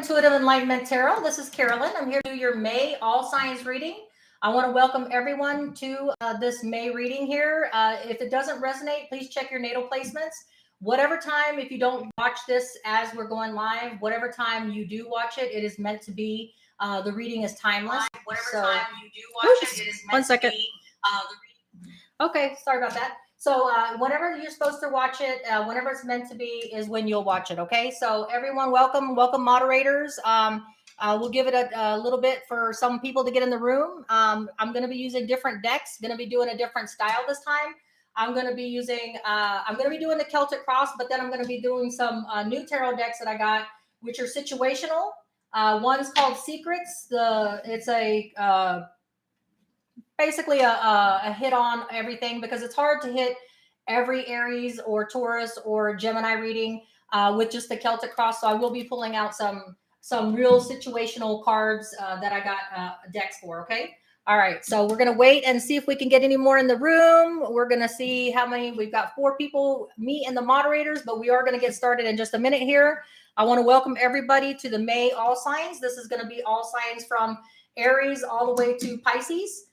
Intuitive Enlightenment Tarot. This is Carolyn. I'm here to do your May all signs reading. I want to welcome everyone to this May reading here. If it doesn't resonate, please check your natal placements. Whatever time, if you don't watch this as we're going live, whatever time you do watch it, it is meant to be. The reading is timeless. Whatever time you do watch it, it is meant to be. Okay, sorry about that. So whenever you're supposed to watch it, whenever it's meant to be is when you'll watch it, okay? So everyone, welcome moderators. We'll give it a little bit for some people to get in the room. I'm going to be using different decks, going to be doing a different style this time. I'm going to be using, I'm going to be doing the Celtic Cross, but then I'm going to be doing some new tarot decks that I got, which are situational. One's called Secrets. It's a basically a hit on everything, because it's hard to hit every Aries or Taurus or Gemini reading with just the Celtic Cross. So I will be pulling out some real situational cards that I got decks for. Okay. All right. So we're going to wait and see if we can get any more in the room. We're going to see how many. We've got 4 people, me and the moderators, but we are going to get started in just a minute here. I want to welcome everybody to the May all signs. This is going to be all signs from Aries all the way to Pisces.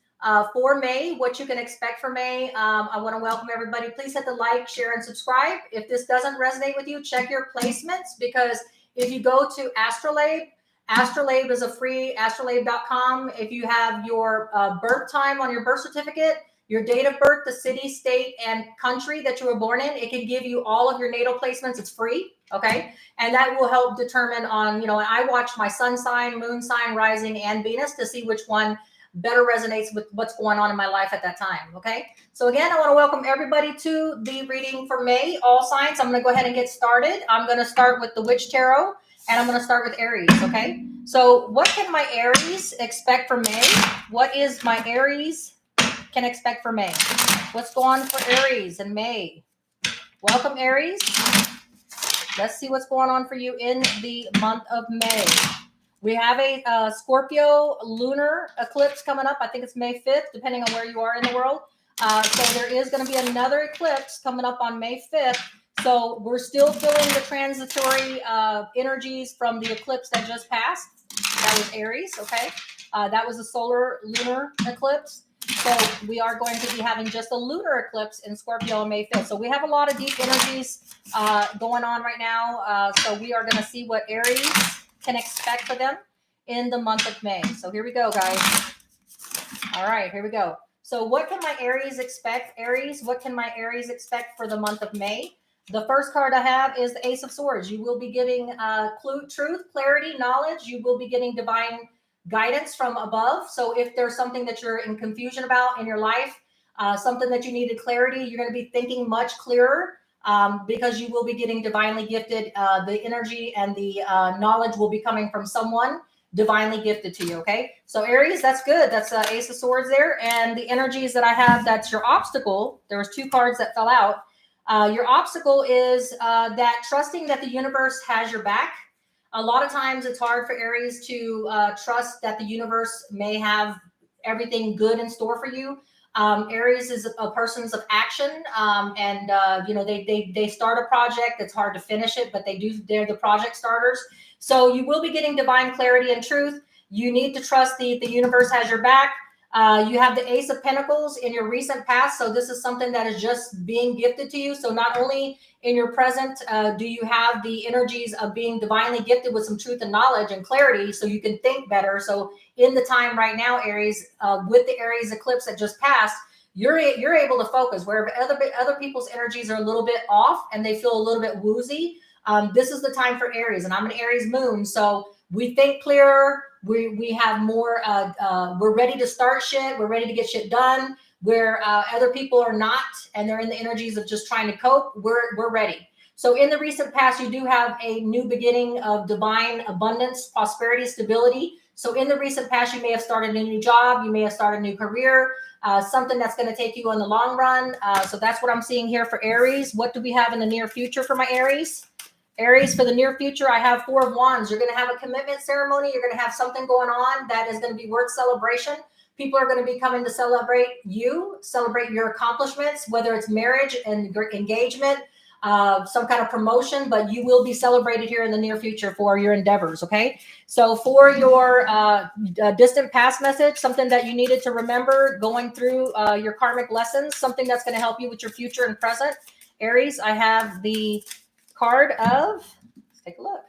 For May, what you can expect for May. I want to welcome everybody. Please hit the like, share, and subscribe. If this doesn't resonate with you, check your placements, because if you go to Astrolabe, Astrolabe is a free astrolabe.com. If you have your birth time on your birth certificate, your date of birth, the city, state, and country that you were born in, it can give you all of your natal placements. It's free, okay? And that will help determine on, I watch my sun sign, moon sign, rising, and Venus to see which one better resonates with what's going on in my life at that time. Okay. So again, I want to welcome everybody to the reading for May, all signs. I'm going to go ahead and get started. I'm going to start with the Witch Tarot, and I'm going to start with Aries. Okay. So what can my Aries expect for May? What is my Aries can expect for May? What's going on for Aries in May? Welcome, Aries. Let's see what's going on for you in the month of May. We have a Scorpio lunar eclipse coming up. I think it's May 5th, depending on where you are in the world. So there is going to be another eclipse coming up on May 5th. So we're still feeling the transitory energies from the eclipse that just passed. That was Aries, okay? That was a solar lunar eclipse. So we are going to be having just a lunar eclipse in Scorpio on May 5th. So we have a lot of deep energies going on right now. So we are going to see what Aries can expect for them in the month of May. So here we go, guys. All right, here we go. So what can my Aries expect? Aries, what can my Aries expect for the month of May? The first card I have is the Ace of Swords. You will be getting truth, clarity, knowledge. You will be getting divine guidance from above. So if there's something that you're in confusion about in your life, something that you needed clarity, you're going to be thinking much clearer. Because you will be getting divinely gifted. The energy and the knowledge will be coming from someone divinely gifted to you, okay? So Aries, that's good. That's Ace of Swords there. And the energies that I have, that's your obstacle. There was 2 cards that fell out. Your obstacle is that trusting that the universe has your back. A lot of times it's hard for Aries to trust that the universe may have everything good in store for you. Aries is a person's of action, and they start a project. It's hard to finish it, but they're the project starters. So you will be getting divine clarity and truth. You need to trust the universe has your back. You have the Ace of Pentacles in your recent past. So this is something that is just being gifted to you. So not only in your present do you have the energies of being divinely gifted with some truth and knowledge and clarity, so you can think better. So in the time right now, Aries, with the Aries eclipse that just passed, you're able to focus where other people's energies are a little bit off and they feel a little bit woozy. This is the time for Aries, and I'm an Aries moon, so we think clearer. We have more. We're ready to start shit. We're ready to get shit done. Where other people are not, and they're in the energies of just trying to cope. We're ready. So in the recent past, you do have a new beginning of divine abundance, prosperity, stability. So in the recent past, you may have started a new job. You may have started a new career, something that's going to take you in the long run. So that's what I'm seeing here for Aries. What do we have in the near future for my Aries? Aries, for the near future, I have 4 of Wands. You're going to have a commitment ceremony. You're going to have something going on that is going to be worth celebration. People are going to be coming to celebrate you, celebrate your accomplishments, whether it's marriage and engagement, some kind of promotion, but you will be celebrated here in the near future for your endeavors. Okay. So for your distant past message, something that you needed to remember going through your karmic lessons, something that's going to help you with your future and present, Aries, I have the card of, let's take a look.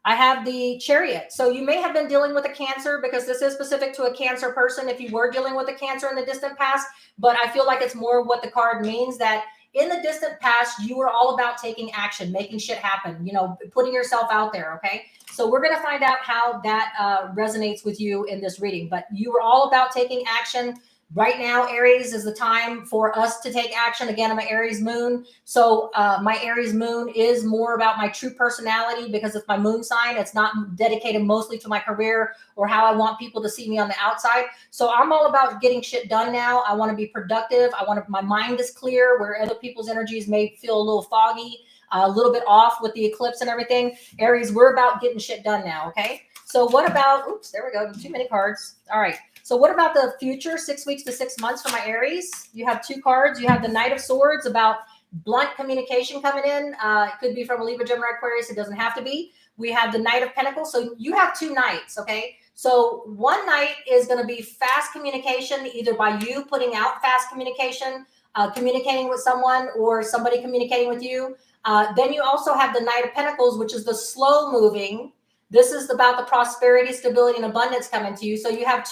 I have the Chariot. So you may have been dealing with a Cancer, because this is specific to a Cancer person if you were dealing with a Cancer in the distant past. But I feel like it's more what the card means, that in the distant past, you were all about taking action, making shit happen, you know, putting yourself out there. Okay. So we're going to find out how that resonates with you in this reading. But you were all about taking action. Right now, Aries, is the time for us to take action. Again, I'm an Aries moon. So my Aries moon is more about my true personality, because it's my moon sign. It's not dedicated mostly to my career or how I want people to see me on the outside. So I'm all about getting shit done now. I want to be productive. My mind is clear, where other people's energies may feel a little foggy, a little bit off with the eclipse and everything. Aries, we're about getting shit done now. Okay. So what about, oops, there we go. Too many cards. All right. So what about the future, 6 weeks to 6 months for my Aries? You have 2 cards. You have the Knight of Swords, about blunt communication coming in. It could be from a Libra, Gemini, Aquarius. It doesn't have to be. We have the Knight of Pentacles. So you have 2 knights, okay? So one knight is going to be fast communication, either by you putting out fast communication, communicating with someone, or somebody communicating with you. Then you also have the Knight of Pentacles, which is the slow moving. This is about the prosperity, stability, and abundance coming to you. So you have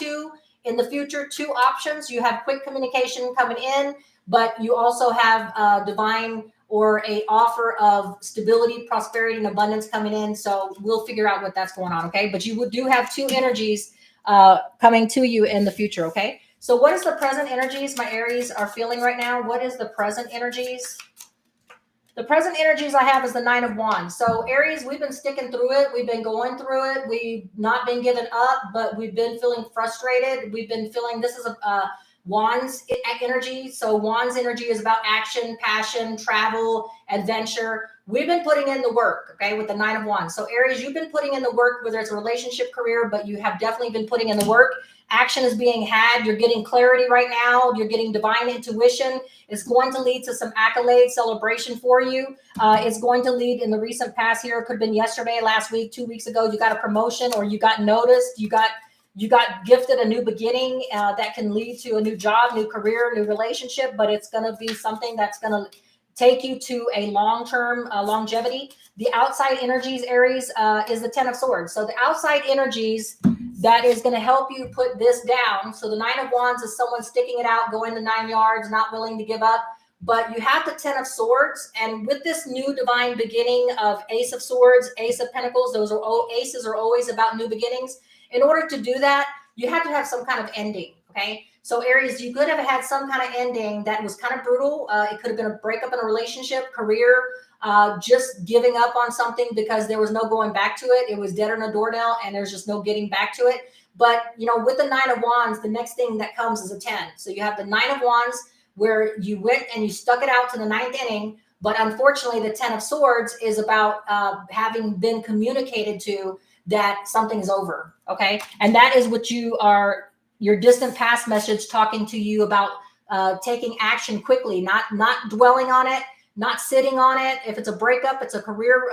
in the future, 2 options. You have quick communication coming in, but you also have divine or a offer of stability, prosperity, and abundance coming in. So we'll figure out what that's going on. Okay. But you do have 2 energies coming to you in the future. Okay. So what is the present energies my Aries are feeling right now? What is the present energies? The present energies I have is the 9 of Wands. So Aries, we've been sticking through it. We've been going through it. We've not been giving up, but we've been feeling frustrated. We've been feeling, this is a Wands energy. So Wands energy is about action, passion, travel, adventure. We've been putting in the work, okay, with the 9 of Wands. So Aries, you've been putting in the work, whether it's a relationship, career, but you have definitely been putting in the work. Action is being had. You're getting clarity right now. You're getting divine intuition. It's going to lead to some accolade celebration for you. It's going to lead in the recent past here. It could have been yesterday, last week, 2 weeks ago. You got a promotion, or you got noticed. You got gifted a new beginning that can lead to a new job, new career, new relationship. But it's going to be something that's going to take you to a long-term longevity. The outside energies, Aries, is the 10 of Swords. So the outside energies, that is going to help you put this down. So the 9 of Wands is someone sticking it out, going the 9 yards, not willing to give up. But you have the 10 of Swords. And with this new divine beginning of Ace of Swords, Ace of Pentacles, aces are always about new beginnings. In order to do that, you have to have some kind of ending. Okay. So Aries, you could have had some kind of ending that was kind of brutal. It could have been a breakup in a relationship, career, just giving up on something because there was no going back to it. It was dead on a doornail and there's just no getting back to it. But, you know, with the 9 of Wands, the next thing that comes is a 10. So you have the 9 of Wands where you went and you stuck it out to the 9th inning. But unfortunately, the 10 of Swords is about having been communicated to that something's over. Okay. And that is what your distant past message talking to you about taking action quickly, not dwelling on it, not sitting on it. If it's a breakup, it's a career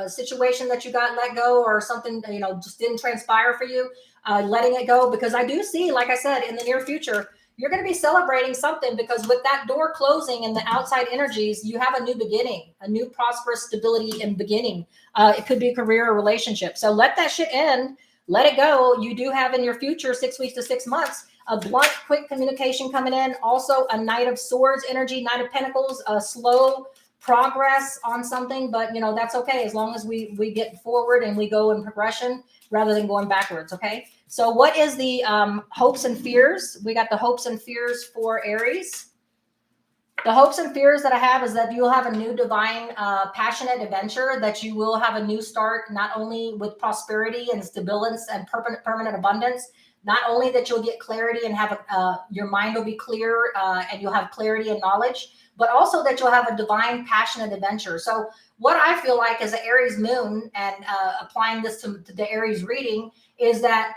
situation that you got let go, or something, you know, just didn't transpire for you, letting it go. Because I do see, like I said, in the near future, you're going to be celebrating something, because with that door closing and the outside energies, you have a new beginning, a new prosperous stability and beginning. It could be a career or relationship. So let that shit end. Let it go. You do have in your future 6 weeks to 6 months a blunt, quick communication coming in. Also a Knight of Swords energy, Knight of Pentacles, a slow progress on something, but you know, that's okay as long as we get forward and we go in progression rather than going backwards. Okay. So what is the hopes and fears? We got the hopes and fears for Aries. The hopes and fears that I have is that you'll have a new divine, passionate adventure, that you will have a new start, not only with prosperity and stability and permanent abundance, not only that you'll get clarity and have your mind will be clear and you'll have clarity and knowledge, but also that you'll have a divine, passionate adventure. So what I feel like as an Aries moon, and applying this to the Aries reading, is that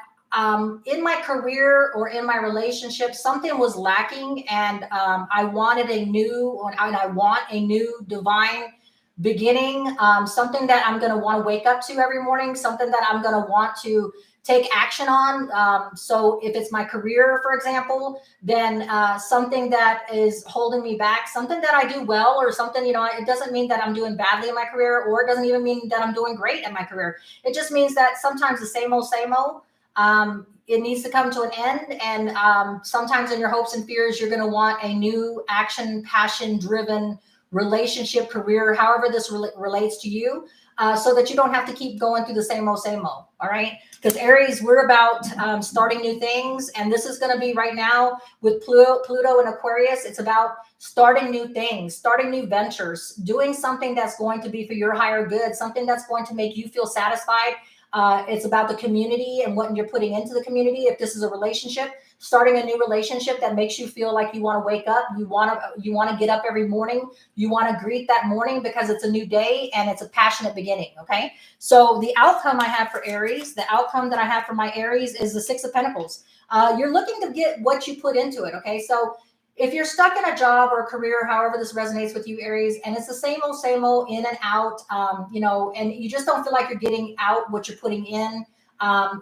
in my career or in my relationship, something was lacking, and I want a new divine beginning, something that I'm going to want to wake up to every morning, something that I'm going to want to take action on. So if it's my career, for example, then something that is holding me back, something that I do well, or something, it doesn't mean that I'm doing badly in my career, or it doesn't even mean that I'm doing great in my career. It just means that sometimes the same old, it needs to come to an end. And sometimes in your hopes and fears, you're going to want a new action, passion driven relationship, career, however this relates to you, so that you don't have to keep going through the same old. All right. Because Aries, we're about starting new things. And this is going to be right now with Pluto and Aquarius. It's about starting new things, starting new ventures, doing something that's going to be for your higher good, something that's going to make you feel satisfied. It's about the community and what you're putting into the community. If this is a relationship, starting a new relationship that makes you feel like you want to wake up, you want to get up every morning, you want to greet that morning because it's a new day and it's a passionate beginning. Okay. So the outcome I have for Aries, the outcome that I have for my Aries is the Six of Pentacles. You're looking to get what you put into it. Okay. So if you're stuck in a job or a career, however this resonates with you, Aries, and it's the same old in and out, and you just don't feel like you're getting out what you're putting in.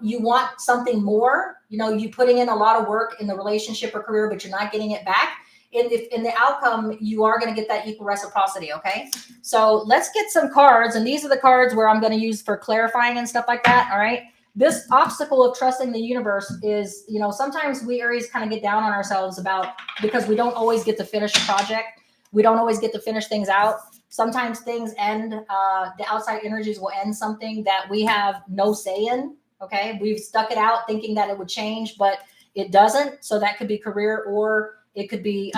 You want something more, you putting in a lot of work in the relationship or career, but you're not getting it back. In the outcome, you are going to get that equal reciprocity. Okay. So let's get some cards. And these are the cards where I'm going to use for clarifying and stuff like that. All right. This obstacle of trusting the universe is, sometimes we Aries kind of get down on ourselves because we don't always get to finish a project. We don't always get to finish things out. Sometimes things end, the outside energies will end something that we have no say in. Okay. We've stuck it out thinking that it would change, but it doesn't. So that could be career, or it could be,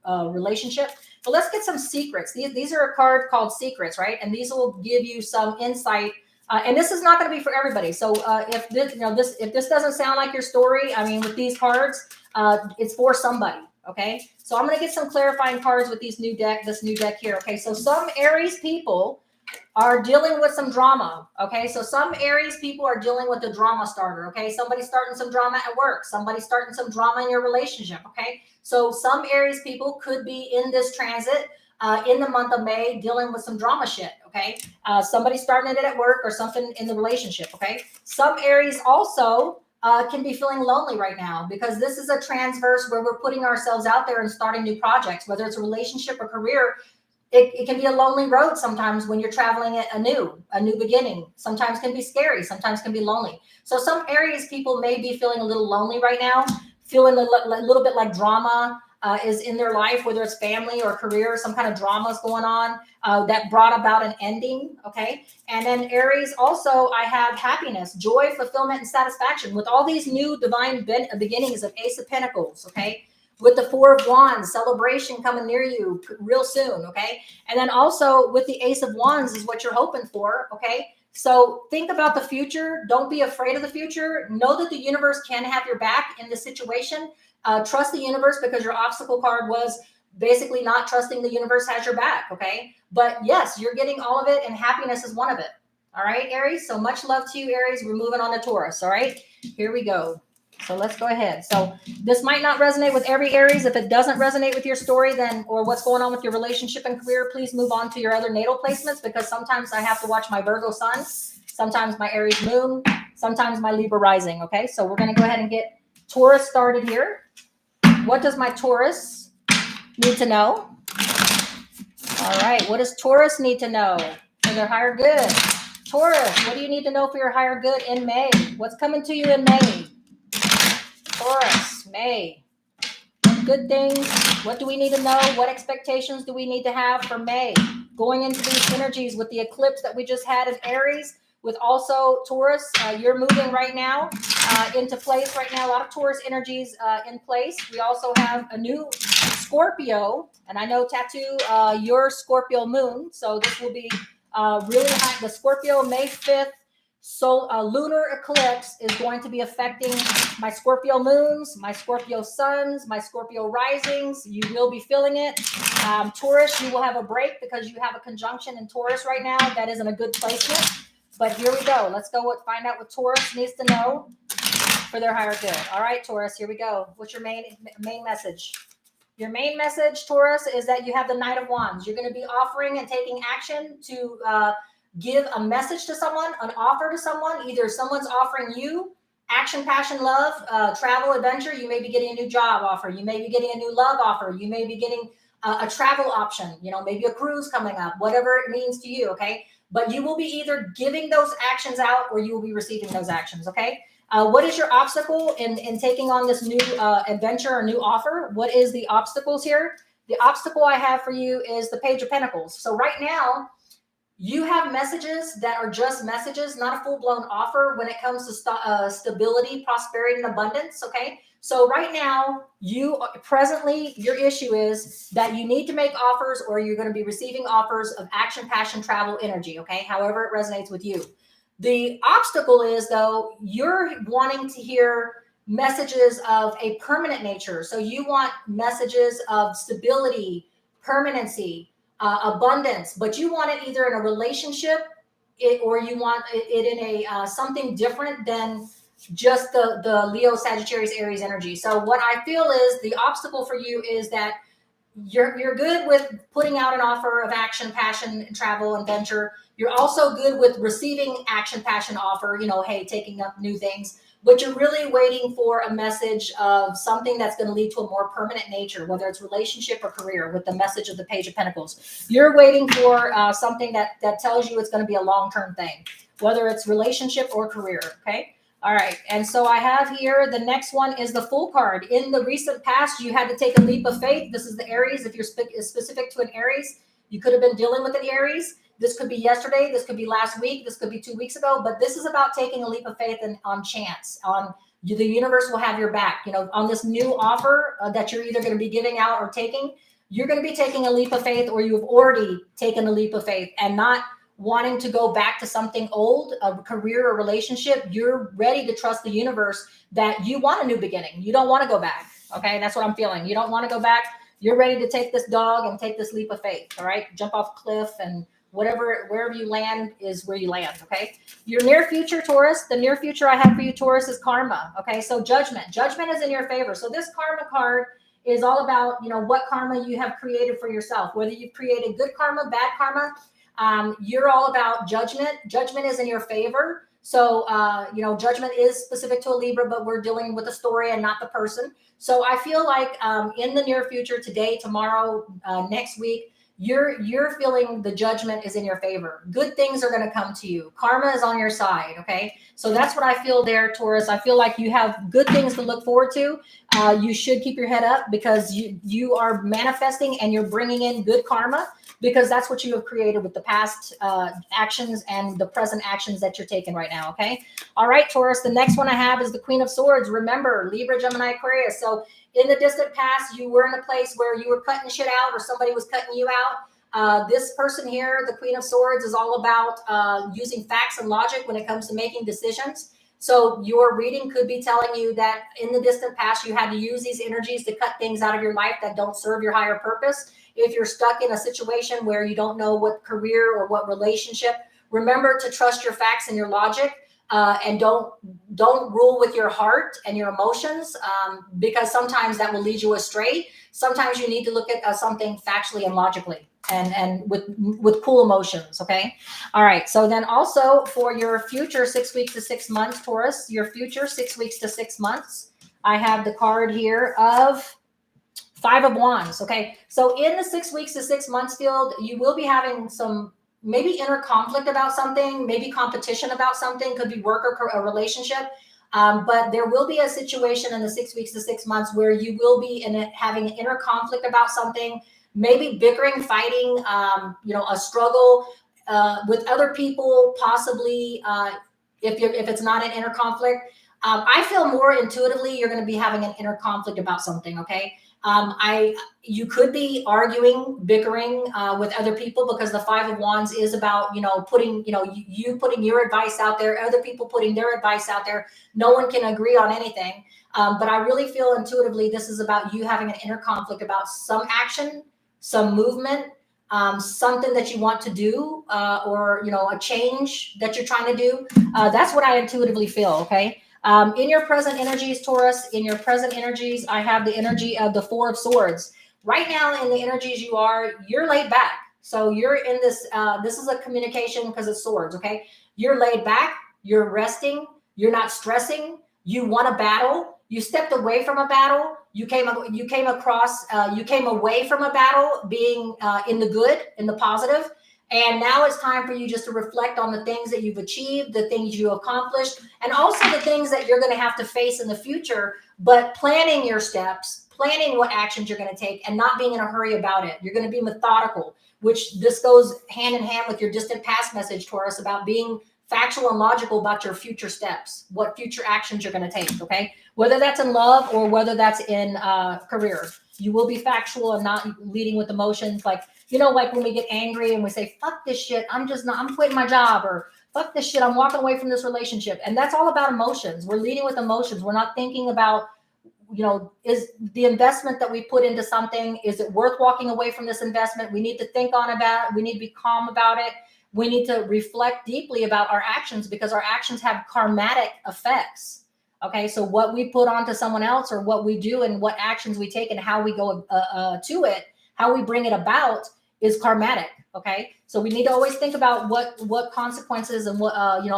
relationship. But let's get some secrets. These are a card called Secrets, right? And these will give you some insight. And this is not going to be for everybody. So if this doesn't sound like your story, with these cards, it's for somebody. Okay. So I'm going to get some clarifying cards with this new deck here. Okay. So some Aries people are dealing with some drama. Okay. So some Aries people are dealing with the drama starter. Okay. Somebody's starting some drama at work. Somebody's starting some drama in your relationship. Okay. So some Aries people could be in this transit in the month of May dealing with some drama shit. Okay. Somebody's starting it at work or something in the relationship. Okay. Some Aries also can be feeling lonely right now because this is a transverse where we're putting ourselves out there and starting new projects, whether it's a relationship or career. It can be a lonely road sometimes when you're traveling it a new beginning. Sometimes can be scary, sometimes can be lonely. So some Aries people may be feeling a little lonely right now, feeling a little bit like drama is in their life, whether it's family or career, some kind of drama is going on that brought about an ending. Okay. And then Aries also, I have happiness, joy, fulfillment, and satisfaction with all these new divine beginnings of Ace of Pentacles. Okay. With the Four of Wands, celebration coming near you real soon. Okay. And then also with the Ace of Wands is what you're hoping for. Okay. So think about the future. Don't be afraid of the future. Know that the universe can have your back in this situation. Trust the universe, because your obstacle card was basically not trusting the universe has your back. Okay. But yes, you're getting all of it, and happiness is one of it. All right, Aries. So much love to you, Aries. We're moving on to Taurus. All right. Here we go. So let's go ahead. So this might not resonate with every Aries. If it doesn't resonate with your story, then, or what's going on with your relationship and career, please move on to your other natal placements, because sometimes I have to watch my Virgo sun, sometimes my Aries moon, sometimes my Libra rising. Okay. So we're going to go ahead and get Taurus started here. What does my Taurus need to know? All right. What does Taurus need to know for their higher good? Taurus, what do you need to know for your higher good in May? What's coming to you in May? Taurus, May. Good things. What do we need to know? What expectations do we need to have for May? Going into these energies with the eclipse that we just had in Aries, with also Taurus, you're moving right now into place right now. A lot of Taurus energies in place. We also have a new Scorpio, and I know Tattoo, your Scorpio moon. So this will be really high. The Scorpio May 5th. So a lunar eclipse is going to be affecting my Scorpio moons, my Scorpio suns, my Scorpio risings. You will be feeling it. Taurus, you will have a break because you have a conjunction in Taurus right now. That isn't a good placement. But here we go. Let's go find out what Taurus needs to know for their higher good. All right, Taurus, here we go. What's your main message? Your main message, Taurus, is that you have the Knight of Wands. You're going to be offering and taking action to give a message to someone, an offer to someone. Either someone's offering you action, passion, love, travel, adventure. You may be getting a new job offer. You may be getting a new love offer. You may be getting a travel option, maybe a cruise coming up, whatever it means to you, okay? But you will be either giving those actions out or you will be receiving those actions, okay? What is your obstacle in taking on this new adventure or new offer? What is the obstacles here? The obstacle I have for you is the Page of Pentacles. So right now, you have messages that are just messages, not a full-blown offer when it comes to stability, prosperity, and abundance, okay? So right now, presently, your issue is that you need to make offers or you're going to be receiving offers of action, passion, travel, energy, okay? However it resonates with you. The obstacle is, though, you're wanting to hear messages of a permanent nature. So you want messages of stability, permanency, abundance, but you want it either in a relationship or you want it in a something different than just the Leo, Sagittarius, Aries energy. So what I feel is the obstacle for you is that you're good with putting out an offer of action, passion, travel, adventure. You're also good with receiving action, passion offer, hey, taking up new things, but you're really waiting for a message of something that's going to lead to a more permanent nature, whether it's relationship or career, with the message of the Page of Pentacles. You're waiting for something that tells you it's going to be a long-term thing, whether it's relationship or career, okay? All right, and so I have here, the next one is the Fool card. In the recent past, you had to take a leap of faith. This is the Aries. If you're specific to an Aries, you could have been dealing with an Aries. This could be yesterday. This could be last week. This could be 2 weeks ago. But this is about taking a leap of faith and on chance. The universe will have your back. On this new offer that you're either going to be giving out or taking, you're going to be taking a leap of faith, or you've already taken a leap of faith and not wanting to go back to something old, a career or relationship. You're ready to trust the universe that you want a new beginning. You don't want to go back. Okay. That's what I'm feeling. You don't want to go back. You're ready to take this dog and take this leap of faith. All right. Jump off a cliff, and wherever you land is where you land. Okay. Your near future, Taurus, the near future I have for you, Taurus, is karma. Okay. So judgment is in your favor. So this karma card is all about, what karma you have created for yourself, whether you've created good karma, bad karma. You're all about judgment. Judgment is in your favor. So, judgment is specific to a Libra, but we're dealing with the story and not the person. So I feel like in the near future, today, tomorrow, next week, you're feeling the judgment is in your favor. Good things are going to come to you. Karma is on your side. Okay. So that's what I feel there, Taurus. I feel like you have good things to look forward to. You should keep your head up because you are manifesting and you're bringing in good karma, because that's what you have created with the past actions and the present actions that you're taking right now. Okay. All right, Taurus. The next one I have is the Queen of Swords. Remember, Libra, Gemini, Aquarius. So in the distant past, you were in a place where you were cutting shit out or somebody was cutting you out. This person here, the Queen of Swords, is all about using facts and logic when it comes to making decisions. So your reading could be telling you that in the distant past, you had to use these energies to cut things out of your life that don't serve your higher purpose. If you're stuck in a situation where you don't know what career or what relationship, remember to trust your facts and your logic, and don't rule with your heart and your emotions, because sometimes that will lead you astray. Sometimes you need to look at something factually and logically and with cool emotions. Okay. All right. So then also for your future 6 weeks to 6 months, Taurus, your future 6 weeks to 6 months, I have the card here of Five of Wands. Okay. So in the 6 weeks to 6 months field, you will be having some maybe inner conflict about something, maybe competition about something, could be work or a relationship. But there will be a situation in the 6 weeks to 6 months where you will be having an inner conflict about something, maybe bickering, fighting, a struggle with other people, possibly if it's not an inner conflict. I feel more intuitively you're going to be having an inner conflict about something. Okay. You could be arguing, bickering with other people, because the Five of Wands is about, putting your advice out there, other people putting their advice out there. No one can agree on anything. But I really feel intuitively this is about you having an inner conflict about some action, some movement, something that you want to do, or, a change that you're trying to do. That's what I intuitively feel. Okay. In your present energies, Taurus, in your present energies, I have the energy of the Four of Swords. right now in the energies you're laid back. So you're in this, this is a communication because it's swords, okay? You're laid back, you're resting, you're not stressing, you won a battle, you stepped away from a battle, you came across, you came away from a battle being in the good, in the positive, and now it's time for you just to reflect on the things that you've achieved, the things you accomplished, and also the things that you're going to have to face in the future, but planning your steps, planning what actions you're going to take, and not being in a hurry about it. You're going to be methodical, which this goes hand in hand with your distant past message, Taurus, about being factual and logical about your future steps, what future actions you're going to take, okay? Whether that's in love or whether that's in career. You will be factual and not leading with emotions, like, you know, like when we get angry and we say, fuck this shit, I'm quitting my job, or fuck this shit, I'm walking away from this relationship. And that's all about emotions. We're leading with emotions. We're not thinking about, you know, is the investment that we put into something, is it worth walking away from this investment? We need to think on about it. We need to be calm about it. We need to reflect deeply about our actions, because our actions have karmatic effects. Okay, so what we put onto someone else, or what we do and what actions we take and how we go to it, how we bring it about, is karmatic. Okay, so we need to always think about what consequences and what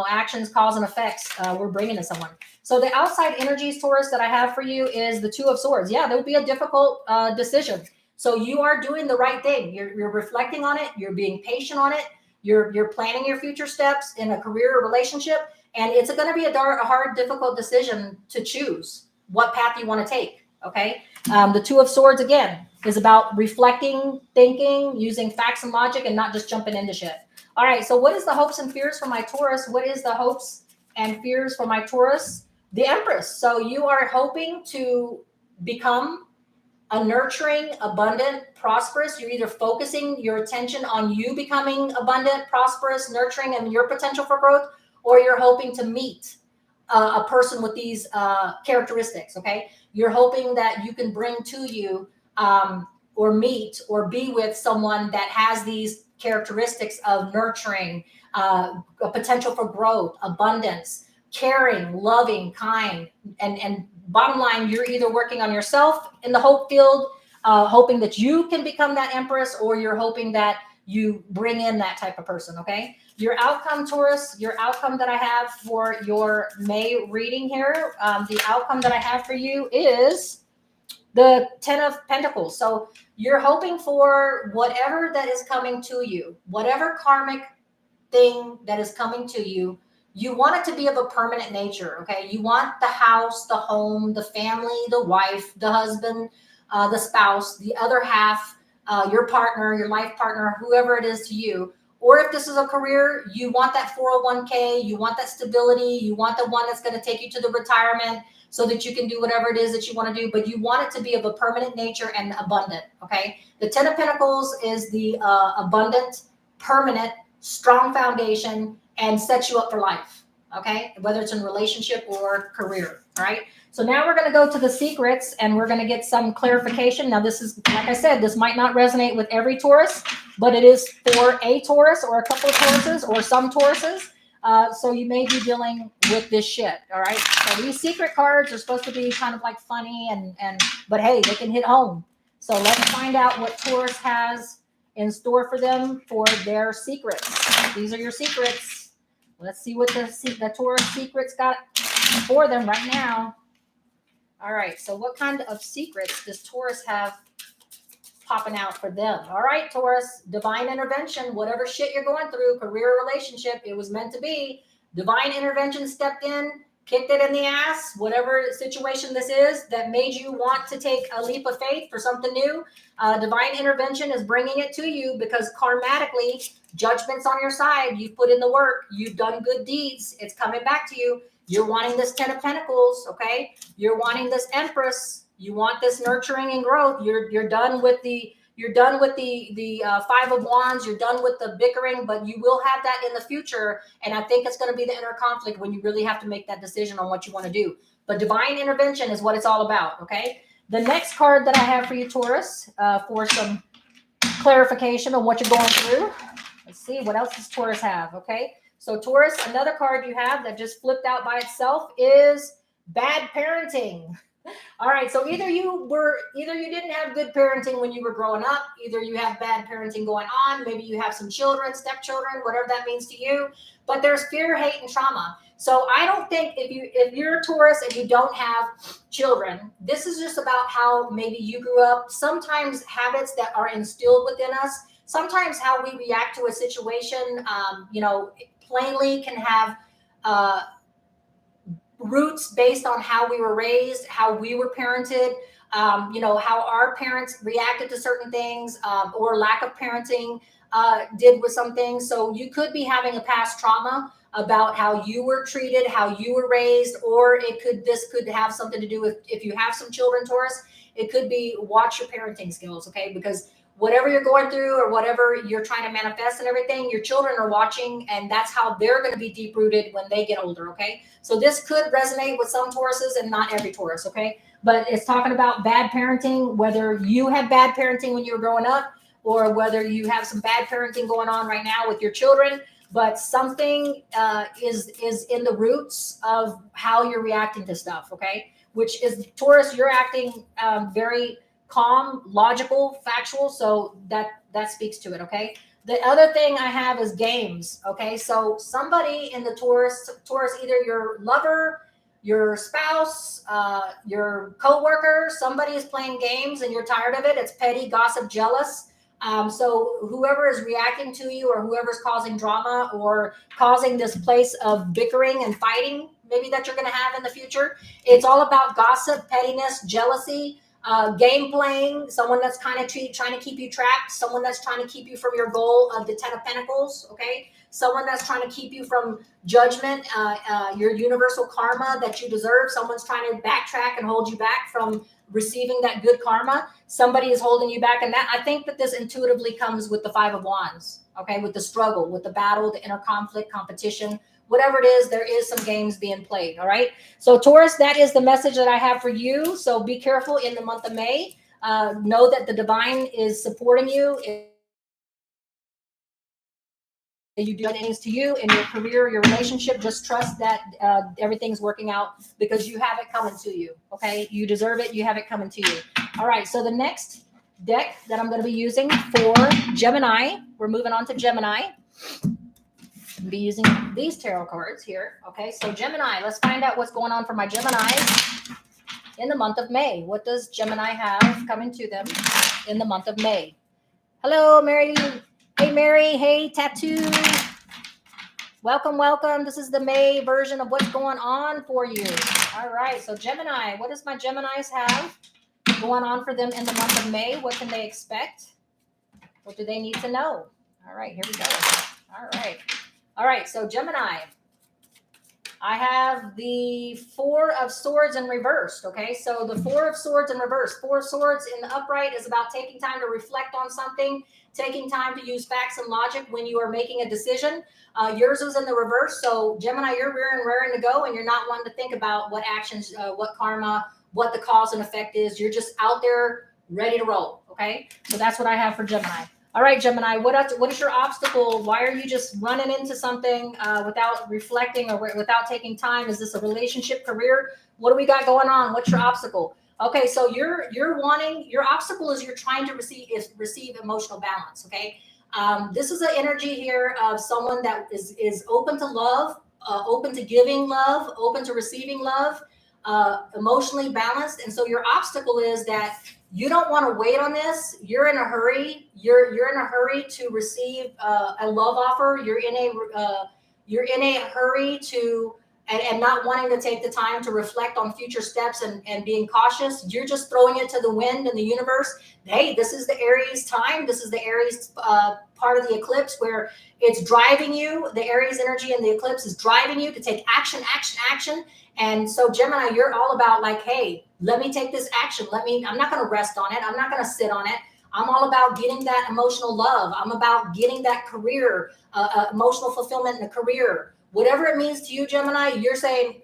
actions, cause and effects we're bringing to someone. So the outside energies, Taurus, that I have for you is the Two of Swords. Yeah, there will be a difficult decision. So you are doing the right thing. You're reflecting on it. You're being patient on it. You're planning your future steps in a career or relationship, and it's going to be a hard, difficult decision to choose what path you want to take. Okay, the Two of Swords again is about reflecting, thinking, using facts and logic, and not just jumping into shit. All right, so what is the hopes and fears for my Taurus? What is the hopes and fears for my Taurus? The Empress. So you are hoping to become a nurturing, abundant, prosperous. You're either focusing your attention on you becoming abundant, prosperous, nurturing, and your potential for growth, or you're hoping to meet a person with these characteristics. Okay, you're hoping that you can bring to you or meet or be with someone that has these characteristics of nurturing, a potential for growth, abundance, caring, loving, kind, and bottom line, you're either working on yourself in the hope field, hoping that you can become that Empress, or you're hoping that you bring in that type of person. Okay, your outcome, Taurus, your outcome that I have for your May reading here, the outcome that I have for you is the Ten of Pentacles. So you're hoping for whatever that is coming to you, whatever karmic thing that is coming to you. You want it to be of a permanent nature. Okay, you want the house, the home, the family, the wife, the husband, the spouse, the other half, your partner, your life partner, whoever it is to you. Or if this is a career, you want that 401k, you want that stability, you want the one that's going to take you to the retirement so that you can do whatever it is that you want to do, but you want it to be of a permanent nature and abundant. Okay, the Ten of Pentacles is the abundant, permanent, strong foundation, and sets you up for life. Okay, whether it's in relationship or career. All right, so now we're going to go to the secrets, and we're going to get some clarification. Now this is, like I said, this might not resonate with every Taurus, but it is for a Taurus or a couple of Tauruses or some Tauruses. So you may be dealing with this shit. All right, so these secret cards are supposed to be kind of like funny and but hey, they can hit home. So let's find out what Taurus has in store for them for their secrets. These are your secrets. Let's see what the Taurus secrets got for them right now. All right, so what kind of secrets does Taurus have popping out for them? All right, Taurus, divine intervention, whatever shit you're going through, career, relationship, it was meant to be. Divine intervention stepped in, kicked it in the ass, whatever situation this is that made you want to take a leap of faith for something new. Divine intervention is bringing it to you because karmatically, judgment's on your side. You've put in the work. You've done good deeds. It's coming back to you. You're wanting this Ten of Pentacles, okay? You're wanting this Empress. You want this nurturing and growth. You're done with the Five of Wands. You're done with the bickering, but you will have that in the future. And I think it's going to be the inner conflict when you really have to make that decision on what you want to do. But divine intervention is what it's all about, okay? The next card that I have for you, Taurus, for some clarification on what you're going through. Let's see, what else does Taurus have, okay? So Taurus, another card you have that just flipped out by itself is bad parenting. All right. So either you didn't have good parenting when you were growing up, either you have bad parenting going on, maybe you have some children, stepchildren, whatever that means to you. But there's fear, hate, and trauma. So I don't think if you're a Taurus and you don't have children, this is just about how maybe you grew up. Sometimes habits that are instilled within us. Sometimes how we react to a situation, plainly can have roots based on how we were raised, how we were parented, how our parents reacted to certain things, or lack of parenting did with some things. So you could be having a past trauma about how you were treated, how you were raised, or this could have something to do with, if you have some children, Taurus, it could be watch your parenting skills, okay? Because whatever you're going through or whatever you're trying to manifest and everything, your children are watching, and that's how they're going to be deep rooted when they get older. Okay. So this could resonate with some Tauruses and not every Taurus. Okay. But it's talking about bad parenting, whether you had bad parenting when you were growing up or whether you have some bad parenting going on right now with your children. But something is in the roots of how you're reacting to stuff. Okay. Which is Taurus, you're acting very calm, logical, factual. So that speaks to it. Okay. The other thing I have is games. Okay. So somebody in the Taurus, either your lover, your spouse, your coworker, somebody is playing games and you're tired of it. It's petty, gossip, jealous. So whoever is reacting to you or whoever's causing drama or causing this place of bickering and fighting, maybe that you're going to have in the future, it's all about gossip, pettiness, jealousy, game playing, someone that's kind of trying to keep you trapped, someone that's trying to keep you from your goal of the 10 of Pentacles, okay? Someone that's trying to keep you from judgment, your universal karma that you deserve. Someone's trying to backtrack and hold you back from receiving that good karma. Somebody is holding you back. And that, I think that this intuitively comes with the Five of Wands, okay? With the struggle, with the battle, the inner conflict, competition, whatever it is, there is some games being played. All right. So Taurus, that is the message that I have for you. So be careful in the month of May. Know that the divine is supporting you. If you do things to you in your career, your relationship, just trust that everything's working out because you have it coming to you. Okay. You deserve it. You have it coming to you. All right. So the next deck that I'm going to be using for Gemini, we're moving on to Gemini. Be using these tarot cards here. Okay, so Gemini, let's find out what's going on for my Geminis in the month of May. What does Gemini have coming to them in the month of May? Hello, Mary. Hey, Mary. Hey, Tattoo. Welcome, welcome. This is the May version of what's going on for you. All right, so Gemini, what does my Geminis have going on for them in the month of May? What can they expect? What do they need to know? All right, here we go. All right, so Gemini, I have the Four of Swords in reverse, okay? So the Four of Swords in reverse. Four of Swords in the upright is about taking time to reflect on something, taking time to use facts and logic when you are making a decision. Yours is in the reverse. So Gemini, you're raring to go, and you're not wanting to think about what actions, what karma, what the cause and effect is. You're just out there ready to roll, okay? So that's what I have for Gemini. All right, Gemini, what is your obstacle? Why are you just running into something without reflecting or without taking time? Is this a relationship, career? What do we got going on? What's your obstacle? Okay, so your obstacle is you're trying to receive emotional balance, okay? This is an energy here of someone that is open to love, open to giving love, open to receiving love, emotionally balanced. And so your obstacle is that you don't want to wait on this. You're in a hurry. You're in a hurry to receive a love offer. You're in a hurry to and not wanting to take the time to reflect on future steps and being cautious. You're just throwing it to the wind and the universe. Hey, this is the Aries time. This is the Aries part of the eclipse where it's driving you. The Aries energy in the eclipse is driving you to take action, action, action. And so Gemini, you're all about like, hey, let me take this action. I'm not going to rest on it. I'm not going to sit on it. I'm all about getting that emotional love. I'm about getting that career, emotional fulfillment in a career. Whatever it means to you, Gemini, you're saying,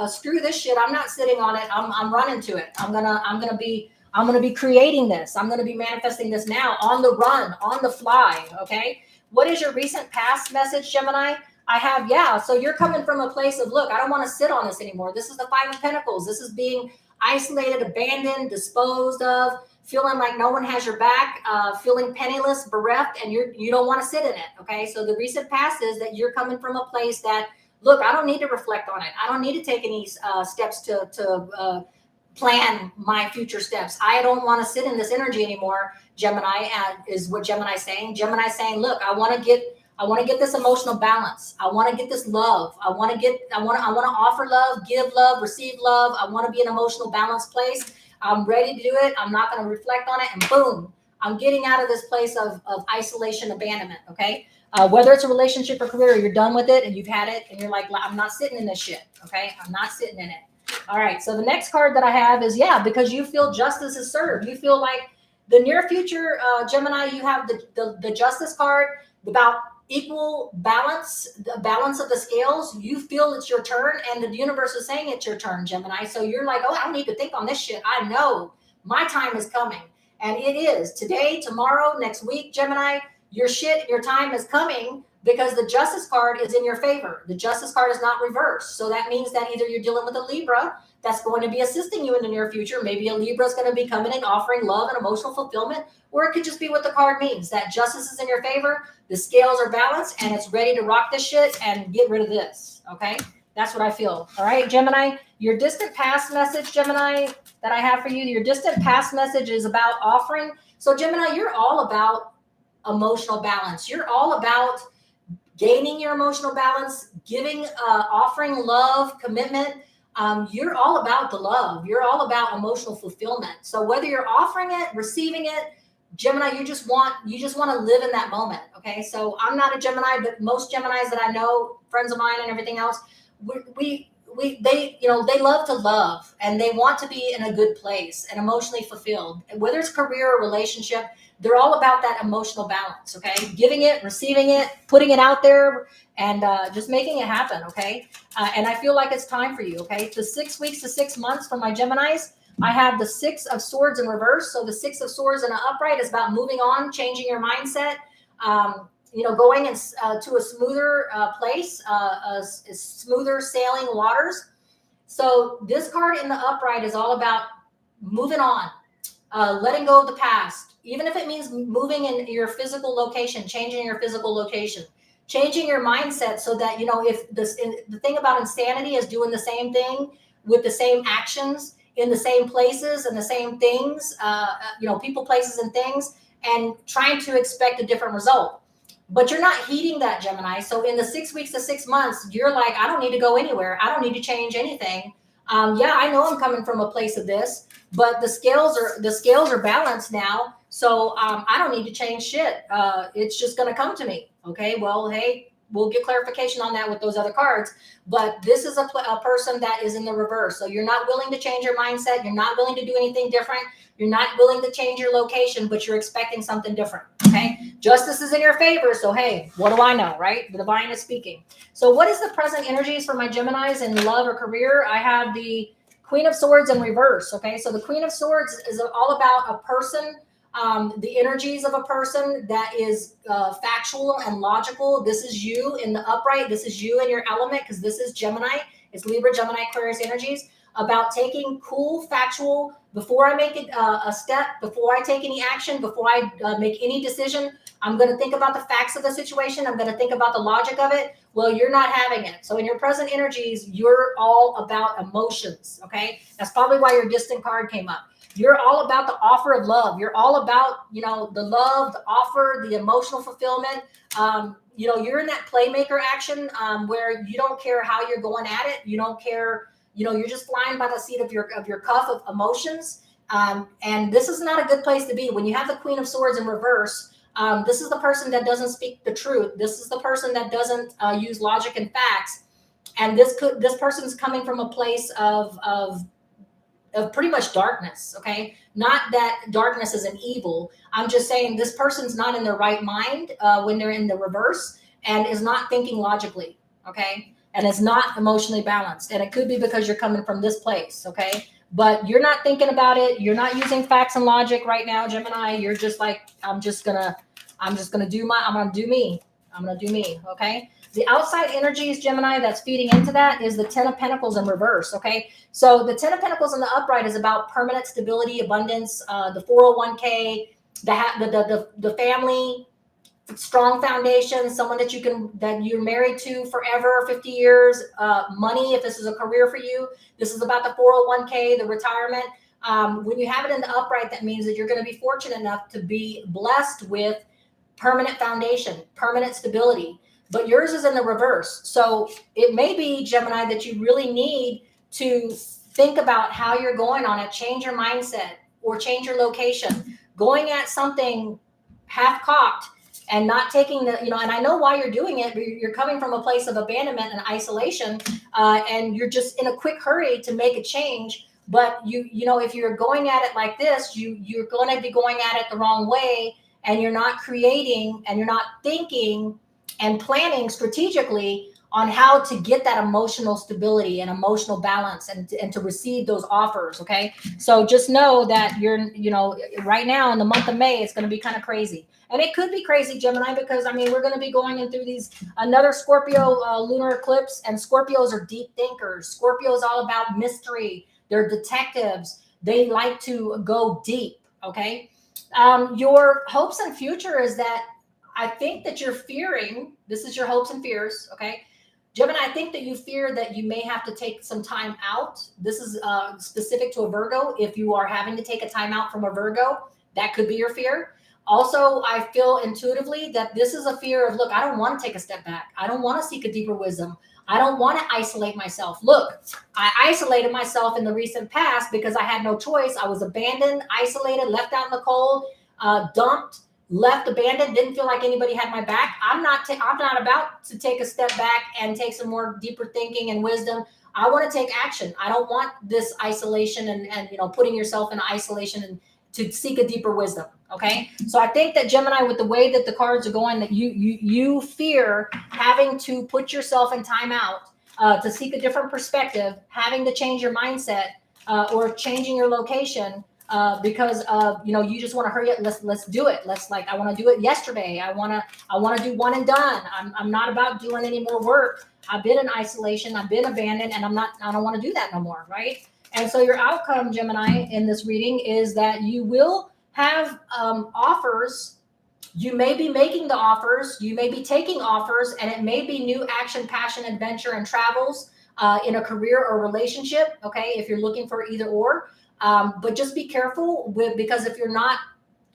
screw this shit. I'm not sitting on it. I'm running to it. I'm gonna be creating this. I'm gonna be manifesting this now on the run, on the fly. Okay. What is your recent past message, Gemini? I have, so you're coming from a place of, look, I don't want to sit on this anymore. This is the Five of Pentacles. This is being, isolated, abandoned, disposed of, feeling like no one has your back, feeling penniless, bereft, and you don't want to sit in it. Okay, so the recent past is that you're coming from a place that, look, I don't need to reflect on it. I don't need to take any steps to plan my future steps. I don't want to sit in this energy anymore. Gemini is what Gemini's saying. Gemini's saying, look, I want to get this emotional balance. I want to get this love. I want to offer love, give love, receive love. I want to be in an emotional balanced place. I'm ready to do it. I'm not going to reflect on it. And boom, I'm getting out of this place of isolation, abandonment. Okay. Whether it's a relationship or career, you're done with it and you've had it and you're like, I'm not sitting in this shit. Okay. I'm not sitting in it. All right. So the next card that I have is, because you feel justice is served. You feel like the near future, Gemini, you have the justice card about equal balance, the balance of the scales. You feel it's your turn and the universe is saying it's your turn, Gemini. So you're like, oh, I don't need to think on this shit. I know my time is coming. And it is today, tomorrow, next week, Gemini, your time is coming because the justice card is in your favor. The justice card is not reversed. So that means that either you're dealing with a Libra that's going to be assisting you in the near future. Maybe a Libra is going to be coming and offering love and emotional fulfillment, or it could just be what the card means, that justice is in your favor, the scales are balanced, and it's ready to rock this shit and get rid of this, okay? That's what I feel. All right, Gemini, your distant past message, Gemini, that I have for you, your distant past message is about offering. So Gemini, you're all about emotional balance. You're all about gaining your emotional balance, giving, offering love, commitment. You're all about the love. You're all about emotional fulfillment. So whether you're offering it, receiving it, Gemini, you just want to live in that moment. Okay. So I'm not a Gemini, but most Geminis that I know, friends of mine and everything else, they love to love and they want to be in a good place and emotionally fulfilled. Whether it's career or relationship, they're all about that emotional balance. Okay. Giving it, receiving it, putting it out there, and just making it happen. Okay. And I feel like it's time for you. Okay. The 6 weeks to 6 months for my Geminis, I have the 6 of Swords in reverse. So the 6 of Swords in an upright is about moving on, changing your mindset, going to a smoother place, smoother sailing waters. So this card in the upright is all about moving on, letting go of the past, even if it means moving in your physical location, changing your physical location, changing your mindset so that, if the thing about insanity is doing the same thing with the same actions in the same places and the same things, people, places, and things, and trying to expect a different result. But you're not heeding that, Gemini. So in the 6 weeks to 6 months, you're like, I don't need to go anywhere. I don't need to change anything. I know I'm coming from a place of this, but the scales are balanced now. So I don't need to change shit. It's just going to come to me. Okay. Well, hey, we'll get clarification on that with those other cards. But this is a person that is in the reverse. So you're not willing to change your mindset. You're not willing to do anything different. You're not willing to change your location, but you're expecting something different. Okay. Justice is in your favor. So, hey, what do I know, right? The divine is speaking. So what is the present energies for my Geminis in love or career? I have the Queen of Swords in reverse. Okay. So the Queen of Swords is all about a person, the energies of a person that is factual and logical. This is you in the upright. This is you in your element, because this is Gemini. It's Libra, Gemini, Aquarius energies, about taking cool, factual, before I make it a step, before I take any action, before I make any decision, I'm going to think about the facts of the situation. I'm going to think about the logic of it. Well, you're not having it. So in your present energies, you're all about emotions. Okay. That's probably why your distant card came up. You're all about the offer of love. You're all about, the love, the offer, the emotional fulfillment. You're in that playmaker action where you don't care how you're going at it. You don't care. You're just flying by the seat of your cuff of emotions. And this is not a good place to be. When you have the Queen of Swords in reverse, this is the person that doesn't speak the truth. This is the person that doesn't use logic and facts. And this person's coming from a place of pretty much darkness. Okay. Not that darkness is an evil. I'm just saying this person's not in their right mind when they're in the reverse and is not thinking logically. Okay. And is not emotionally balanced. And it could be because you're coming from this place. Okay. But you're not thinking about it. You're not using facts and logic right now, Gemini. You're just like, I'm going to do me. I'm going to do me. Okay. The outside energies, Gemini, that's feeding into that is the 10 of Pentacles in reverse, okay? So the 10 of Pentacles in the upright is about permanent stability, abundance, the 401k, the family, strong foundation, someone that you're married to forever, 50 years, money, if this is a career for you. This is about the 401k, the retirement. When you have it in the upright, that means that you're going to be fortunate enough to be blessed with permanent foundation, permanent stability. But yours is in the reverse. So it may be, Gemini, that you really need to think about how you're going on it, change your mindset or change your location. Going at something half-cocked and not taking the, and I know why you're doing it. You're coming from a place of abandonment and isolation, and you're just in a quick hurry to make a change. But if you're going at it like this, you're going to be going at it the wrong way, and you're not creating and you're not thinking and planning strategically on how to get that emotional stability and emotional balance and to receive those offers. Okay. So just know that right now in the month of May, it's going to be kind of crazy. And it could be crazy, Gemini, because we're going to be going in through another Scorpio lunar eclipse, and Scorpios are deep thinkers. Scorpio is all about mystery. They're detectives. They like to go deep. Okay. Your hopes and future is that I think that you're fearing, this is your hopes and fears. Okay. Gemini, I think that you fear that you may have to take some time out. This is specific to a Virgo. If you are having to take a time out from a Virgo, that could be your fear. Also, I feel intuitively that this is a fear of, look, I don't want to take a step back. I don't want to seek a deeper wisdom. I don't want to isolate myself. Look, I isolated myself in the recent past because I had no choice. I was abandoned, isolated, left out in the cold, dumped, left abandoned, didn't feel like anybody had my back. I'm not about to take a step back and take some more deeper thinking and wisdom. I want to take action. I don't want this isolation and putting yourself in isolation and to seek a deeper wisdom. Okay. So I think that, Gemini, with the way that the cards are going, that you fear having to put yourself in timeout to seek a different perspective, having to change your mindset or changing your location because you just want to hurry up. Let's do it. I want to do it yesterday. I want to do one and done. I'm not about doing any more work. I've been in isolation. I've been abandoned, and I don't want to do that no more. Right. And so your outcome, Gemini, in this reading is that you will have offers. You may be making the offers. You may be taking offers, and it may be new action, passion, adventure, and travels in a career or relationship. Okay. If you're looking for either or. But just be careful because if you're not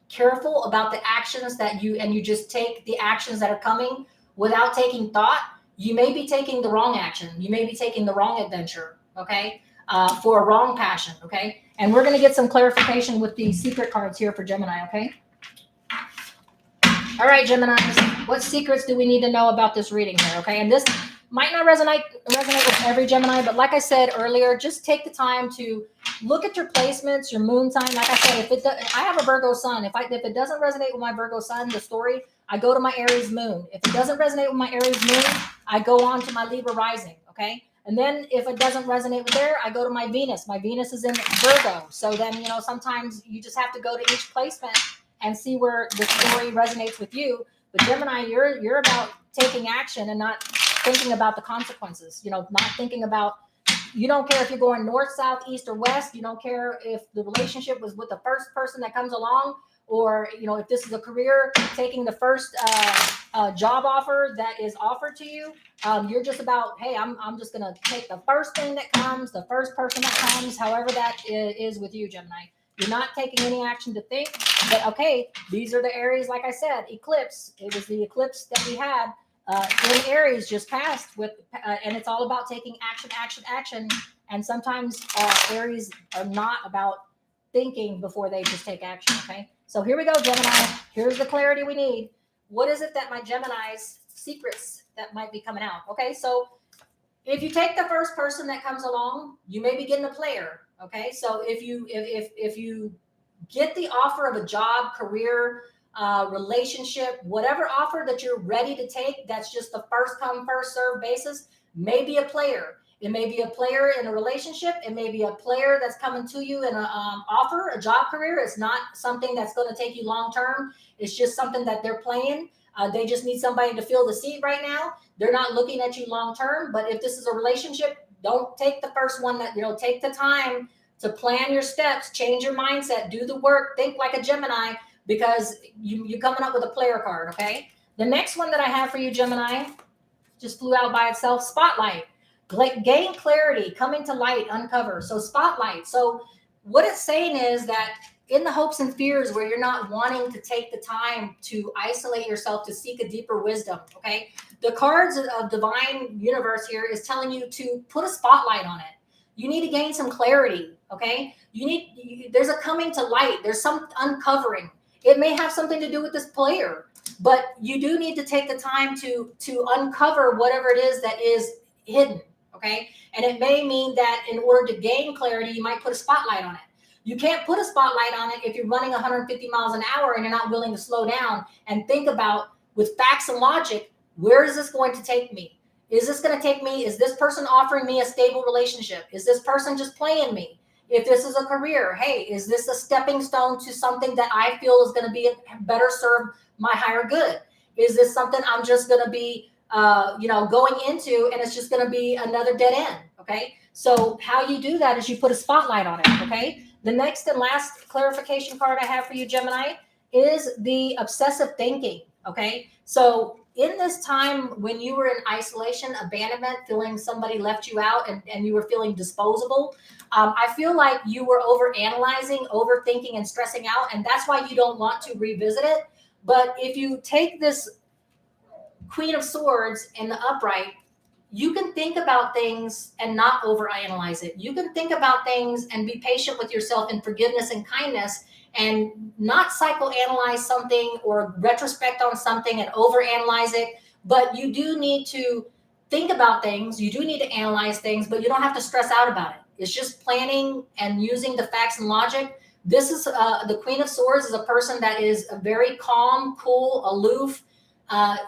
careful about the actions that you just take the actions that are coming without taking thought, you may be taking the wrong action. You may be taking the wrong adventure, okay, for a wrong passion, okay? And we're going to get some clarification with the secret cards here for Gemini, okay? All right, Gemini, what secrets do we need to know about this reading here, okay? And this might not resonate with every Gemini, but like I said earlier, just take the time to look at your placements, your moon sign. Like I said, I have a Virgo sun. If it doesn't resonate with my Virgo sun, the story, I go to my Aries moon. If it doesn't resonate with my Aries moon, I go on to my Libra rising, okay? And then if it doesn't resonate with there, I go to my Venus. My Venus is in Virgo. So then, sometimes you just have to go to each placement and see where the story resonates with you. But Gemini, you're about taking action and not thinking about the consequences, not thinking about, you don't care if you're going north, south, east, or west. You don't care if the relationship was with the first person that comes along, or, if this is a career, taking the first job offer that is offered to you. You're just about, hey, I'm just going to take the first thing that comes, the first person that comes, however that is with you, Gemini. You're not taking any action to think, but okay, these are the areas, like I said, eclipse. It was the eclipse that we had in Aries just passed with, and it's all about taking action. And sometimes Aries are not about thinking before they just take action. Okay. So here we go, Gemini. Here's the clarity we need. What is it that my Gemini's secrets that might be coming out? Okay. So if you take the first person that comes along, you may be getting a player. Okay. So if you get the offer of a job, career, relationship, whatever offer that you're ready to take, that's just the first come, first serve basis, maybe a player. It may be a player in a relationship. It may be a player that's coming to you in a offer, a job career. It's not something that's going to take you long term. It's just something that they're playing. They just need somebody to fill the seat right now. They're not looking at you long term. But if this is a relationship, don't take the first one. That take the time to plan your steps, change your mindset, do the work, think like a Gemini, because you're coming up with a player card. Okay. The next one that I have for you, Gemini, just flew out by itself. Spotlight. Gain clarity, coming to light, uncover. So spotlight. So what it's saying is that in the hopes and fears where you're not wanting to take the time to isolate yourself to seek a deeper wisdom, okay? The cards of divine universe here is telling you to put a spotlight on it. You need to gain some clarity, okay? There's a coming to light. There's some uncovering. It may have something to do with this player, but you do need to take the time to uncover whatever it is that is hidden. Okay. And it may mean that in order to gain clarity, you might put a spotlight on it. You can't put a spotlight on it if you're running 150 miles an hour and you're not willing to slow down and think about, with facts and logic, where is this going to take me? Is this going to take me? Is this person offering me a stable relationship? Is this person just playing me? If this is a career, hey, is this a stepping stone to something that I feel is going to be better serve my higher good? Is this something I'm just going to be going into, and it's just going to be another dead end. Okay. So how you do that is you put a spotlight on it. Okay. The next and last clarification card I have for you, Gemini, is the obsessive thinking. Okay. So in this time when you were in isolation, abandonment, feeling somebody left you out and you were feeling disposable, I feel like you were overanalyzing, overthinking, and stressing out. And that's why you don't want to revisit it. But if you take this Queen of Swords in the upright, you can think about things and not overanalyze it. You can think about things and be patient with yourself in forgiveness and kindness, and not psychoanalyze something or retrospect on something and overanalyze it. But you do need to think about things. You do need to analyze things, but you don't have to stress out about it. It's just planning and using the facts and logic. This is the Queen of Swords is a person that is a very calm, cool, aloof.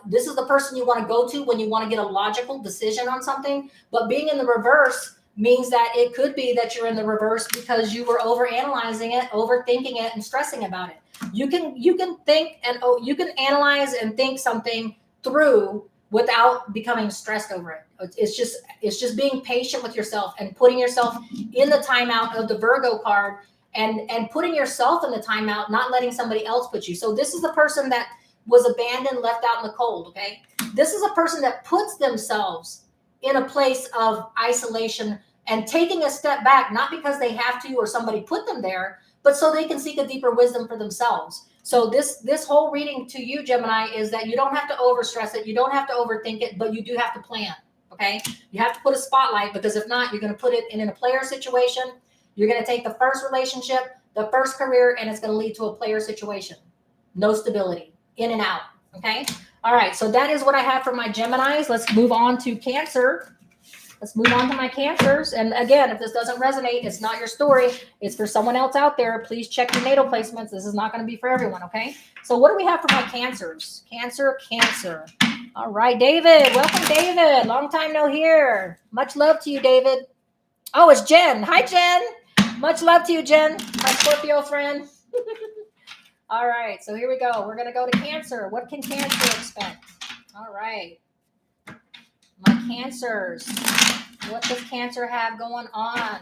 This is the person you want to go to when you want to get a logical decision on something. But being in the reverse means that it could be that you're in the reverse because you were overanalyzing it, overthinking it, and stressing about it. You can think and you can analyze and think something through without becoming stressed over it. It's just being patient with yourself and putting yourself in the timeout of the Virgo card, and putting yourself in the timeout, not letting somebody else put you. So this is the person that was abandoned, left out in the cold. Okay. This is a person that puts themselves in a place of isolation and taking a step back, not because they have to or somebody put them there, but so they can seek a deeper wisdom for themselves. So this whole reading to you, Gemini, is that you don't have to overstress it. You don't have to overthink it, but you do have to plan. Okay. You have to put a spotlight, because if not, you're going to put it in a player situation. You're going to take the first relationship, the first career, and it's going to lead to a player situation. No stability. In and out. Okay. All right. So that is what I have for my Geminis. Let's move on to Cancer. Let's move on to my Cancers. And again, if this doesn't resonate, it's not your story. It's for someone else out there. Please check your natal placements. This is not going to be for everyone. Okay. So what do we have for my Cancers? Cancer. All right, David. Welcome, David. Long time no hear. Much love to you, David. Oh, it's Jen. Hi, Jen. Much love to you, Jen. My Scorpio friend. All right, so here we go. We're going to go to Cancer. What can Cancer expect? All right. My Cancers. What does Cancer have going on?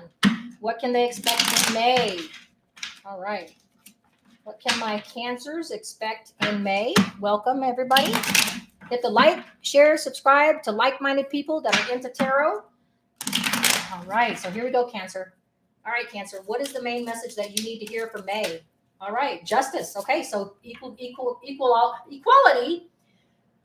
What can they expect in May? All right. What can my Cancers expect in May? Welcome, everybody. Hit the like, share, subscribe to like-minded people that are into tarot. All right, so here we go, Cancer. All right, Cancer. What is the main message that you need to hear for May? All right, justice. Okay, so equality.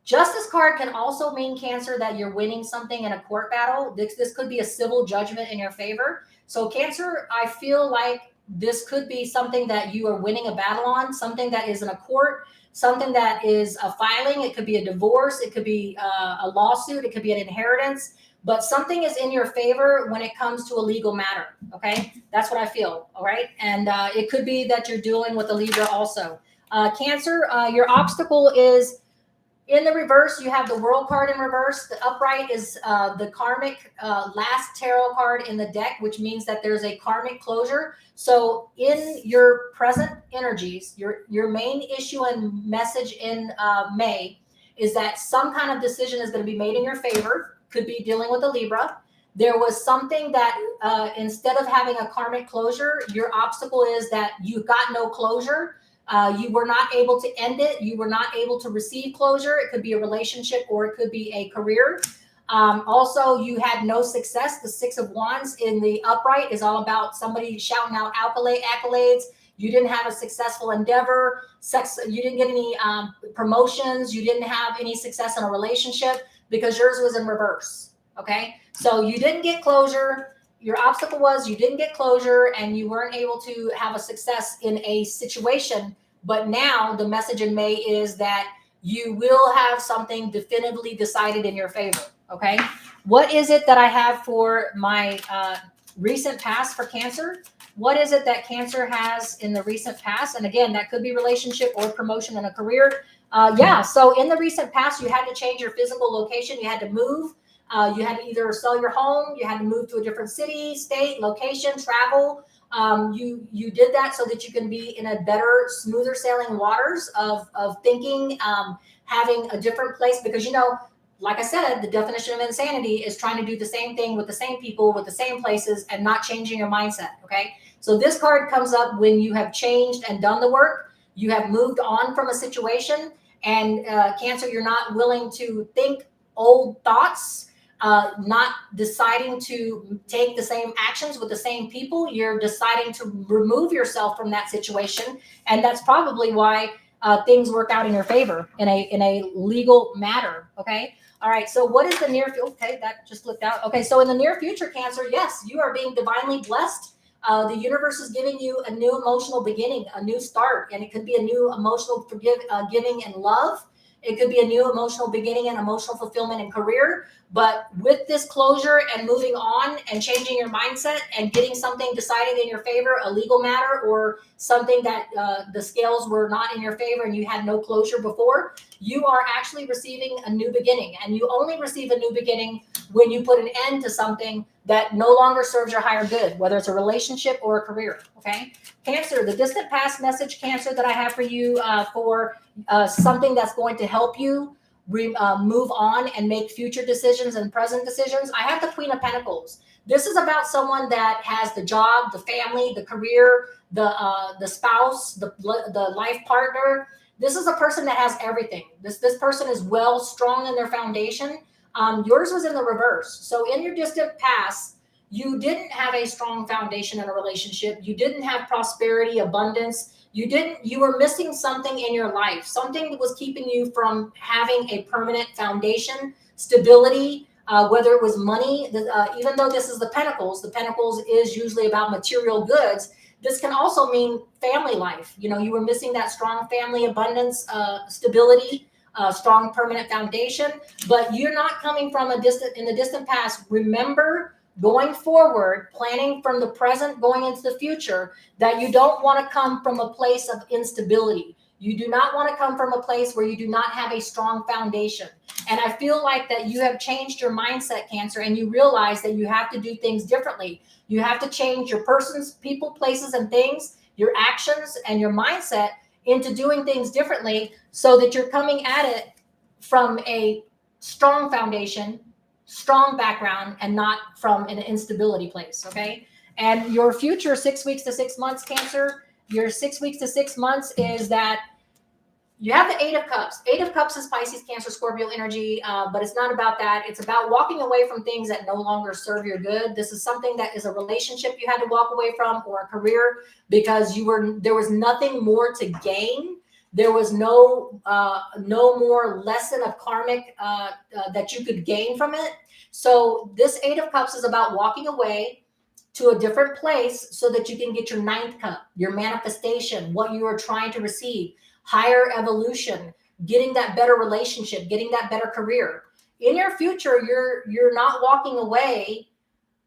Justice card can also mean, Cancer, that you're winning something in a court battle. This could be a civil judgment in your favor. So Cancer, I feel like this could be something that you are winning a battle on, something that is in a court, something that is a filing. It could be a divorce. It could be a lawsuit. It could be an inheritance. But something is in your favor when it comes to a legal matter. Okay, that's what I feel. All right, and it could be that you're dealing with a Libra also. Cancer, your obstacle is In the reverse, you have the World card in reverse. The upright is the karmic last tarot card in the deck, which means that there's a karmic closure. So in your present energies, your main issue and message in May is that some kind of decision is going to be made in your favor. Could be dealing with a Libra. There was something that instead of having a karmic closure, your obstacle is that you got no closure. You were not able to end it. You were not able to receive closure. It could be a relationship or it could be a career. Also, you had no success. The Six of Wands in the upright is all about somebody shouting out accolades. You didn't have a successful endeavor. You didn't get any promotions. You didn't have any success in a relationship because yours was in reverse. Okay, so you didn't get closure. Your obstacle was you didn't get closure and you weren't able to have a success in a situation. But now the message in May is that you will have something definitively decided in your favor. Okay. What is it that I have for my recent past for Cancer? What is it that Cancer has in the recent past? And again, that could be relationship or promotion in a career. So in the recent past, you had to change your physical location. You had to move. You had to either sell your home, you had to move to a different city, state, location, travel. You did that so that you can be in a better, smoother sailing waters of thinking, having a different place. Because, like I said, the definition of insanity is trying to do the same thing with the same people, with the same places, and not changing your mindset. Okay. So this card comes up when you have changed and done the work. You have moved on from a situation. And Cancer, you're not willing to think old thoughts. Not deciding to take the same actions with the same people. You're deciding to remove yourself from that situation. And that's probably why things work out in your favor in a legal matter. Okay. All right. So what is the near future? Okay. That just looked out. Okay. So in the near future, Cancer, yes, you are being divinely blessed. The universe is giving you a new emotional beginning, a new start, and it could be a new emotional giving and love. It could be a new emotional beginning and emotional fulfillment and career. But with this closure and moving on and changing your mindset and getting something decided in your favor, a legal matter or something that the scales were not in your favor and you had no closure before, you are actually receiving a new beginning. And you only receive a new beginning when you put an end to something that no longer serves your higher good, whether it's a relationship or a career. Okay. Cancer, the distant past message, Cancer, that I have for you for something that's going to help you move on and make future decisions and present decisions. I have the Queen of Pentacles. This is about someone that has the job, the family, the career, the spouse, the life partner. This is a person that has everything. This person is well strong in their foundation. Yours was in the reverse. So in your distant past, you didn't have a strong foundation in a relationship. You didn't have prosperity, abundance. You were missing something in your life, something that was keeping you from having a permanent foundation, stability, whether it was money, even though this is the Pentacles is usually about material goods. This can also mean family life. You were missing that strong family abundance, stability, strong permanent foundation, but you're not coming from in the distant past. Remember, going forward, planning from the present, going into the future, that you don't want to come from a place of instability. You do not want to come from a place where you do not have a strong foundation. And I feel like that you have changed your mindset, Cancer, and you realize that you have to do things differently. You have to change your persons, people, places, and things, your actions, and your mindset into doing things differently so that you're coming at it from a strong foundation, strong background, and not from an instability place. Okay. And your future 6 weeks to 6 months, Cancer, your 6 weeks to 6 months is that you have the Eight of Cups. Eight of Cups is Pisces, Cancer, Scorpio energy, but it's not about that. It's about walking away from things that no longer serve your good. This is something that is a relationship you had to walk away from, or a career, because there was nothing more to gain. There was no more lesson of karmic that you could gain from it. So this Eight of Cups is about walking away to a different place so that you can get your ninth cup, your manifestation, what you are trying to receive, higher evolution, getting that better relationship, getting that better career. In your future, you're not walking away.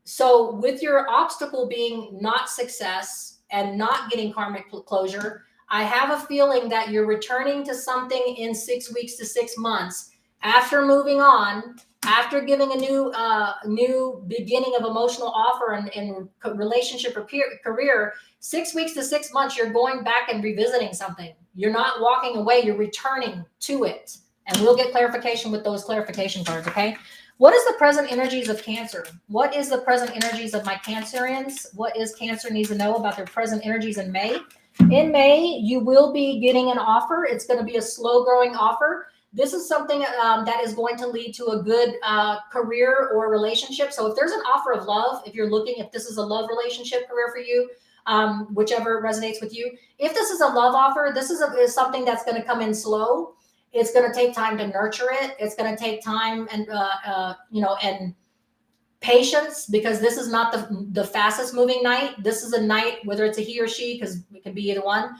So with your obstacle being not success and not getting karmic closure, I have a feeling that you're returning to something in 6 weeks to 6 months after moving on, after giving a new beginning of emotional offer and relationship or career. 6 weeks to 6 months, you're going back and revisiting something. You're not walking away, you're returning to it. And we'll get clarification with those clarification cards, okay? What is the present energies of Cancer? What is the present energies of my Cancerians? What is Cancer needs to know about their present energies in May? In May, you will be getting an offer. It's going to be a slow growing offer. This is something that is going to lead to a good career or relationship. So if there's an offer of love, if you're looking, if this is a love relationship career for you, whichever resonates with you. If this is a love offer, this is something that's going to come in slow. It's going to take time to nurture it. It's going to take time and, and patience, because this is not the fastest moving night. This is a night, whether it's a he or she, because it can be either one.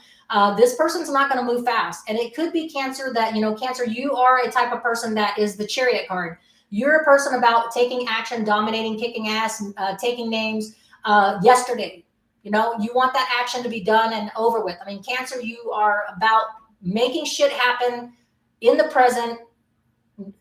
This person's not going to move fast. And it could be Cancer that, Cancer, you are a type of person that is the Chariot card. You're a person about taking action, dominating, kicking ass, taking names yesterday. You want that action to be done and over with. I mean, Cancer, you are about making shit happen in the present.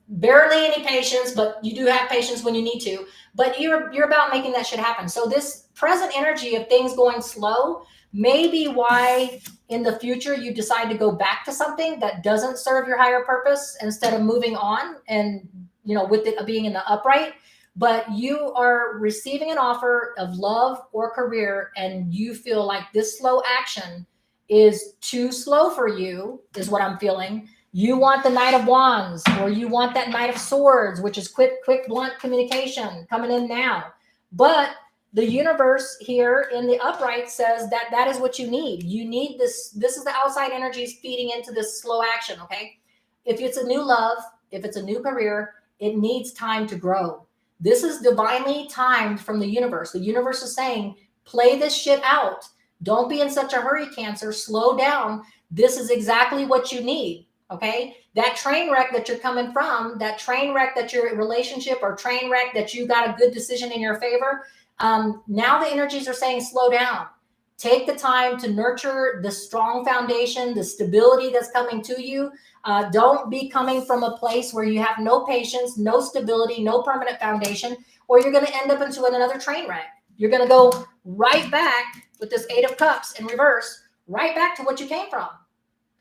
Barely any patience, but you do have patience when you need to. But you're about making that shit happen. So this present energy of things going slow may be why in the future you decide to go back to something that doesn't serve your higher purpose instead of moving on and with it being in the upright. But you are receiving an offer of love or career, and you feel like this slow action is too slow for you, is what I'm feeling. You want the Knight of Wands, or you want that Knight of Swords, which is quick, blunt communication coming in now. But the universe here in the upright says that that is what you need. You need this. This is the outside energies feeding into this slow action, okay? If it's a new love, if it's a new career, it needs time to grow. This is divinely timed from the universe. The universe is saying, play this shit out. Don't be in such a hurry, Cancer. Slow down. This is exactly what you need. Okay, that train wreck that you're coming from, that train wreck that your relationship or train wreck that you got a good decision in your favor. Now the energies are saying, slow down. Take the time to nurture the strong foundation, the stability that's coming to you. Don't be coming from a place where you have no patience, no stability, no permanent foundation, or you're going to end up into another train wreck. You're going to go right back with this 8 of Cups in reverse, right back to what you came from.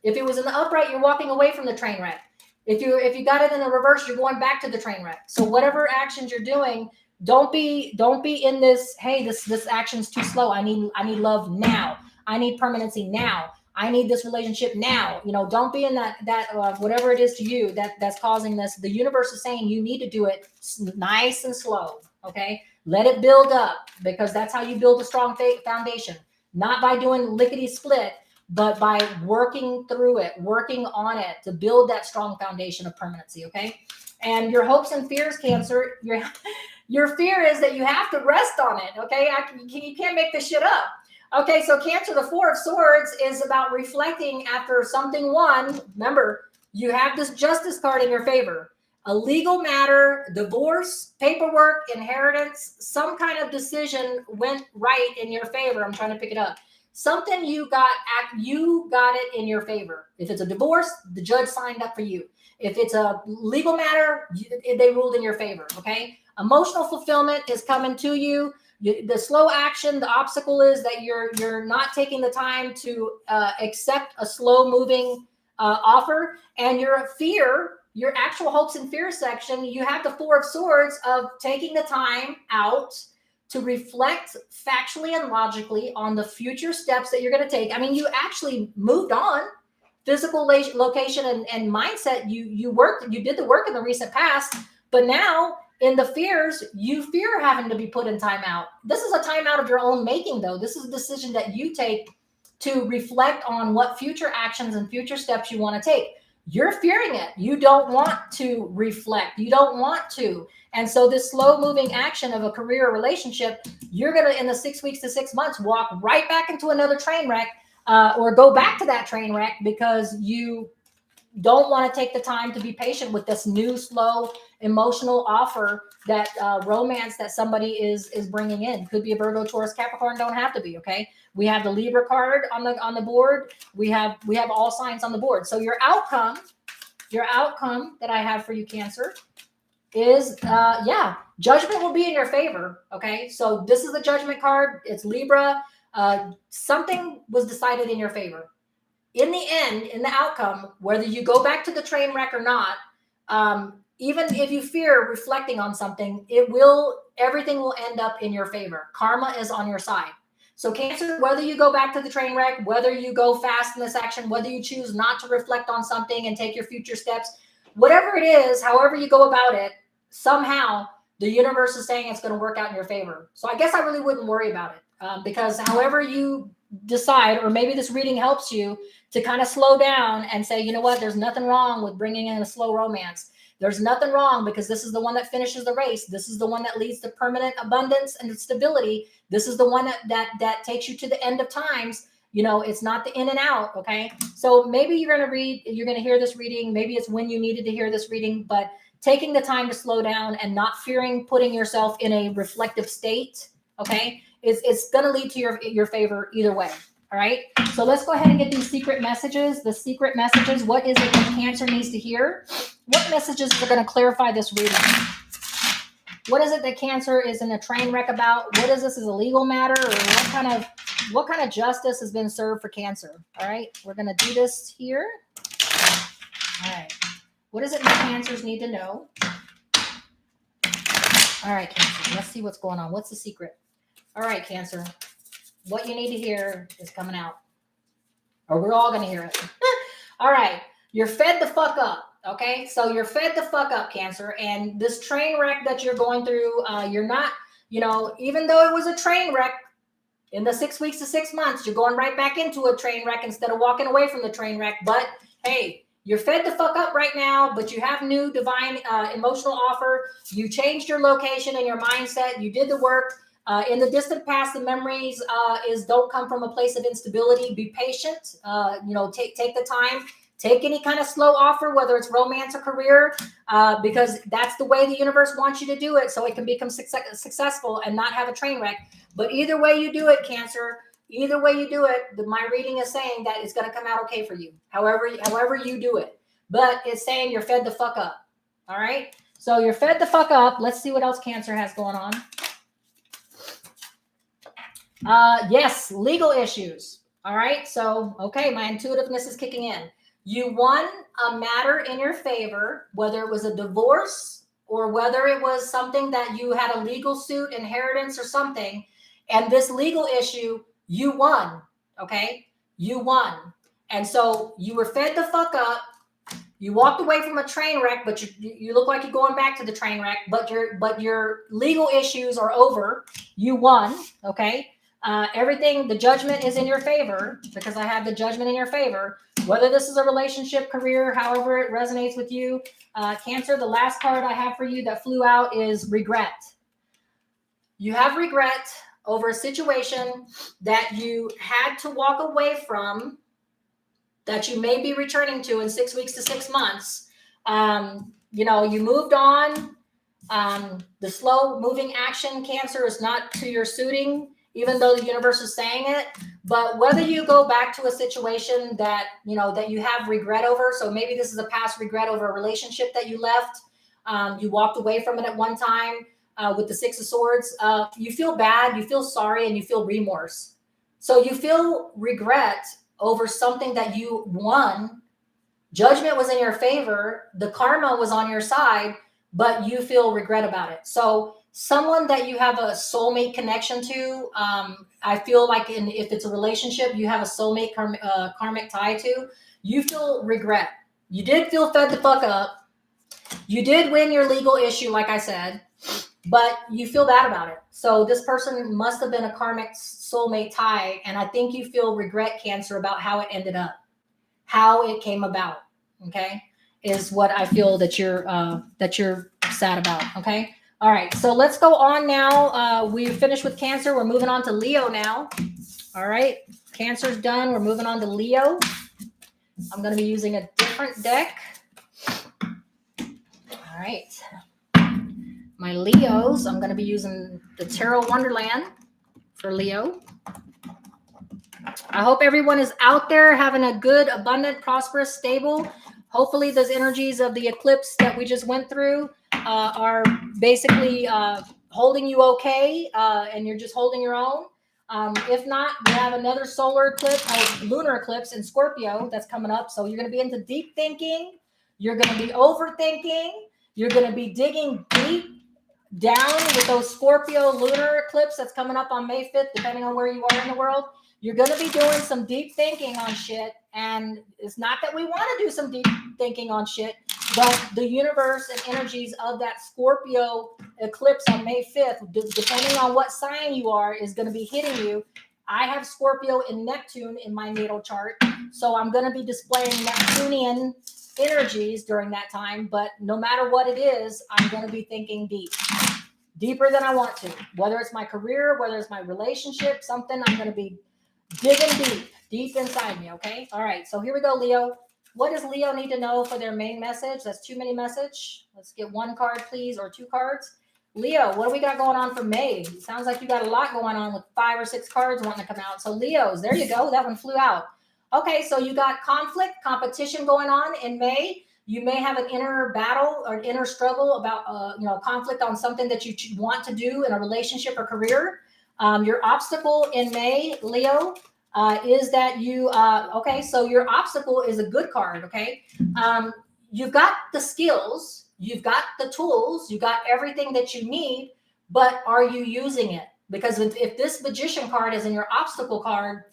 If it was in the upright, you're walking away from the train wreck. If you got it in the reverse, you're going back to the train wreck. So whatever actions you're doing, don't be in this, hey, this action's too slow. I need love now. I need permanency now. I need this relationship now. Don't be in that whatever it is to you that's causing this. The universe is saying you need to do it nice and slow. Okay, let it build up, because that's how you build a strong foundation. Not by doing lickety split, but by working through it, working on it to build that strong foundation of permanency, okay? And your hopes and fears, Cancer, your fear is that you have to rest on it, okay? You can't make this shit up. Okay, so Cancer, the 4 of Swords is about reflecting after something won. Remember, you have this Justice card in your favor. A legal matter, divorce, paperwork, inheritance, some kind of decision went right in your favor. I'm trying to pick it up. Something you got it in your favor. If it's a divorce, the judge signed up for you. If it's a legal matter, they ruled in your favor, okay? Emotional fulfillment is coming to you. The slow action, the obstacle is that you're not taking the time to accept a slow moving offer. And your fear, your actual hopes and fears section, you have the 4 of Swords of taking the time out to reflect factually and logically on the future steps that you're going to take. I mean, you actually moved on. Physical location and mindset, you did the work in the recent past, but now in the fears, you fear having to be put in timeout. This is a timeout of your own making, though. This is a decision that you take to reflect on what future actions and future steps you want to take. You're fearing it. You don't want to reflect. You don't want to. And so this slow moving action of a career or relationship, you're going to, in the 6 weeks to 6 months, walk right back into another train wreck or go back to that train wreck because you don't want to take the time to be patient with this new, slow, emotional offer that romance that somebody is bringing in. Could be a Virgo, Taurus, Capricorn. Don't have to be. Okay. We have the Libra card on the board. We have all signs on the board. So your outcome that I have for you, Cancer, is judgment will be in your favor. Okay. So this is the judgment card. It's Libra. Something was decided in your favor. In the end, in the outcome, whether you go back to the train wreck or not, even if you fear reflecting on something, everything will end up in your favor. Karma is on your side. So Cancer, whether you go back to the train wreck, whether you go fast in this action, whether you choose not to reflect on something and take your future steps, whatever it is, however you go about it, somehow the universe is saying it's going to work out in your favor. So I guess I really wouldn't worry about it, because however you decide, or maybe this reading helps you to kind of slow down and say, you know what, there's nothing wrong with bringing in a slow romance. There's nothing wrong, because this is the one that finishes the race. This is the one that leads to permanent abundance and stability. This is the one that takes you to the end of times. You know, it's not the in and out. Okay. So maybe you're going to hear this reading. Maybe it's when you needed to hear this reading, but taking the time to slow down and not fearing putting yourself in a reflective state. Okay. It's going to lead to your favor either way. All right. So let's go ahead and get these secret messages. The secret messages. What is it that Cancer needs to hear? What messages are going to clarify this reading? What is it that Cancer is in a train wreck about? What is this? Is a legal matter, or what kind of justice has been served for Cancer? All right. We're going to do this here. All right. What is it that Cancers need to know? All right, Cancer. Let's see what's going on. What's the secret? All right, Cancer. What you need to hear is coming out. Or we're all going to hear it. All right. You're fed the fuck up. Okay. So you're fed the fuck up, Cancer. And this train wreck that you're going through, you're not, even though it was a train wreck in the 6 weeks to 6 months, you're going right back into a train wreck instead of walking away from the train wreck. But hey, you're fed the fuck up right now, but you have new divine emotional offer. You changed your location and your mindset. You did the work. In the distant past, the memories don't come from a place of instability. Be patient. Take the time. Take any kind of slow offer, whether it's romance or career, because that's the way the universe wants you to do it, so it can become successful and not have a train wreck. But either way you do it, Cancer, either way you do it, my reading is saying that it's going to come out okay for you. However you do it, but it's saying you're fed the fuck up. All right. So you're fed the fuck up. Let's see what else Cancer has going on. Yes, legal issues. All right. So, okay, my intuitiveness is kicking in. You won a matter in your favor, whether it was a divorce or whether it was something that you had a legal suit, inheritance or something. And this legal issue, you won. Okay. You won. And so you were fed the fuck up. You walked away from a train wreck, but you look like you're going back to the train wreck, but your legal issues are over. You won. Okay. Everything, the judgment is in your favor, because I have the judgment in your favor, whether this is a relationship, career, however it resonates with you. Cancer, the last card I have for you that flew out is regret. You have regret over a situation that you had to walk away from, that you may be returning to in 6 weeks to 6 months. You moved on. The slow moving action, Cancer, is not to your suiting, even though the universe is saying it. But whether you go back to a situation that you have regret over, so maybe this is a past regret over a relationship that you left, you walked away from it at one time, with the Six of Swords, you feel bad, you feel sorry, and you feel remorse. So you feel regret over something that you won. Judgment was in your favor. The karma was on your side, but you feel regret about it. So someone that you have a soulmate connection to, I feel like if it's a relationship you have a soulmate karmic tie to, you feel regret. You did feel fed the fuck up. You did win your legal issue, like I said, but you feel bad about it. So this person must have been a karmic soulmate tie, and I think you feel regret, Cancer, about how it ended up, how it came about. Okay, is what I feel that you're sad about. Okay. All right, so let's go on now. We finished with Cancer. We're moving on to Leo now. All right, Cancer's done. We're moving on to Leo. I'm going to be using a different deck. All right. My Leos, I'm going to be using the Tarot Wonderland for Leo. I hope everyone is out there having a good, abundant, prosperous, stable. Hopefully those energies of the eclipse that we just went through are basically holding you okay, and you're just holding your own. If not, we have another solar eclipse, lunar eclipse in Scorpio that's coming up. So you're going to be into deep thinking. You're going to be overthinking. You're going to be digging deep down with those Scorpio lunar eclipse that's coming up on May 5th, depending on where you are in the world. You're going to be doing some deep thinking on shit. And it's not that we want to do some deep thinking on shit, but the universe and energies of that Scorpio eclipse on May 5th, depending on what sign you are, is going to be hitting you. I have Scorpio and Neptune in my natal chart. So I'm going to be displaying Neptunian energies during that time. But no matter what it is, I'm going to be thinking deep. Deeper than I want to. Whether it's my career, whether it's my relationship, something, I'm going to be digging deep inside me, okay? All right, so here we go, Leo. What does Leo need to know for their main message? That's too many message. Let's get one card, please, or two cards. Leo, what do we got going on for May? It sounds like you got a lot going on with 5 or 6 cards wanting to come out. So Leos, there you go. That one flew out. Okay, so you got conflict, competition going on in May. You may have an inner battle or an inner struggle about, conflict on something that you want to do in a relationship or career. Your obstacle in May, Leo, is that you, so your obstacle is a good card, okay? You've got the skills, you've got the tools, you got everything that you need, but are you using it? Because if this magician card is in your obstacle card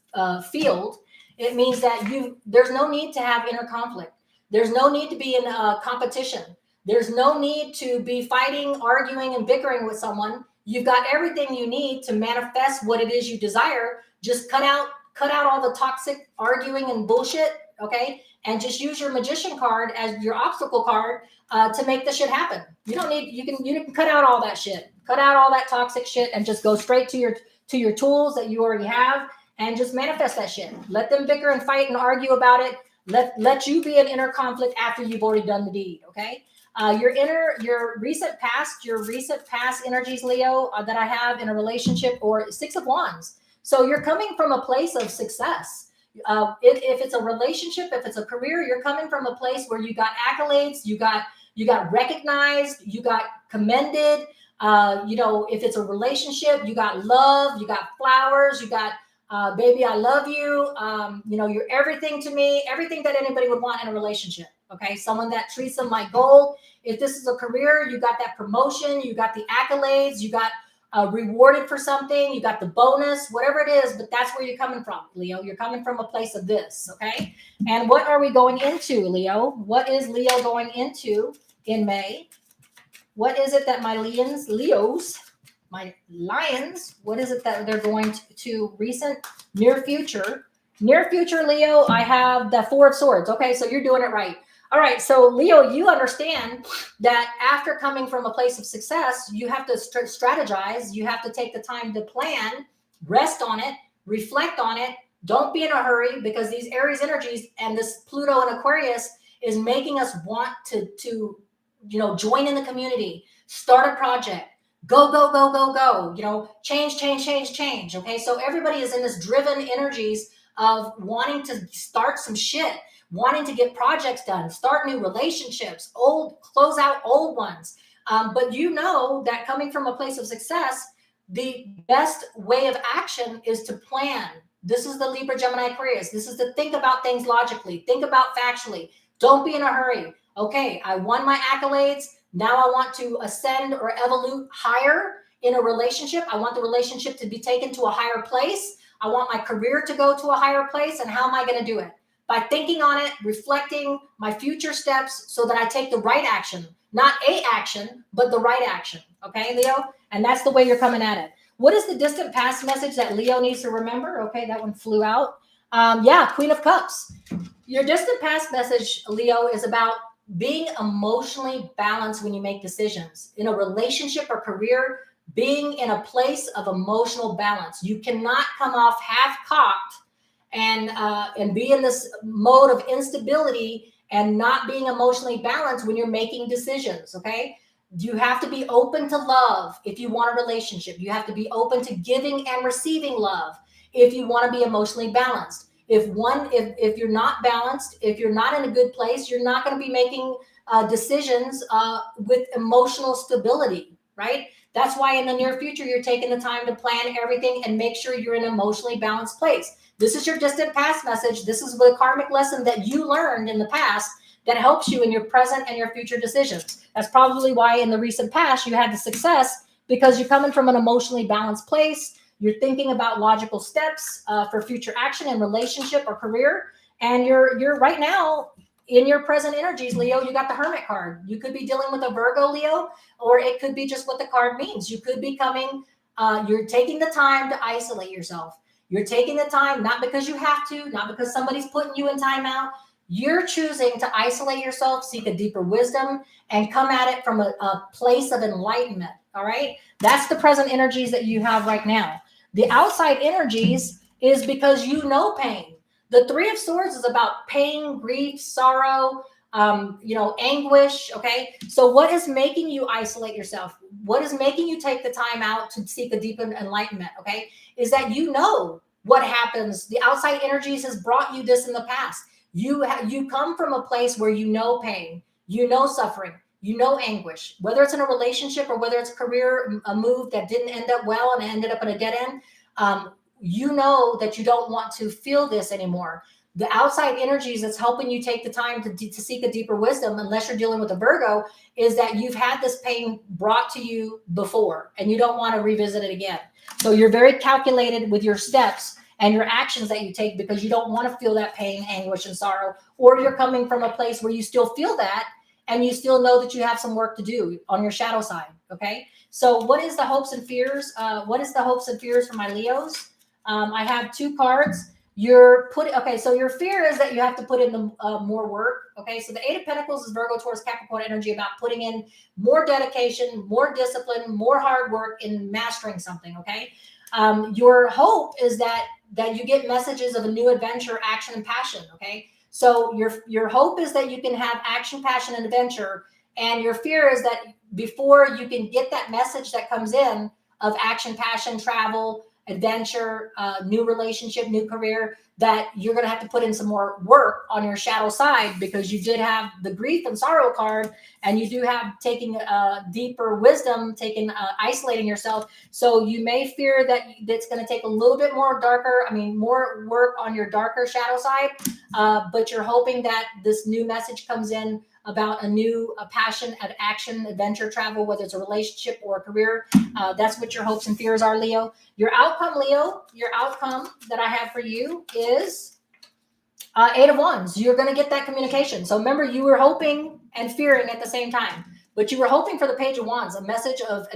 field, it means that there's no need to have inner conflict. There's no need to be in competition. There's no need to be fighting, arguing, and bickering with someone. You've got everything you need to manifest what it is you desire. Just cut out all the toxic arguing and bullshit, okay? And just use your magician card as your obstacle card to make the shit happen. You can cut out all that shit. Cut out all that toxic shit and just go straight to your tools that you already have and just manifest that shit. Let them bicker and fight and argue about it. Let you be in inner conflict after you've already done the deed, okay? Your recent past energies, Leo, that I have in a relationship, or 6 of Wands. So you're coming from a place of success. If it's a relationship, if it's a career, you're coming from a place where you got accolades, you got recognized, you got commended. If it's a relationship, you got love, you got flowers, you got baby, I love you. You're everything to me, everything that anybody would want in a relationship. Okay. Someone that treats them like gold. If this is a career, you got that promotion, you got the accolades, you got rewarded for something, you got the bonus, whatever it is, but that's where you're coming from, Leo. You're coming from a place of this. Okay. And what are we going into, Leo? What is Leo going into in May? What is it that my Leos, what is it that they're going to recent, near future, Leo? I have the 4 of Swords. Okay, so you're doing it right. All right, so Leo, you understand that after coming from a place of success, you have to strategize. You have to take the time to plan, rest on it, reflect on it. Don't be in a hurry, because these Aries energies and this Pluto and Aquarius is making us want to join in the community, start a project, go, change. Okay, so everybody is in this driven energies of wanting to start some shit, wanting to get projects done, start new relationships, close out old ones. But you know that coming from a place of success, the best way of action is to plan. This is the Libra, Gemini, Aquarius. This is to think about things logically, think about factually. Don't be in a hurry. Okay, I won my accolades. Now I want to ascend or evolve higher in a relationship. I want the relationship to be taken to a higher place. I want my career to go to a higher place. And how am I going to do it? By thinking on it, reflecting my future steps so that I take the right action, not a action, but the right action. Okay, Leo? And that's the way you're coming at it. What is the distant past message that Leo needs to remember? Okay, that one flew out. Queen of Cups. Your distant past message, Leo, is about being emotionally balanced when you make decisions in a relationship or career. Being in a place of emotional balance. You cannot come off half-cocked and be in this mode of instability and not being emotionally balanced when you're making decisions. Okay. You have to be open to love if you want a relationship. You have to be open to giving and receiving love if you want to be emotionally balanced. If you're not balanced, if you're not in a good place, you're not going to be making decisions with emotional stability, right? That's why in the near future, you're taking the time to plan everything and make sure you're in an emotionally balanced place. This is your distant past message. This is the karmic lesson that you learned in the past that helps you in your present and your future decisions. That's probably why in the recent past you had the success, because you're coming from an emotionally balanced place. You're thinking about logical steps for future action in relationship or career. And you're right now in your present energies, Leo, you got the Hermit card. You could be dealing with a Virgo, Leo, or it could be just what the card means. You could be coming, you're taking the time to isolate yourself. You're taking the time, not because you have to, not because somebody's putting you in timeout. You're choosing to isolate yourself, seek a deeper wisdom, and come at it from a place of enlightenment. All right. That's the present energies that you have right now. The outside energies is because you know pain. The Three of Swords is about pain, grief, sorrow, anguish. Okay. So what is making you isolate yourself? What is making you take the time out to seek a deeper enlightenment? Okay. Is that you know what happens. The outside energies has brought you this in the past. You come from a place where you know pain, you know suffering, you know anguish, whether it's in a relationship or whether it's career, a move that didn't end up well and ended up in a dead end. You know that you don't want to feel this anymore. The outside energies that's helping you take the time to seek a deeper wisdom, unless you're dealing with a Virgo, is that you've had this pain brought to you before and you don't want to revisit it again. So you're very calculated with your steps and your actions that you take because you don't want to feel that pain, anguish, and sorrow, or you're coming from a place where you still feel that and you still know that you have some work to do on your shadow side. Okay. So what is the hopes and fears? What is the hopes and fears for my Leos? I have two cards. So your fear is that you have to put in the more work. Okay. So the Eight of Pentacles is Virgo, Taurus, Capricorn energy, about putting in more dedication, more discipline, more hard work in mastering something. Okay. Your hope is that you get messages of a new adventure, action, and passion. Okay. So your hope is that you can have action, passion, and adventure. And your fear is that before you can get that message that comes in of action, passion, travel, adventure, new relationship, new career, that you're going to have to put in some more work on your shadow side, because you did have the grief and sorrow card, and you do have taking deeper wisdom, isolating yourself. So you may fear that it's going to take a little bit more more work on your darker shadow side, but you're hoping that this new message comes in about a passion, an action, adventure, travel, whether it's a relationship or a career. That's what your hopes and fears are, Leo. Your outcome, Leo, your outcome that I have for you is Eight of Wands. You're going to get that communication. So remember, you were hoping and fearing at the same time, but you were hoping for the Page of Wands, a message of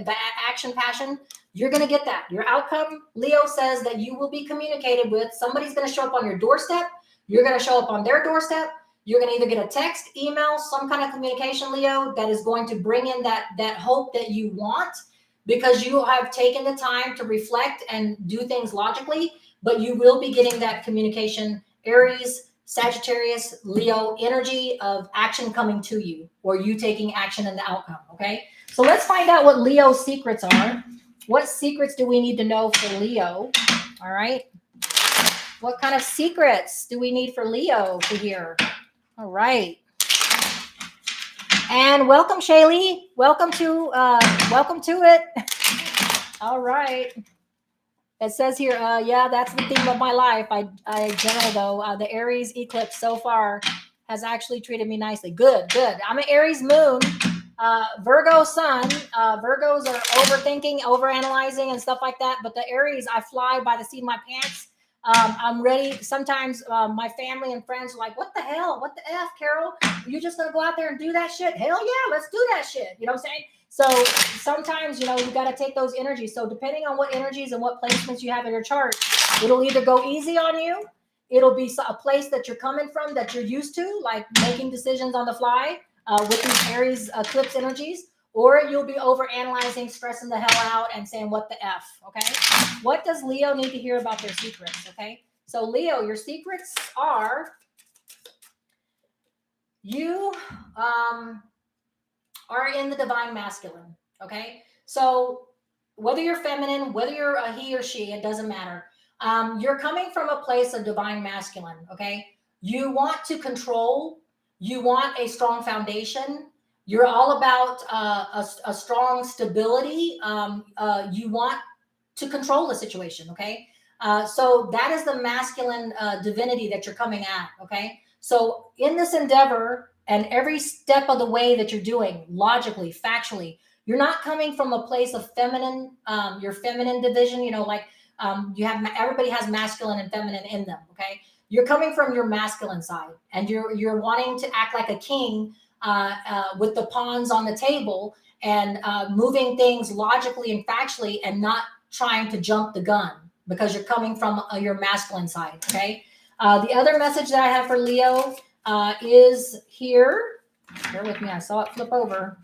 action, passion. You're going to get that. Your outcome, Leo, says that you will be communicated with. Somebody's going to show up on your doorstep. You're going to show up on their doorstep. You're going to either get a text, email, some kind of communication, Leo, that is going to bring in that hope that you want, because you have taken the time to reflect and do things logically. But you will be getting that communication, Aries, Sagittarius, Leo energy of action coming to you, or you taking action in the outcome. Okay. So let's find out what Leo's secrets are. What secrets do we need to know for Leo? All right. What kind of secrets do we need for Leo to hear? All right. And welcome, Shaylee. Welcome to it. All right. It says here, that's the theme of my life. I general though, the Aries eclipse so far has actually treated me nicely. Good. I'm an Aries moon, Virgo sun. Virgos are overthinking, overanalyzing, and stuff like that. But the Aries, I fly by the seat of my pants. I'm ready. Sometimes my family and friends are like, what the hell? What the F, Carol? You're just going to go out there and do that shit? Hell yeah, let's do that shit. You know what I'm saying? So sometimes, you got to take those energies. So depending on what energies and what placements you have in your chart, it'll either go easy on you. It'll be a place that you're coming from, that you're used to, like making decisions on the fly with these Aries eclipse energies. Or you'll be over analyzing, stressing the hell out, and saying, what the F, okay? What does Leo need to hear about their secrets, okay? So Leo, your secrets are you are in the divine masculine. Okay. So whether you're feminine, whether you're a he or she, it doesn't matter. You're coming from a place of divine masculine. Okay. You want to control, you want a strong foundation. You're all about a strong stability. You want to control the situation. Okay. So that is the masculine divinity that you're coming at. Okay. So in this endeavor, and every step of the way that you're doing, logically, factually, you're not coming from a place of feminine, your feminine division, like you have, everybody has masculine and feminine in them. Okay. You're coming from your masculine side, and you're wanting to act like a king with the pawns on the table, and moving things logically and factually, and not trying to jump the gun, because you're coming from your masculine side. Okay. The other message that I have for Leo is here. Bear with me. I saw it flip over.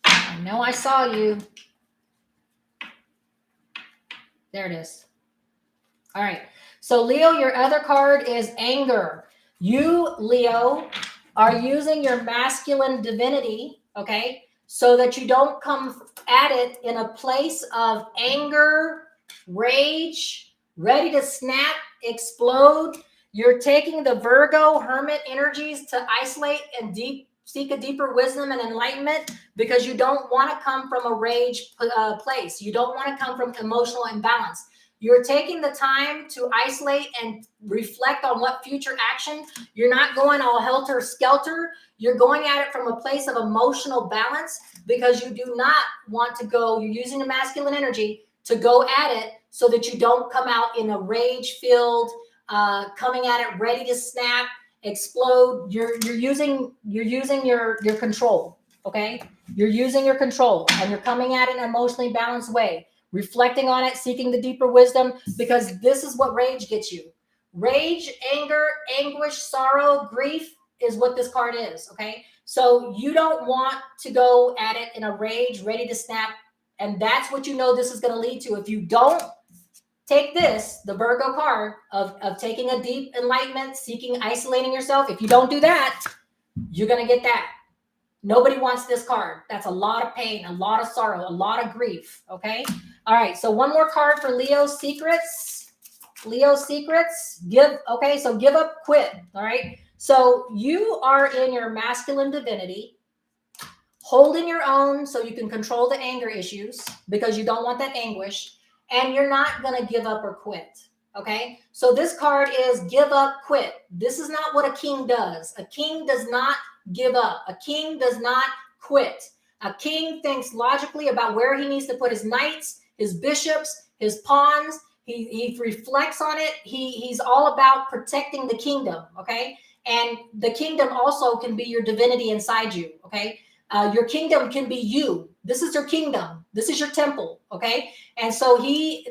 I know I saw you. There it is. All right. So Leo, your other card is anger. You, Leo, are using your masculine divinity, okay, so that you don't come at it in a place of anger, rage, ready to snap, explode. You're taking the Virgo hermit energies to isolate and seek a deeper wisdom and enlightenment, because you don't want to come from a rage place. You don't want to come from emotional imbalance. You're taking the time to isolate and reflect on what future action. You're not going all helter skelter. You're going at it from a place of emotional balance, because you do not want to go, you're using the masculine energy to go at it so that you don't come out in a rage filled, coming at it ready to snap, explode. You're using your control. Okay. You're using your control, and you're coming at it in an emotionally balanced way, reflecting on it, seeking the deeper wisdom, because this is what rage gets you. Rage, anger, anguish, sorrow, grief is what this card is. Okay. So you don't want to go at it in a rage, ready to snap. And that's what this is going to lead to. If you don't take this, the Virgo card of taking a deep enlightenment, seeking, isolating yourself, if you don't do that, you're going to get that. Nobody wants this card. That's a lot of pain, a lot of sorrow, a lot of grief. Okay. All right. So one more card for Leo's secrets. Leo's secrets. Give up, quit. All right. So you are in your masculine divinity, holding your own so you can control the anger issues, because you don't want that anguish, and you're not going to give up or quit. Okay. So this card is give up, quit. This is not what a king does. A king does not give up. A king does not quit. A king thinks logically about where he needs to put his knights, his bishops, his pawns. He reflects on it. He's all about protecting the kingdom. Okay. And the kingdom also can be your divinity inside you. Okay. Your kingdom can be you. This is your kingdom. This is your temple. Okay. And so he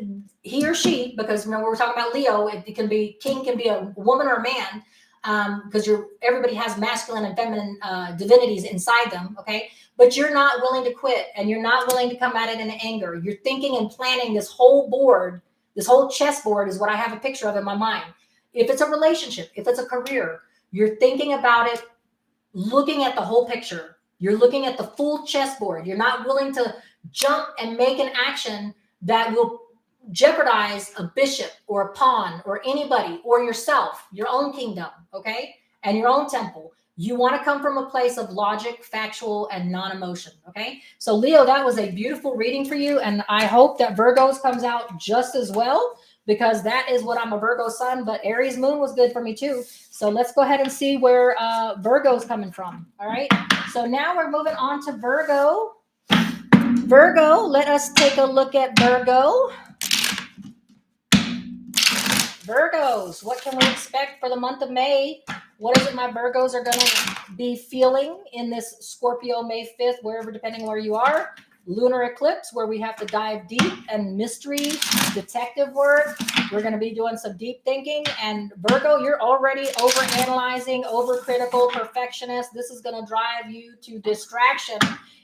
or she, because remember we're talking about Leo, it can be, king can be a woman or a man, because everybody has masculine and feminine divinities inside them. Okay. But you're not willing to quit, and you're not willing to come at it in anger. You're thinking and planning this whole board, this whole chessboard is what I have a picture of in my mind. If it's a relationship, if it's a career, you're thinking about it, looking at the whole picture. You're looking at the full chessboard. You're not willing to jump and make an action that will jeopardize a bishop or a pawn or anybody or yourself, your own kingdom, okay? And your own temple. You want to come from a place of logic, factual, and non-emotion, okay? So Leo, that was a beautiful reading for you, and I hope that Virgo's comes out just as well, because that is what I'm a Virgo sun, but Aries moon was good for me too. So let's go ahead and see where Virgo's coming from, all right? So now we're moving on to Virgo. Virgo, let us take a look at Virgo. Virgos, what can we expect for the month of May? What is it my Virgos are going to be feeling in this Scorpio May 5th, wherever, depending where you are? lunar eclipse where we have to dive deep and mystery, detective work. We're going to be doing some deep thinking. And Virgo, you're already overanalyzing, overcritical, perfectionist. This is going to drive you to distraction.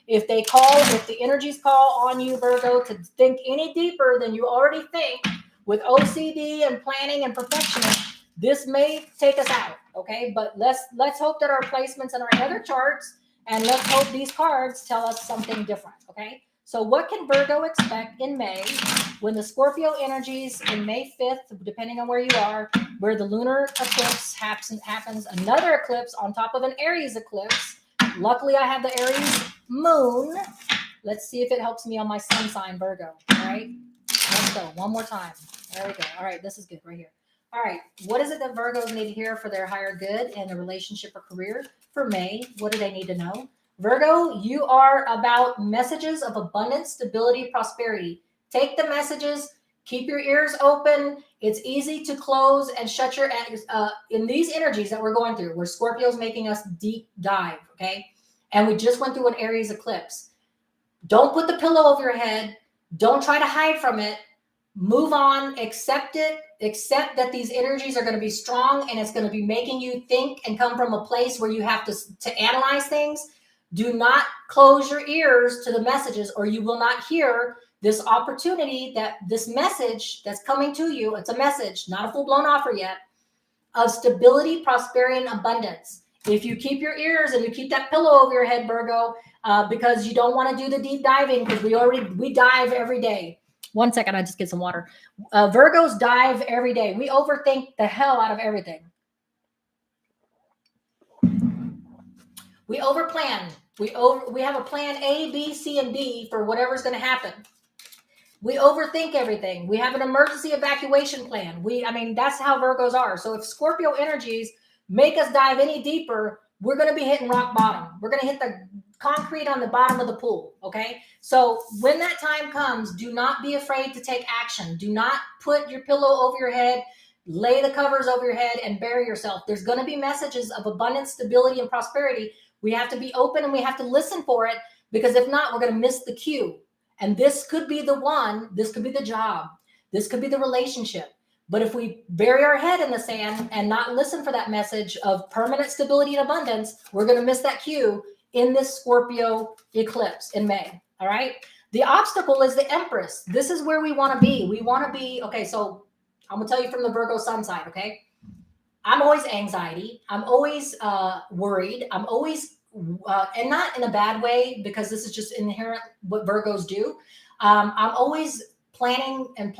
If the energies call on you, Virgo, to think any deeper than you already think with OCD and planning and perfectionism, this may take us out, okay? But let's hope that our placements in our other charts, and let's hope these cards tell us something different, okay? So what can Virgo expect in May when the Scorpio energies in May 5th, depending on where you are, where the lunar eclipse happens, another eclipse on top of an Aries eclipse. Luckily, I have the Aries moon. Let's see if it helps me on my sun sign, Virgo, all right? Let's go, one more time. There we go. All right, this is good right here. All right, what is it that Virgos need to hear for their higher good and a relationship or career for May? What do they need to know? Virgo, you are about messages of abundance, stability, prosperity. Take the messages, keep your ears open. It's easy to close and shut your in these energies that we're going through, where Scorpio's making us deep dive, okay? And we just went through an Aries eclipse. Don't put the pillow over your head. Don't try to hide from it. Move on, accept it, accept that these energies are going to be strong and it's going to be making you think and come from a place where you have to analyze things. Do not close your ears to the messages or you will not hear this opportunity, that this message that's coming to you. It's a message, not a full-blown offer yet, of stability, prosperity, and abundance. If you keep your ears and you keep that pillow over your head, Virgo, because you don't want to do the deep diving, because we dive every day. One second, I just get some water. Virgos dive every day. We overthink the hell out of everything. We overplan. We have a plan A, B, C, and D for whatever's going to happen. We overthink everything. We have an emergency evacuation plan. That's how Virgos are. So if Scorpio energies make us dive any deeper, we're going to be hitting rock bottom. We're going to hit the concrete on the bottom of the pool, okay? So when that time comes, do not be afraid to take action. Do not put your pillow over your head, lay the covers over your head, and bury yourself. There's going to be messages of abundance, stability, and prosperity. We have to be open and we have to listen for it, because if not, we're going to miss the cue. And this could be the one, this could be the job, this could be the relationship. But if we bury our head in the sand and not listen for that message of permanent stability and abundance, we're going to miss that cue in this Scorpio eclipse in May. All right. The obstacle is the Empress. This is where we want to be. We want to be, okay, so I'm going to tell you from the Virgo sun side, okay? I'm always anxiety. I'm always worried. I'm always, and not in a bad way, because this is just inherent what Virgos do. I'm always planning and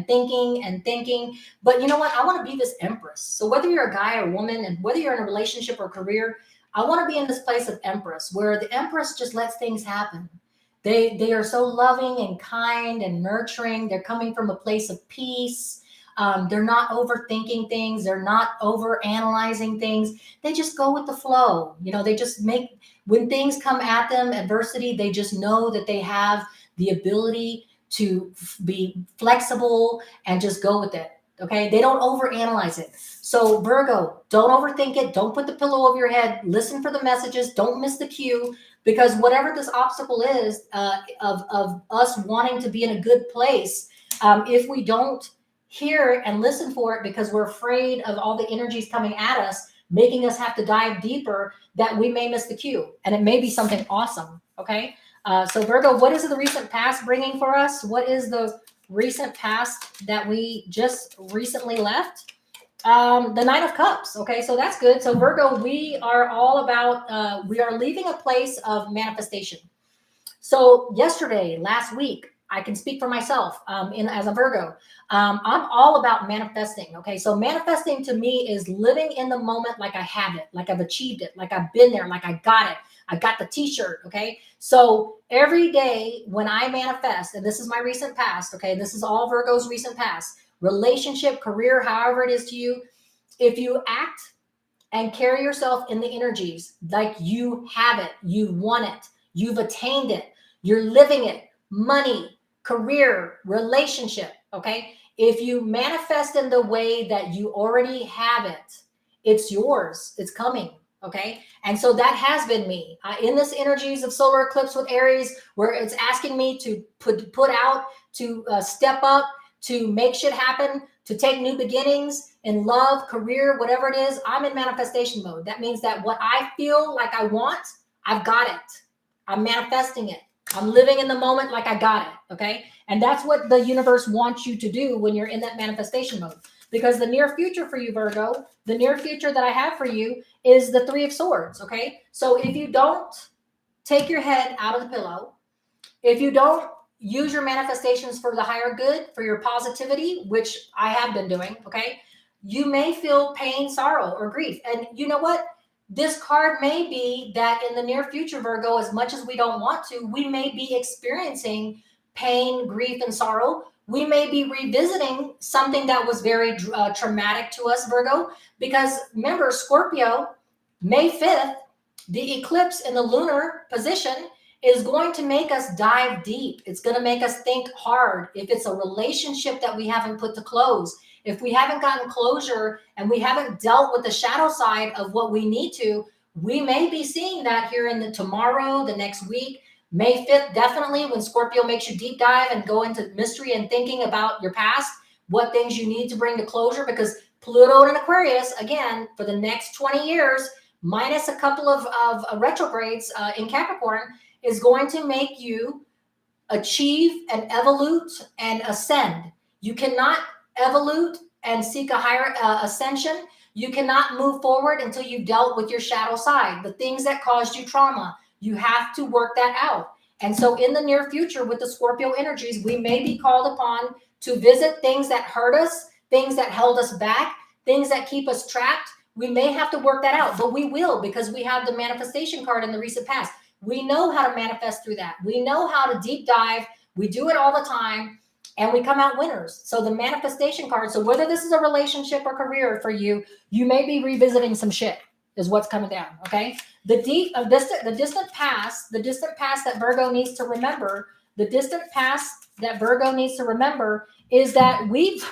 thinking. But you know what? I want to be this Empress. So whether you're a guy or woman, and whether you're in a relationship or career, I want to be in this place of Empress, where the Empress just lets things happen. They are so loving and kind and nurturing. They're coming from a place of peace. They're not overthinking things. They're not over analyzing things. They just go with the flow. They just when things come at them, adversity, they just know that they have the ability to be flexible and just go with it. Okay. They don't overanalyze it. So Virgo, don't overthink it. Don't put the pillow over your head. Listen for the messages. Don't miss the cue, because whatever this obstacle is of us wanting to be in a good place, if we don't hear and listen for it because we're afraid of all the energies coming at us, making us have to dive deeper, that we may miss the cue. And it may be something awesome. Okay. So Virgo, what is the recent past bringing for us? What is the recent past that we just recently left? The Nine of Cups. Okay, so that's good. So Virgo, we are all about, we are leaving a place of manifestation. So yesterday, last week, I can speak for myself as a Virgo. I'm all about manifesting. Okay, so manifesting to me is living in the moment like I have it, like I've achieved it, like I've been there, like I got it. I got the t-shirt. Okay. So every day when I manifest, and this is my recent past, okay, this is all Virgo's recent past, relationship, career, however it is to you, if you act and carry yourself in the energies like you have it, you want it, you've attained it, you're living it, money, career, relationship, okay? If you manifest in the way that you already have it, it's yours, it's coming, Okay. And so that has been me in this energies of solar eclipse with Aries, where it's asking me to put out, to step up, to make shit happen, to take new beginnings in love, career, whatever it is. I'm in manifestation mode. That means that what I feel like I want, I've got it. I'm manifesting it. I'm living in the moment like I got it. Okay. And that's what the universe wants you to do when you're in that manifestation mode. Because the near future for you, Virgo, the near future that I have for you is the Three of Swords. Okay. So if you don't take your head out of the pillow, if you don't use your manifestations for the higher good, for your positivity, which I have been doing, okay, you may feel pain, sorrow, or grief. And you know what? This card may be that in the near future, Virgo, as much as we don't want to, we may be experiencing pain, grief, and sorrow. We may be revisiting something that was very traumatic to us, Virgo, because remember, Scorpio, May 5th, the eclipse in the lunar position is going to make us dive deep. It's going to make us think hard. If it's a relationship that we haven't put to close, if we haven't gotten closure and we haven't dealt with the shadow side of what we need to, we may be seeing that here in the tomorrow, the next week. May 5th, definitely, when Scorpio makes you deep dive and go into mystery and thinking about your past, what things you need to bring to closure, because Pluto in Aquarius, again, for the next 20 years, minus a couple of retrogrades in Capricorn, is going to make you achieve and evolute and ascend. You cannot evolute and seek a higher ascension. You cannot move forward until you've dealt with your shadow side, the things that caused you trauma. You have to work that out. And so in the near future with the Scorpio energies, we may be called upon to visit things that hurt us, things that held us back, things that keep us trapped. We may have to work that out, but we will, because we have the manifestation card in the recent past. We know how to manifest through that. We know how to deep dive. We do it all the time, and we come out winners. So the manifestation card, so whether this is a relationship or career for you, you may be revisiting some shit is what's coming down, okay? The distant past that Virgo needs to remember, is that we've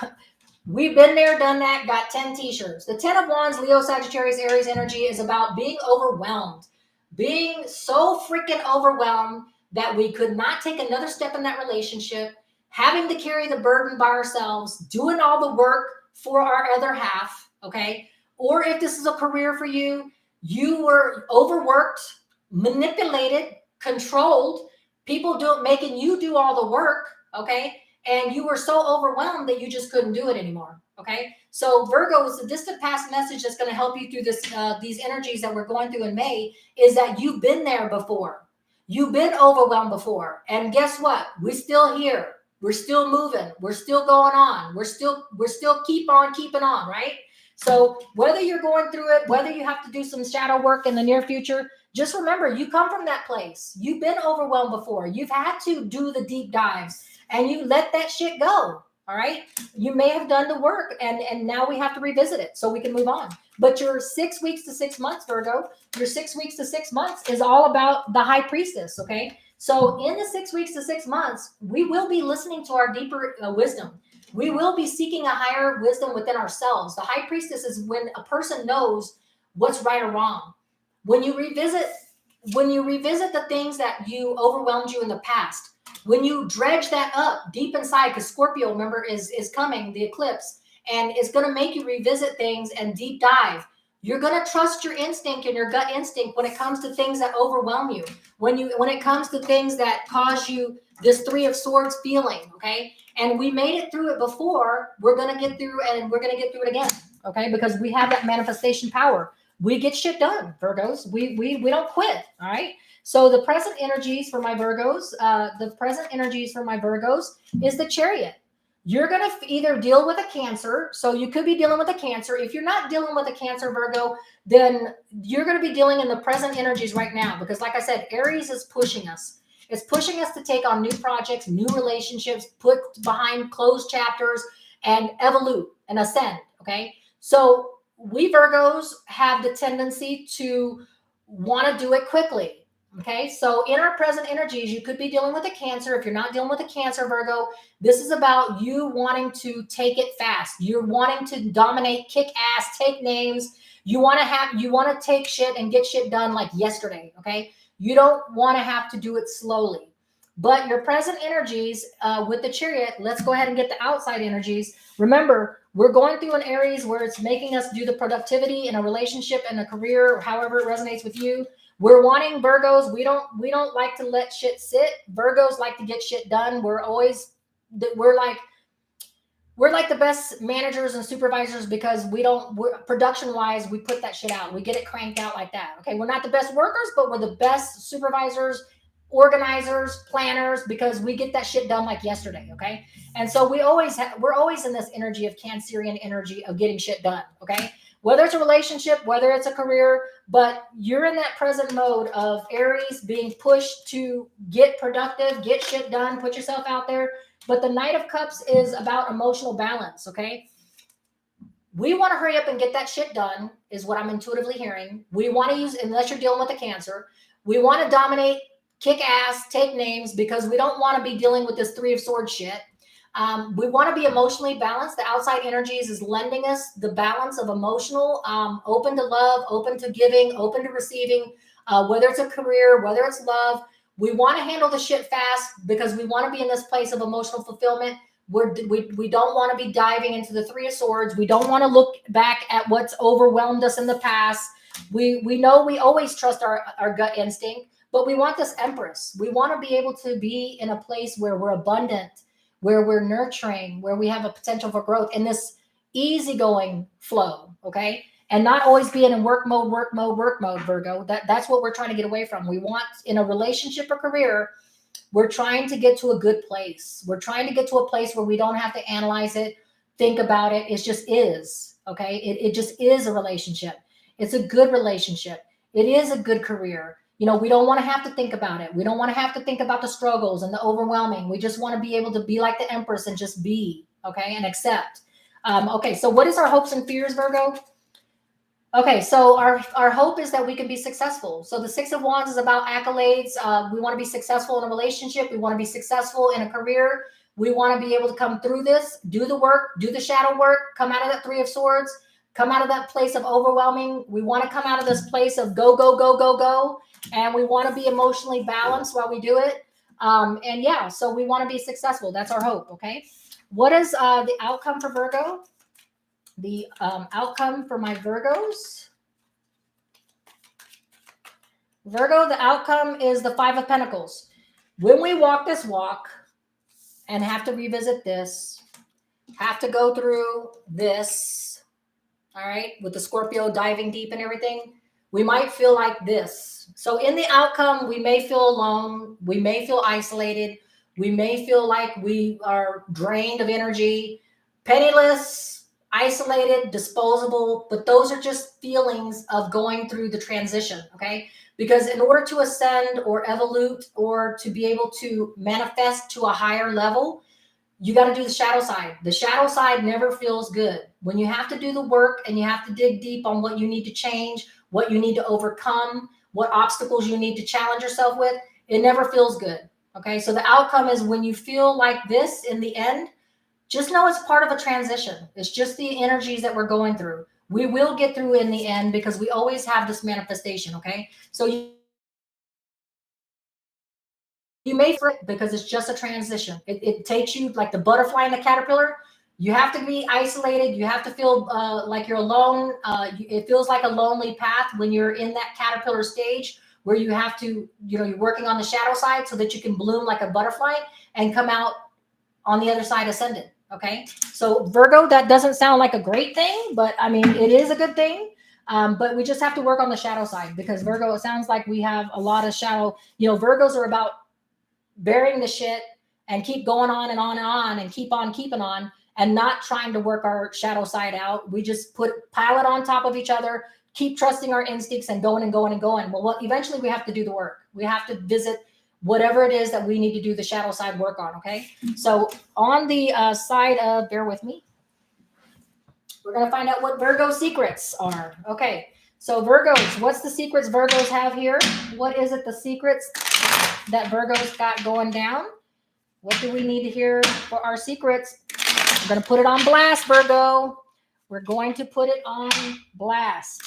been there, done that, got 10 t-shirts. The 10 of Wands, Leo, Sagittarius, Aries energy is about being overwhelmed. Being so freaking overwhelmed that we could not take another step in that relationship, having to carry the burden by ourselves, doing all the work for our other half, okay? Or if this is a career for you, you were overworked, manipulated, controlled, people making you do all the work, okay? And you were so overwhelmed that you just couldn't do it anymore, okay? So Virgo is the distant past message that's going to help you through this, these energies that we're going through in May, is that you've been there before. You've been overwhelmed before. And guess what? We're still here. We're still moving. We're still going on. We're still keep on keeping on, right? So whether you're going through it, whether you have to do some shadow work in the near future, just remember, you come from that place. You've been overwhelmed before. You've had to do the deep dives, and you let that shit go. All right. You may have done the work, and now we have to revisit it so we can move on. But your 6 weeks to 6 months, Virgo, your 6 weeks to 6 months is all about the high priestess. Okay. So in the 6 weeks to 6 months, we will be listening to our deeper wisdom. We will be seeking a higher wisdom within ourselves. The high priestess is when a person knows what's right or wrong. When you revisit the things that you overwhelmed you in the past, when you dredge that up deep inside, because Scorpio, remember, is coming, the eclipse, and it's going to make you revisit things and deep dive. You're going to trust your instinct and your gut instinct when it comes to things that overwhelm you. When it comes to things that cause you this Three of Swords feeling, okay? And we made it through it before. We're going to get through, and we're going to get through it again, okay? Because we have that manifestation power. We get shit done, Virgos. We don't quit, all right? So the present energies for my Virgos, is the Chariot. You're going to either deal with a Cancer. So you could be dealing with a Cancer. If you're not dealing with a Cancer, Virgo, then you're going to be dealing in the present energies right now. Because like I said, Aries is pushing us. It's pushing us to take on new projects, new relationships, put behind closed chapters, and evolve and ascend, okay? So we Virgos have the tendency to want to do it quickly. Okay, so in our present energies, you could be dealing with a Cancer. If you're not dealing with a Cancer, Virgo, this is about you wanting to take it fast. You're wanting to dominate, kick ass, take names. You want to take shit and get shit done like yesterday. Okay, you don't want to have to do it slowly. But your present energies with the Chariot, let's go ahead and get the outside energies. Remember, we're going through an Aries where it's making us do the productivity in a relationship and a career, however it resonates with you. We're wanting Virgos. We don't like to let shit sit. Virgos like to get shit done. We're like the best managers and supervisors because we're production wise, we put that shit out. We get it cranked out like that. Okay. We're not the best workers, but we're the best supervisors, organizers, planners, because we get that shit done like yesterday. Okay. And so we're always in this energy of Cancerian energy of getting shit done. Okay. Whether it's a relationship, whether it's a career, but you're in that present mode of Aries being pushed to get productive, get shit done, put yourself out there. But the Knight of Cups is about emotional balance, okay? We want to hurry up and get that shit done, is what I'm intuitively hearing. We want to use, unless you're dealing with a Cancer, we want to dominate, kick ass, take names, because we don't want to be dealing with this Three of Swords shit. We want to be emotionally balanced. The outside energies is lending us the balance of emotional, open to love, open to giving, open to receiving, whether it's a career, whether it's love. We want to handle the shit fast because we want to be in this place of emotional fulfillment. We don't want to be diving into the Three of Swords. We don't want to look back at what's overwhelmed us in the past. We know we always trust our gut instinct, but we want this Empress. We want to be able to be in a place where we're abundant, where we're nurturing, where we have a potential for growth in this easygoing flow, okay? And not always being in work mode, Virgo. That's what we're trying to get away from. We want, in a relationship or career, we're trying to get to a good place. We're trying to get to a place where we don't have to analyze it, think about it. It just is, okay? It just is a relationship. It's a good relationship. It is a good career. We don't want to have to think about it. We don't want to have to think about the struggles and the overwhelming. We just want to be able to be like the Empress and just be, okay, and accept. Okay, so what is our hopes and fears, Virgo? Okay, so our hope is that we can be successful. So the Six of Wands is about accolades. We want to be successful in a relationship. We want to be successful in a career. We want to be able to come through this, do the work, do the shadow work, come out of that Three of Swords, come out of that place of overwhelming. We want to come out of this place of go, go, go, go, go. And we want to be emotionally balanced while we do it. And yeah, so we want to be successful. That's our hope, okay? What is the outcome for Virgo? The outcome for my Virgos. Virgo, the outcome is the Five of Pentacles. When we walk this walk and have to revisit this, have to go through this, all right, with the Scorpio diving deep and everything, we might feel like this. So in the outcome, we may feel alone. We may feel isolated. We may feel like we are drained of energy, penniless, isolated, disposable, but those are just feelings of going through the transition, okay? Because in order to ascend or evolve or to be able to manifest to a higher level, you got to do the shadow side. The shadow side never feels good. When you have to do the work and you have to dig deep on what you need to change, what you need to overcome, what obstacles you need to challenge yourself with, it never feels good, okay? So the outcome is when you feel like this in the end, just know it's part of a transition. It's just the energies that we're going through. We will get through in the end because we always have this manifestation, okay? So you may feel it because it's just a transition. It takes you like the butterfly and the caterpillar. You have to be isolated. You have to feel like you're alone. It feels like a lonely path when you're in that caterpillar stage where you have to, you're working on the shadow side so that you can bloom like a butterfly and come out on the other side ascended. Okay. So Virgo, that doesn't sound like a great thing, but I mean, it is a good thing. But we just have to work on the shadow side because Virgo, it sounds like we have a lot of shadow, Virgos are about burying the shit and keep going on and on and on and keep on keeping on and not trying to work our shadow side out. We just pile it on top of each other, keep trusting our instincts and going and going and going. Well, eventually we have to do the work. We have to visit whatever it is that we need to do the shadow side work on, okay? So on the side of, bear with me, we're going to find out what Virgo secrets are. Okay, So Virgos, what's the secrets Virgos have here? What is it, the secrets that Virgos got going down? What do we need to hear for our secrets? I'm going to put it on blast, Virgo. We're going to put it on blast.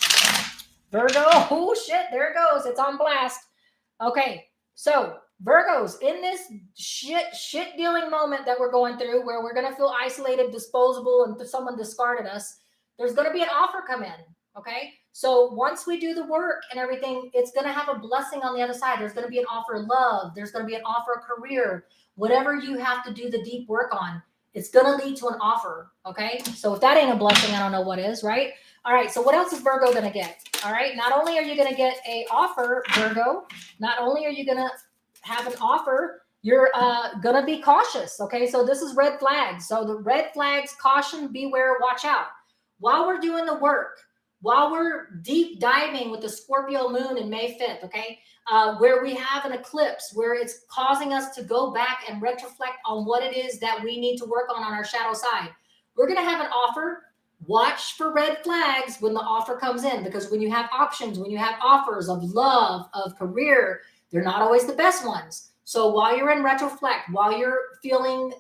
Virgo, oh shit, there it goes. It's on blast. Okay, so Virgos, in this shit dealing moment that we're going through, where we're going to feel isolated, disposable, and someone discarded us, there's going to be an offer come in. Okay, so once we do the work and everything, it's going to have a blessing on the other side. There's going to be an offer of love. There's going to be an offer of career. Whatever you have to do the deep work on, it's going to lead to an offer. Okay, so if that ain't a blessing, I don't know what is, right? All right, so what else is Virgo going to get? All right, not only are you going to get a offer, Virgo, not only are you going to have an offer, you're going to be cautious. Okay, so this is red flags. So the red flags, caution, beware, watch out. While we're doing the work, while we're deep diving with the Scorpio moon in May 5th, okay, where we have an eclipse, where it's causing us to go back and retroflect on what it is that we need to work on our shadow side. We're going to have an offer. Watch for red flags when the offer comes in, because when you have options, when you have offers of love, of career, they're not always the best ones. So while you're in retroflect, while you're feeling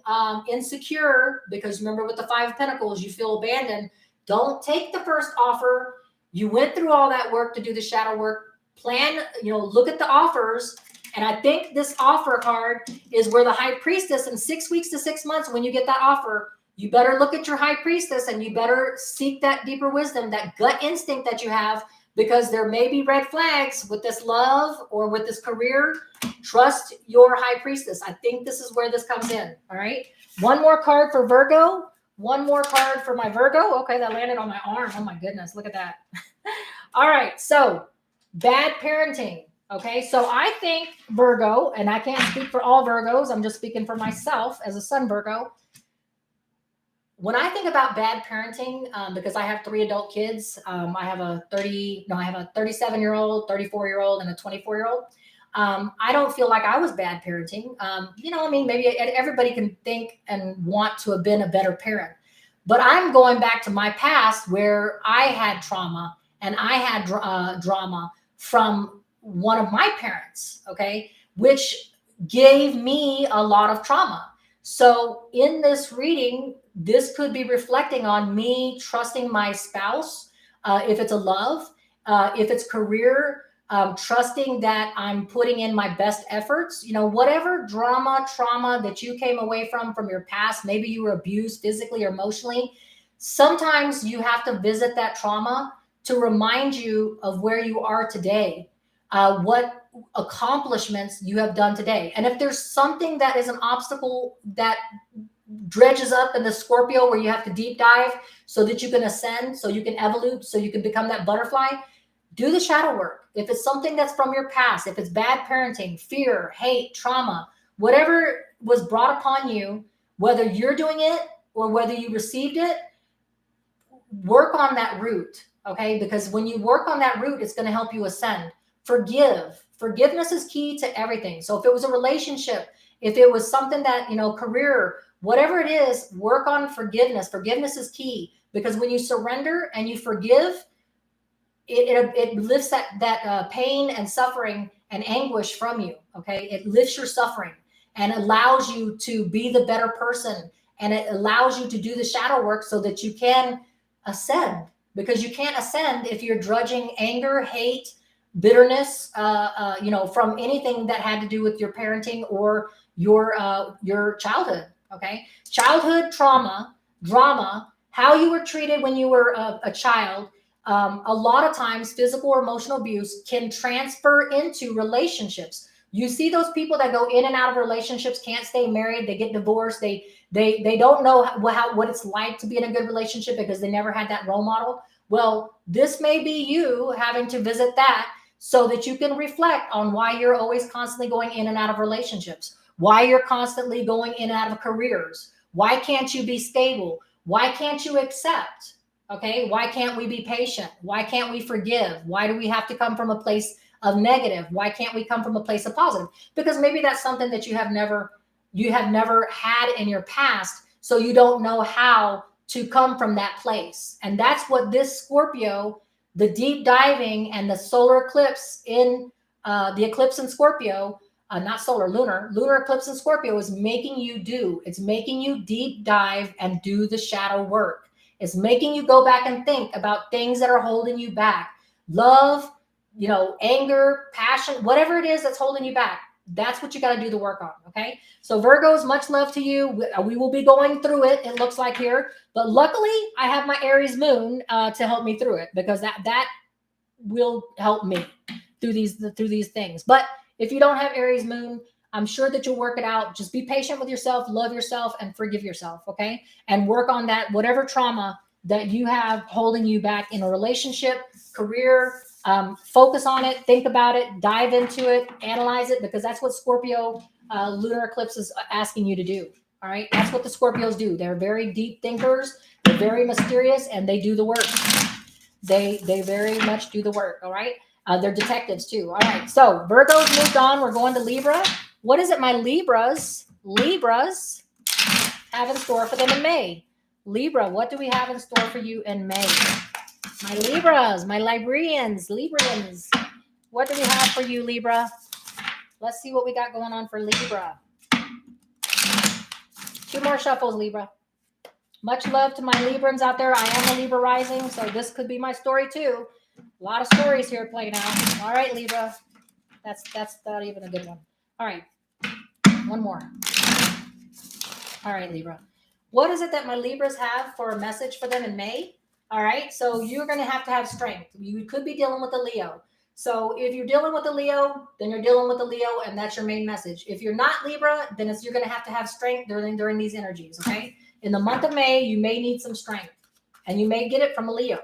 insecure, because remember with the Five of Pentacles, you feel abandoned, don't take the first offer. You went through all that work to do the shadow work. Plan, look at the offers. And I think this offer card is where the High Priestess, in 6 weeks to 6 months, when you get that offer, you better look at your High Priestess and you better seek that deeper wisdom, that gut instinct that you have, because there may be red flags with this love or with this career. Trust your High Priestess. I think this is where this comes in. All right. One more card for Virgo. One more card for my Virgo. Okay, that landed on my arm. Oh my goodness, look at that. All right, so bad parenting. Okay, so I think Virgo, and I can't speak for all Virgos, I'm just speaking for myself as a Sun Virgo. When I think about bad parenting, because I have 3 adult kids, I have a 37-year-old, 34-year-old, and a 24-year-old. I don't feel like I was bad parenting. Maybe everybody can think and want to have been a better parent. But I'm going back to my past where I had trauma and I had drama from one of my parents, okay, which gave me a lot of trauma. So in this reading, this could be reflecting on me trusting my spouse, if it's a love, if it's career, trusting that I'm putting in my best efforts. Whatever trauma that you came away from your past, maybe you were abused physically or emotionally. Sometimes you have to visit that trauma to remind you of where you are today, what accomplishments you have done today. And if there's something that is an obstacle that dredges up in the Scorpio, where you have to deep dive so that you can ascend, so you can evolve, so you can become that butterfly, do the shadow work. If it's something that's from your past, if it's bad parenting, fear, hate, trauma, whatever was brought upon you, whether you're doing it or whether you received it, work on that root, okay? Because when you work on that root, it's going to help you ascend. Forgiveness is key to everything. So if it was a relationship, if it was something that, career, whatever it is, work on forgiveness. Forgiveness is key, because when you surrender and you forgive, it lifts that pain and suffering and anguish from you. Okay, it lifts your suffering and allows you to be the better person, and it allows you to do the shadow work so that you can ascend. Because you can't ascend if you're drudging anger, hate, bitterness, from anything that had to do with your parenting or your childhood. Okay, childhood trauma, drama, how you were treated when you were a child. A lot of times physical or emotional abuse can transfer into relationships. You see those people that go in and out of relationships, can't stay married, they get divorced, they don't know what it's like to be in a good relationship because they never had that role model. Well, this may be you having to visit that so that you can reflect on why you're always constantly going in and out of relationships, why you're constantly going in and out of careers. Why can't you be stable? Why can't you accept? Okay, why can't we be patient? Why can't we forgive? Why do we have to come from a place of negative? Why can't we come from a place of positive? Because maybe that's something that you have never had in your past, so you don't know how to come from that place. And that's what this Scorpio the deep diving and the solar eclipse in the eclipse in Scorpio, not solar, lunar eclipse in Scorpio is making you it's making you deep dive and do the shadow work. It's making you go back and think about things that are holding you back. Love, anger, passion, whatever it is that's holding you back. That's what you got to do the work on. Okay. So Virgos, much love to you. We will be going through it. It looks like here, but luckily I have my Aries moon to help me through it, because that will help me through these things. But if you don't have Aries moon, I'm sure that you'll work it out. Just be patient with yourself, love yourself, and forgive yourself. Okay. And work on that, whatever trauma that you have holding you back in a relationship, career, focus on it, think about it, dive into it, analyze it, because that's what Scorpio lunar eclipse is asking you to do. All right. That's what the Scorpios do. They're very deep thinkers. They're very mysterious, and they do the work. They very much do the work. All right. They're detectives too. All right. So Virgos moved on. We're going to Libra. What is it my Libras have in store for them in May? Libra, what do we have in store for you in May? My Libras, my Librians, what do we have for you, Libra? Let's see what we got going on for Libra. 2 more shuffles, Libra. Much love to my Librans out there. I am a Libra rising, so this could be my story too. A lot of stories here playing out. All right, Libra. That's not even a good one. All right. One more. All right, Libra. What is it that my Libras have for a message for them in May? All right. So you're going to have strength. You could be dealing with a Leo. So if you're dealing with a Leo, then you're dealing with a Leo, and that's your main message. If you're not Libra, then you're going to have strength during these energies. Okay. In the month of May, you may need some strength, and you may get it from a Leo.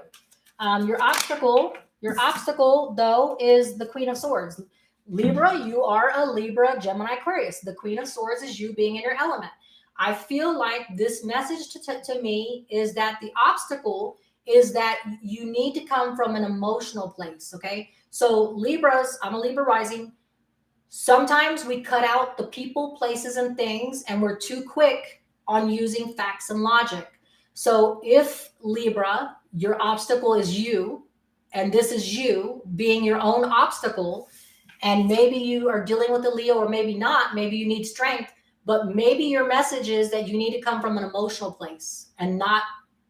Your obstacle, though, is the Queen of Swords. Libra, you are a Libra, Gemini, Aquarius. The Queen of Swords is you being in your element. I feel like this message to me is that the obstacle is that you need to come from an emotional place, okay? So Libras, I'm a Libra rising. Sometimes we cut out the people, places, and things, and we're too quick on using facts and logic. So if Libra, your obstacle is you, and this is you being your own obstacle, and maybe you are dealing with a Leo, or maybe not, maybe you need strength, but maybe your message is that you need to come from an emotional place and not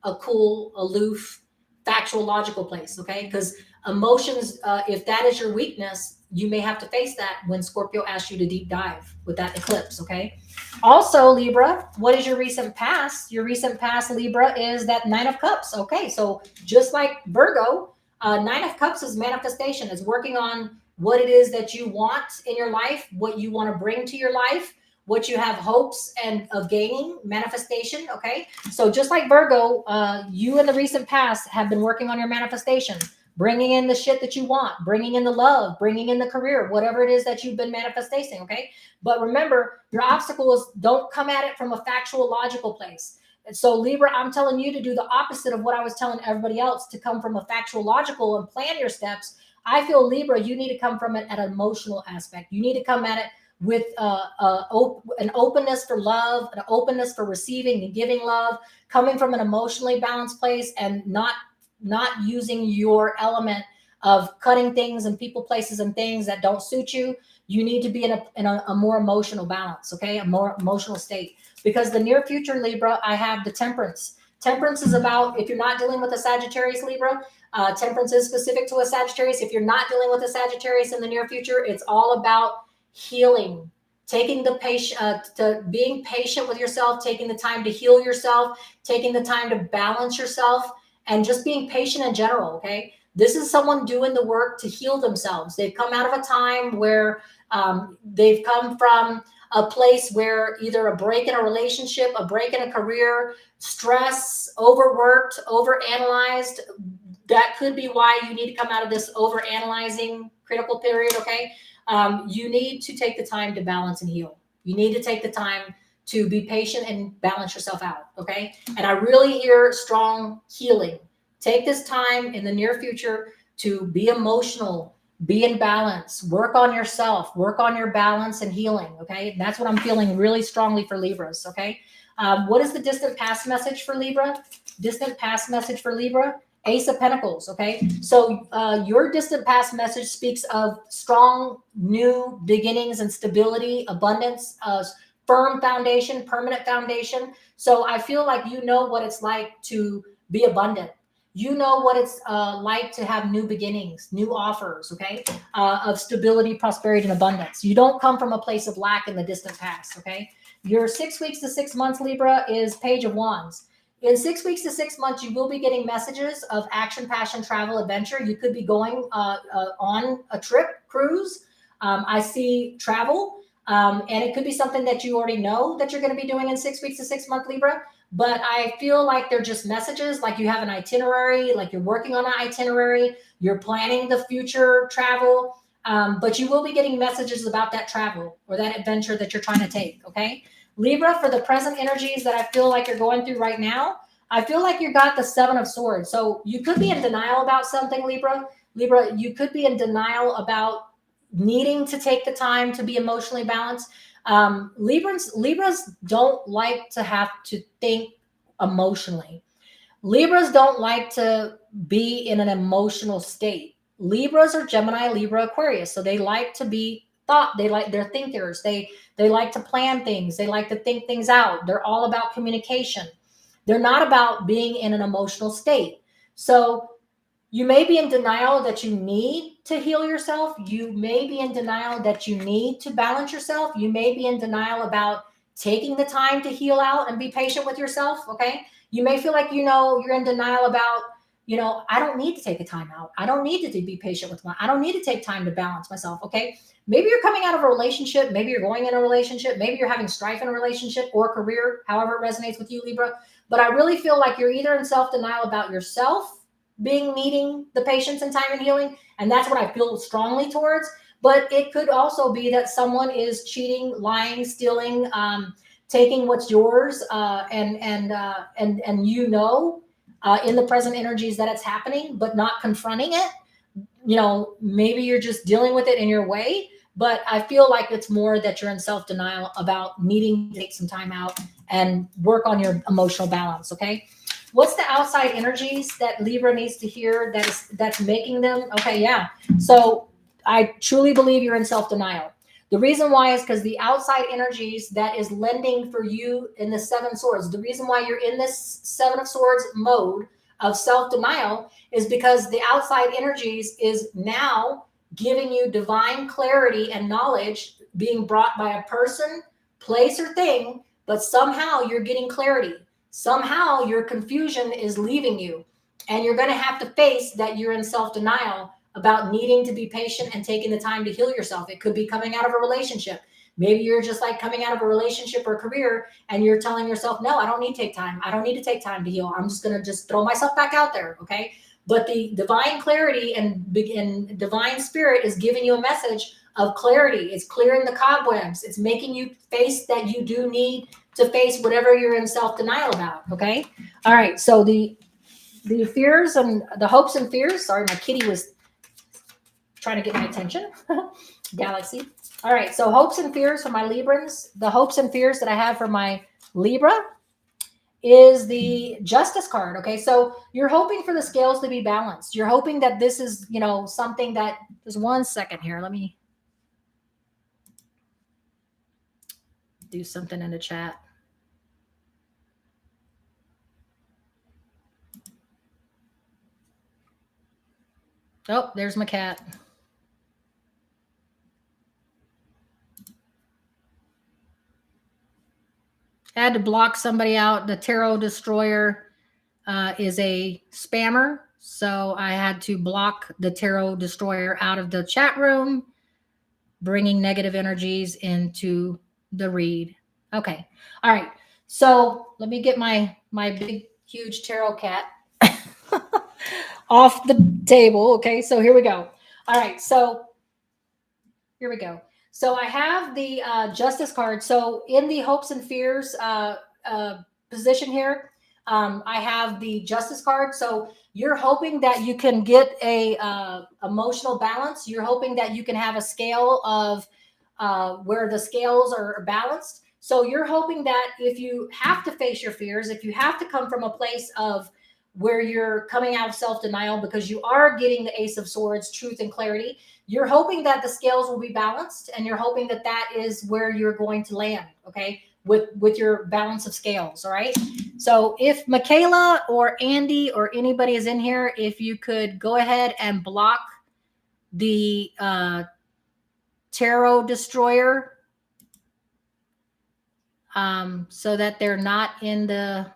a cool, aloof, factual, logical place, okay? Because emotions, if that is your weakness, you may have to face that when Scorpio asks you to deep dive with that eclipse, okay? Also, Libra, what is your recent past? Your recent past, Libra, is that 9 of Cups, okay? So just like Virgo, 9 of Cups is manifestation. It's working on what it is that you want in your life, what you want to bring to your life, what you have hopes and of gaining, manifestation. Okay. So just like Virgo, you in the recent past have been working on your manifestation, bringing in the shit that you want, bringing in the love, bringing in the career, whatever it is that you've been manifesting. Okay. But remember, your obstacles don't come at it from a factual, logical place. And so Libra, I'm telling you to do the opposite of what I was telling everybody else, to come from a factual, logical, and plan your steps. I feel Libra, you need to come from it at an emotional aspect. You need to come at it with an openness for love, an openness for receiving and giving love, coming from an emotionally balanced place, and not using your element of cutting things and people, places, and things that don't suit you. You need to be in a more emotional balance, okay? A more emotional state. Because the near future, Libra, I have the Temperance. Temperance is about, if you're not dealing with a Sagittarius, Libra, Temperance is specific to a Sagittarius. If you're not dealing with a Sagittarius in the near future, it's all about healing, taking the to being patient with yourself, taking the time to heal yourself, taking the time to balance yourself, and just being patient in general. Okay. This is someone doing the work to heal themselves. They've come out of a time where they've come from a place where either a break in a relationship, a break in a career, stress, overworked, overanalyzed. That could be why you need to come out of this overanalyzing critical period. Okay. You need to take the time to balance and heal. You need to take the time to be patient and balance yourself out. Okay. And I really hear strong healing. Take this time in the near future to be emotional, be in balance, work on yourself, work on your balance and healing. Okay. That's what I'm feeling really strongly for Libras. Okay. What is the distant past message for Libra? Distant past message for Libra Ace of Pentacles, okay? So your distant past message speaks of strong new beginnings and stability, abundance, firm foundation, permanent foundation. So I feel like you know what it's like to be abundant. You know what it's like to have new beginnings, new offers, okay, of stability, prosperity, and abundance. You don't come from a place of lack in the distant past, okay? Your 6 weeks to 6 months, Libra, is Page of Wands. In 6 weeks to 6 months, you will be getting messages of action, passion, travel, adventure. You could be going on a trip, cruise. I see travel, and it could be something that you already know that you're going to be doing in 6 weeks to 6 month, Libra. But I feel like they're just messages, like you have an itinerary, like you're working on an itinerary, you're planning the future travel, but you will be getting messages about that travel or that adventure that you're trying to take, okay? Libra, for the present energies that I feel like you're going through right now, I feel like you got the Seven of Swords. So you could be in denial about something, Libra. Libra, you could be in denial about needing to take the time to be emotionally balanced. Libras don't like to have to think emotionally. Libras don't like to be in an emotional state. Libras are Gemini, Libra, Aquarius. So they like to be thought. They're thinkers. They like to plan things. They like to think things out. They're all about communication. They're not about being in an emotional state. So you may be in denial that you need to heal yourself. You may be in denial that you need to balance yourself. You may be in denial about taking the time to heal out and be patient with yourself. Okay. You may feel like, you're in denial about, I don't need to take a time out. I don't need to be patient with I don't need to take time to balance myself. Okay. Maybe you're coming out of a relationship. Maybe you're going in a relationship. Maybe you're having strife in a relationship or career, however it resonates with you, Libra. But I really feel like you're either in self-denial about yourself needing the patience and time and healing, and that's what I feel strongly towards. But it could also be that someone is cheating, lying, stealing, taking what's yours, and in the present energies that it's happening, but not confronting it. Maybe you're just dealing with it in your way. But I feel like it's more that you're in self-denial about needing to take some time out and work on your emotional balance. Okay. What's the outside energies that Libra needs to hear that's making them? Okay, yeah. So I truly believe you're in self-denial. The reason why is because the outside energies that is lending for you in the Seven Swords, the reason why you're in this Seven of Swords mode of self-denial is because the outside energies is now giving you divine clarity and knowledge being brought by a person, place, or thing, but somehow you're getting clarity. Somehow your confusion is leaving you, and you're going to have to face that you're in self-denial about needing to be patient and taking the time to heal yourself. It could be coming out of a relationship. Maybe you're just like coming out of a relationship or career and you're telling yourself, no, I don't need to take time. I don't need to take time to heal. I'm just going to just throw myself back out there. Okay. But the divine clarity and divine spirit is giving you a message of clarity. It's clearing the cobwebs. It's making you face that you do need to face whatever you're in self-denial about. Okay. All right. So the fears and the hopes and fears. Sorry, my kitty was trying to get my attention. Galaxy. All right. So hopes and fears for my Librans. The hopes and fears that I have for my Libra is the Justice card. Okay. So you're hoping for the scales to be balanced. You're hoping that this is, something that, just 1 second here. Let me do something in the chat. Oh, there's my cat. I had to block somebody out. The Tarot Destroyer is a spammer. So I had to block the Tarot Destroyer out of the chat room, bringing negative energies into the read. Okay. All right. So let me get my big, huge tarot cat off the table. Okay. So here we go. All right. So here we go. So I have the Justice card. So in the hopes and fears position here, I have the Justice card. So you're hoping that you can get a emotional balance. You're hoping that you can have a scale of where the scales are balanced. So you're hoping that if you have to face your fears, if you have to come from a place of where you're coming out of self-denial because you are getting the Ace of Swords, truth and clarity. You're hoping that the scales will be balanced, and you're hoping that that is where you're going to land, okay, with your balance of scales, all right? So if Michaela or Andy or anybody is in here, if you could go ahead and block the Tarot Destroyer, so that they're not in the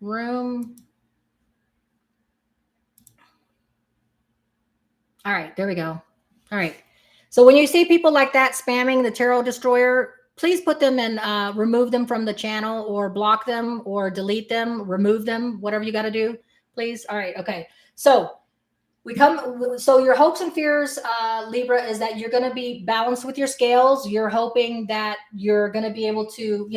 room. All right, there we go. All right. So when you see people like that spamming the Tarot Destroyer, please put them and remove them from the channel, or block them, or delete them, remove them, whatever you got to do, please. All right. Okay. So so your hopes and fears, Libra, is that you're going to be balanced with your scales. You're hoping that you're going to be able to,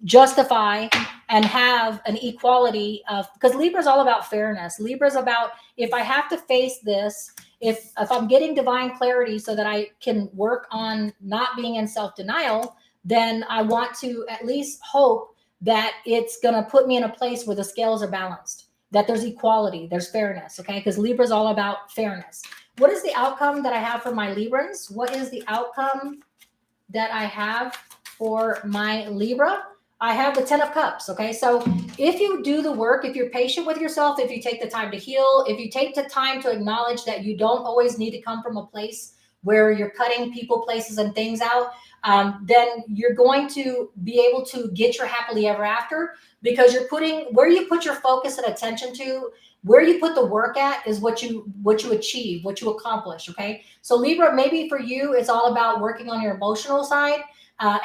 justify and have an equality of, because Libra is all about fairness. Libra is about, if I have to face this, if I'm getting divine clarity so that I can work on not being in self-denial, then I want to at least hope that it's going to put me in a place where the scales are balanced, that there's equality, there's fairness, okay? Because Libra is all about fairness. What is the outcome that I have for my Librans? What is the outcome that I have for my Libra? I have the 10 of Cups, okay? So if you do the work, if you're patient with yourself, if you take the time to heal, if you take the time to acknowledge that you don't always need to come from a place where you're cutting people, places, and things out, then you're going to be able to get your happily ever after, because you're putting, where you put your focus and attention to, where you put the work at, is what you achieve, what you accomplish, okay? So Libra, maybe for you, it's all about working on your emotional side,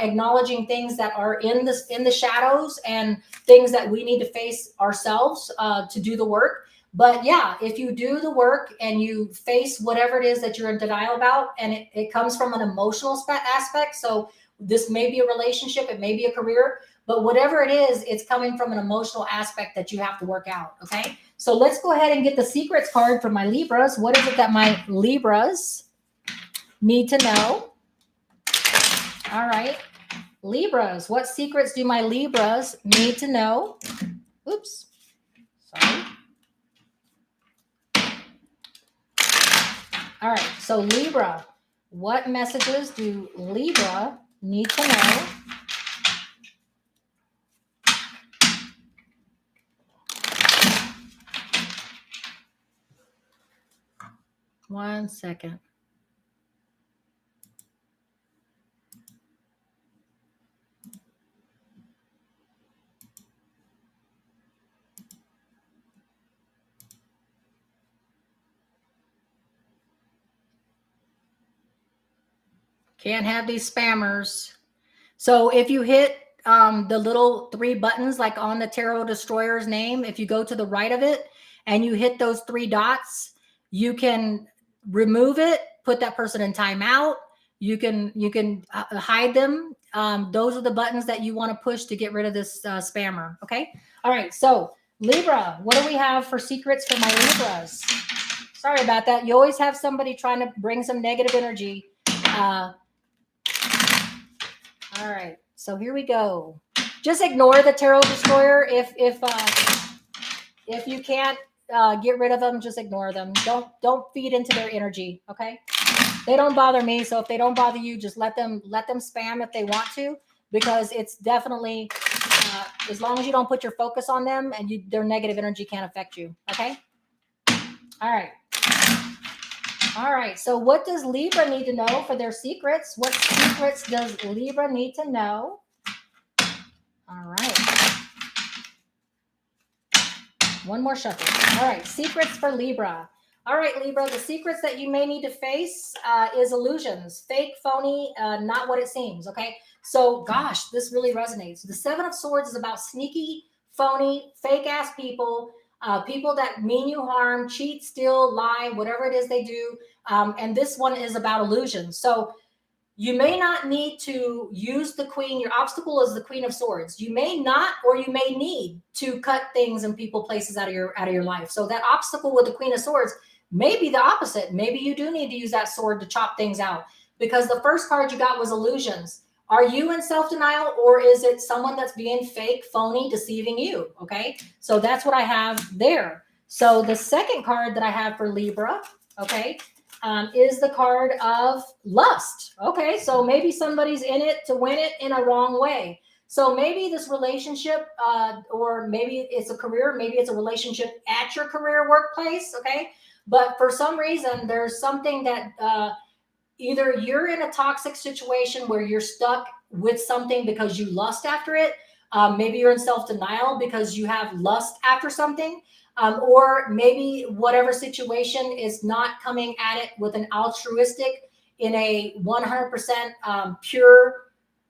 acknowledging things that are in the shadows, and things that we need to face ourselves to do the work. But yeah, if you do the work and you face whatever it is that you're in denial about, and it comes from an emotional aspect, so this may be a relationship, it may be a career, but whatever it is, it's coming from an emotional aspect that you have to work out, okay? So let's go ahead and get the secrets card for my Libras. What is it that my Libras need to know? All right, Libras, what secrets do my Libras need to know? Oops, sorry. All right, so Libra, what messages do Libra need to know? One second. Can't have these spammers. So if you hit the little 3 buttons like on the Tarot Destroyer's name, if you go to the right of it and you hit those 3 dots, you can remove it, put that person in timeout. You can hide them. Those are the buttons that you want to push to get rid of this spammer. Okay. All right. So Libra, what do we have for secrets for my Libras? Sorry about that. You always have somebody trying to bring some negative energy. All right, so here we go. Just ignore the Tarot Destroyer. If you can't get rid of them, just ignore them. Don't feed into their energy. Okay, they don't bother me. So if they don't bother you, just let them spam if they want to, because it's definitely as long as you don't put your focus on them, and their negative energy can't affect you. Okay. All right. All right, so what does Libra need to know for their secrets? What secrets does Libra need to know? All right. One more shuffle. All right, secrets for Libra. All right, Libra, the secrets that you may need to face is illusions, fake, phony, not what it seems, okay? So, gosh, this really resonates. The 7 of Swords is about sneaky, phony, fake-ass people, people that mean you harm, cheat, steal, lie, whatever it is they do. And this one is about illusions. So you may not need to use the Queen. Your obstacle is the Queen of Swords. You may not, or you may need to cut things and people, places out of your life. So that obstacle with the Queen of Swords may be the opposite. Maybe you do need to use that sword to chop things out. because the first card you got was illusions. Are you in self-denial, or is it someone that's being fake, phony, deceiving you? Okay, so that's what I have there. So the second card that I have for Libra, okay, is the card of lust. Okay, so maybe somebody's in it to win it in a wrong way. So maybe this relationship, or maybe it's a career, maybe it's a relationship at your career workplace, okay? But for some reason, there's something that either you're in a toxic situation where you're stuck with something because you lust after it. Maybe you're in self-denial because you have lust after something. Or maybe whatever situation is not coming at it with an altruistic, in a 100% pure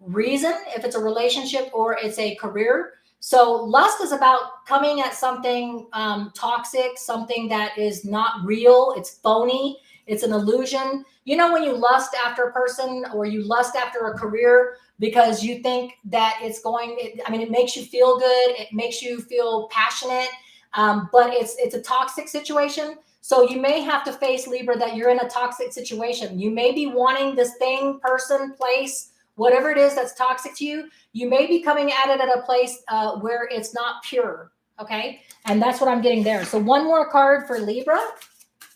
reason, if it's a relationship or it's a career. So lust is about coming at something toxic, something that is not real, it's phony, it's an illusion. You know, when you lust after a person or you lust after a career because you think that it's going, it makes you feel good, it makes you feel passionate, but it's a toxic situation. So you may have to face, Libra, that you're in a toxic situation. You may be wanting this thing, person, place, whatever it is that's toxic to you. You may be coming at it at a place where it's not pure. Okay. And that's what I'm getting there. So one more card for Libra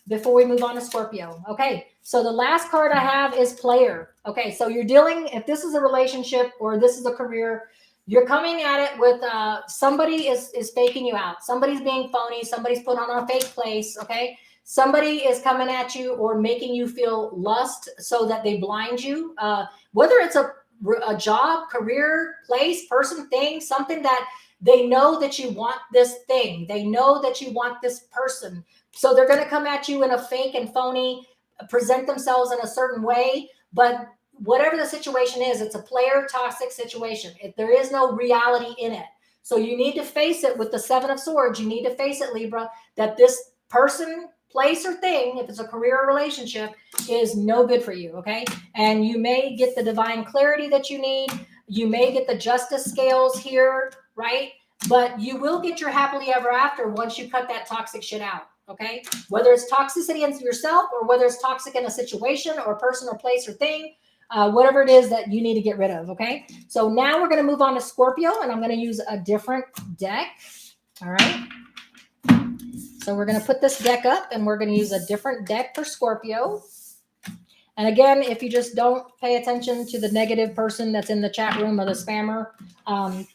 before we move on to Scorpio. Okay. So the last card I have is player. Okay. So you're dealing, if this is a relationship or this is a career, you're coming at it with somebody is faking you out. Somebody's being phony. Somebody's put on a fake place. Okay. Somebody is coming at you or making you feel lust so that they blind you. Whether it's a job, career, place, person, thing, something that they know that you want this thing. They know that you want this person. So they're going to come at you in a fake and phony, present themselves in a certain way. But whatever the situation is, it's a player toxic situation. There is no reality in it. So you need to face it with the Seven of Swords. You need to face it, Libra, that this person, place, or thing, if it's a career or relationship, is no good for you. Okay. And you may get the divine clarity that you need. You may get the justice scales here, right? But you will get your happily ever after once you cut that toxic shit out. Okay. Whether it's toxicity in yourself or whether it's toxic in a situation or person or place or thing, whatever it is that you need to get rid of. Okay. So now we're going to move on to Scorpio, and I'm going to use a different deck. All right. So we're going to put this deck up and we're going to use a different deck for Scorpio. And again, if you just don't pay attention to the negative person that's in the chat room or the spammer,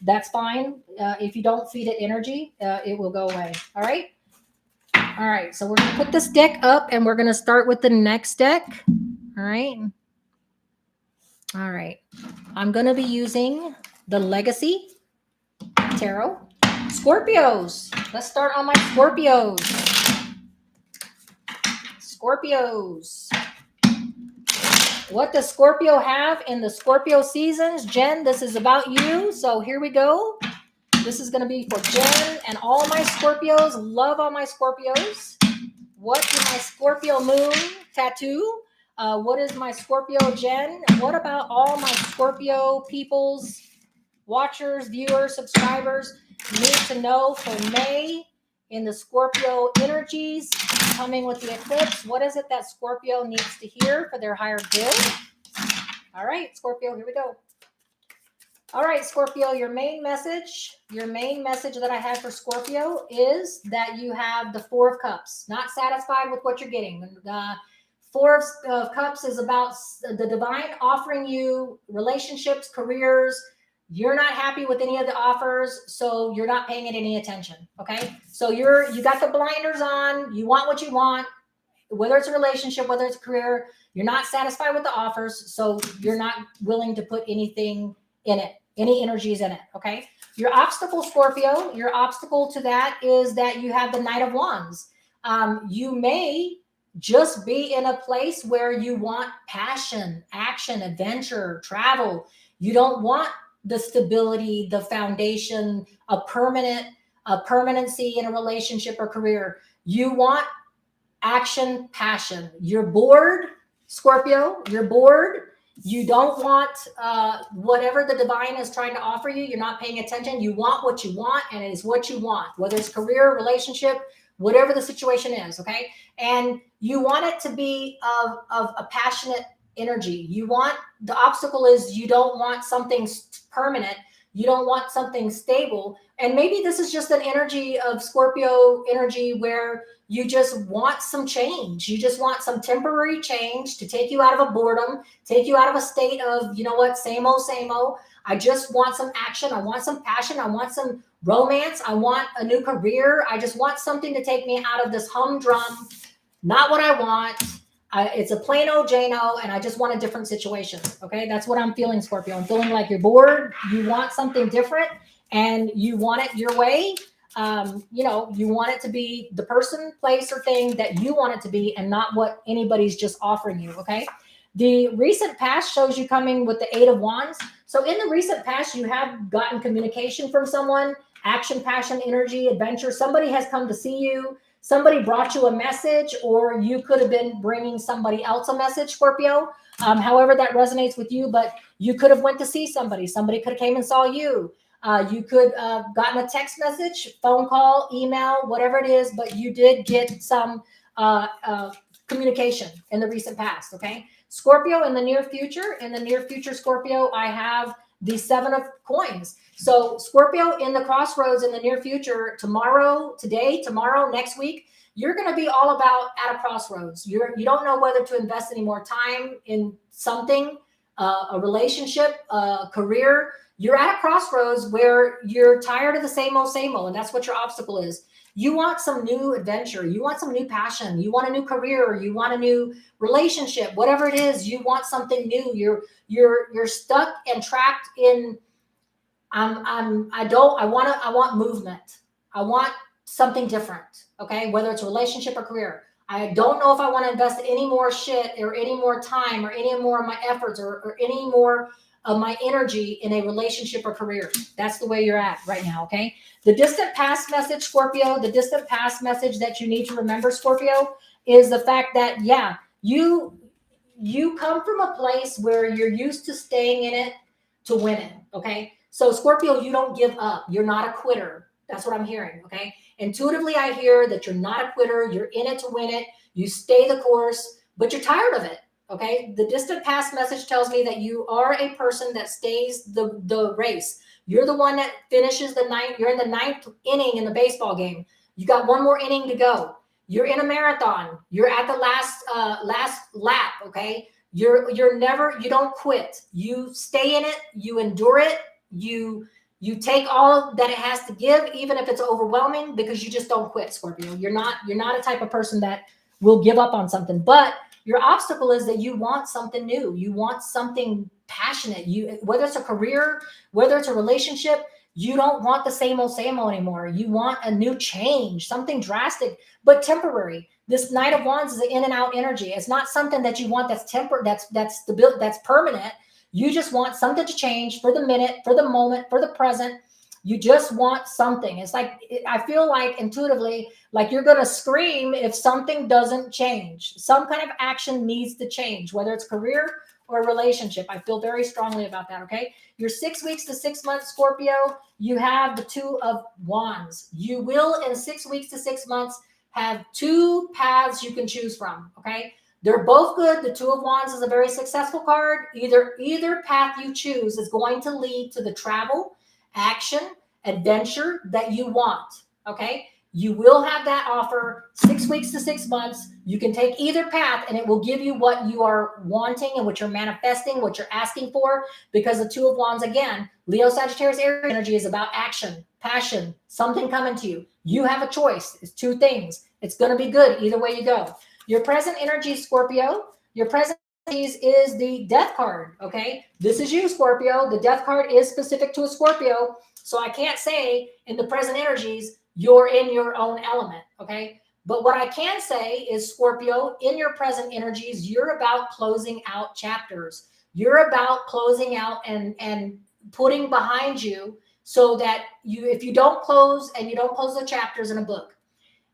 that's fine. If you don't feed it energy, it will go away. All right. All right. So we're going to put this deck up and we're going to start with the next deck. All right. All right. I'm going to be using the Legacy Tarot. Scorpios. Let's start on my Scorpios. Scorpios. What does Scorpio have in the Scorpio seasons? Jen, this is about you. So here we go. This is going to be for Jen and all my Scorpios. Love all my Scorpios. What is my Scorpio moon tattoo? What is my Scorpio Jen? What about all my Scorpio peoples, watchers, viewers, subscribers need to know for May in the Scorpio energies coming with the eclipse? What is it that Scorpio needs to hear for their higher good? All right, Scorpio, here we go. All right, Scorpio, your main message that I have for Scorpio is that you have the Four of Cups, not satisfied with what you're getting. The Four of Cups is about the divine offering you relationships, careers. You're not happy with any of the offers, so you're not paying it any attention. Okay. So you got the blinders on, you want what you want, whether it's a relationship, whether it's a career, you're not satisfied with the offers. So you're not willing to put anything in it, any energies in it. Okay. Your obstacle, Scorpio, your obstacle to that is that you have the Knight of Wands. You may just be in a place where you want passion, action, adventure, travel. You don't want the stability, the foundation, a permanency in a relationship or career. You want action, passion. You're bored, Scorpio. You're bored. You don't want whatever the divine is trying to offer you. You're not paying attention. You want what you want, and it is what you want, whether it's career, relationship, whatever the situation is. Okay. And you want it to be of a passionate energy. The obstacle is you don't want something permanent. You don't want something stable. And maybe this is just an energy of Scorpio energy where you just want some change. You just want some temporary change to take you out of a boredom, take you out of a state of, you know what, same old, same old. I just want some action. I want some passion. I want some romance. I want a new career. I just want something to take me out of this humdrum, not what I want. It's a plain old Jano, and I just want a different situation. Okay, that's what I'm feeling, Scorpio. I'm feeling like you're bored. You want something different, and you want it your way. You want it to be the person, place, or thing that you want it to be, and not what anybody's just offering you. Okay. The recent past shows you coming with the Eight of Wands. So in the recent past, you have gotten communication from someone, action, passion, energy, adventure. Somebody has come to see you. Somebody brought you a message, or you could have been bringing somebody else a message, Scorpio. However that resonates with you, but you could have went to see somebody. Somebody could have came and saw you. You could have gotten a text message, phone call, email, whatever it is, but you did get some communication in the recent past. Okay. Scorpio, in the near future, Scorpio, I have the Seven of Coins. So Scorpio, in the crossroads in the near future, tomorrow, next week, you're going to be all about at a crossroads. You don't know whether to invest any more time in something, a relationship, a career. You're at a crossroads where you're tired of the same old, and that's what your obstacle is. You want some new adventure. You want some new passion. You want a new career. You want a new relationship. Whatever it is, you want something new. You're stuck and trapped in. I want movement. I want something different. Okay. Whether it's a relationship or career. I don't know if I want to invest any more shit or any more time or any more of my efforts or any more of my energy in a relationship or career. That's the way you're at right now. Okay. The distant past message, Scorpio, the distant past message that you need to remember, Scorpio, is the fact that, yeah, you come from a place where you're used to staying in it to win it. Okay. So Scorpio, you don't give up. You're not a quitter. That's what I'm hearing. Okay. Intuitively, I hear that you're not a quitter. You're in it to win it. You stay the course, but you're tired of it. Okay. The distant past message tells me that you are a person that stays the race. You're the one that finishes the ninth. You're in the ninth inning in the baseball game. You got one more inning to go. You're in a marathon. You're at the last lap. Okay. You don't quit. You stay in it. You endure it. You take all that it has to give, even if it's overwhelming, because you just don't quit, Scorpio. You're not a type of person that will give up on something. But your obstacle is that you want something new. You want something passionate. Whether it's a career, whether it's a relationship, you don't want the same old anymore. You want a new change, something drastic, but temporary. This Knight of Wands is an in and out energy. It's not something that you want that's temporary, that's permanent. You just want something to change for the minute, for the moment, for the present. You just want something. It's like, I feel like intuitively, like you're going to scream if something doesn't change. Some kind of action needs to change, whether it's career or a relationship. I feel very strongly about that. Okay. You're 6 weeks to 6 months, Scorpio. You have the Two of Wands. You will, in 6 weeks to 6 months, have two paths you can choose from. Okay. They're both good. The Two of Wands is a very successful card. Either path you choose is going to lead to the travel, action, adventure that you want. Okay. You will have that offer 6 weeks to 6 months. You can take either path and it will give you what you are wanting and what you're manifesting, what you're asking for, because the Two of Wands, again, Leo, Sagittarius, Aries energy is about action, passion, something coming to you. You have a choice. It's two things. It's going to be good either way you go. Your present energy, Scorpio, your present energies is the Death card. Okay. This is you, Scorpio. The Death card is specific to a Scorpio. So I can't say in the present energies, you're in your own element. Okay. But what I can say is, Scorpio, in your present energies, you're about closing out chapters. You're about closing out and putting behind you, so that if you don't close the chapters in a book,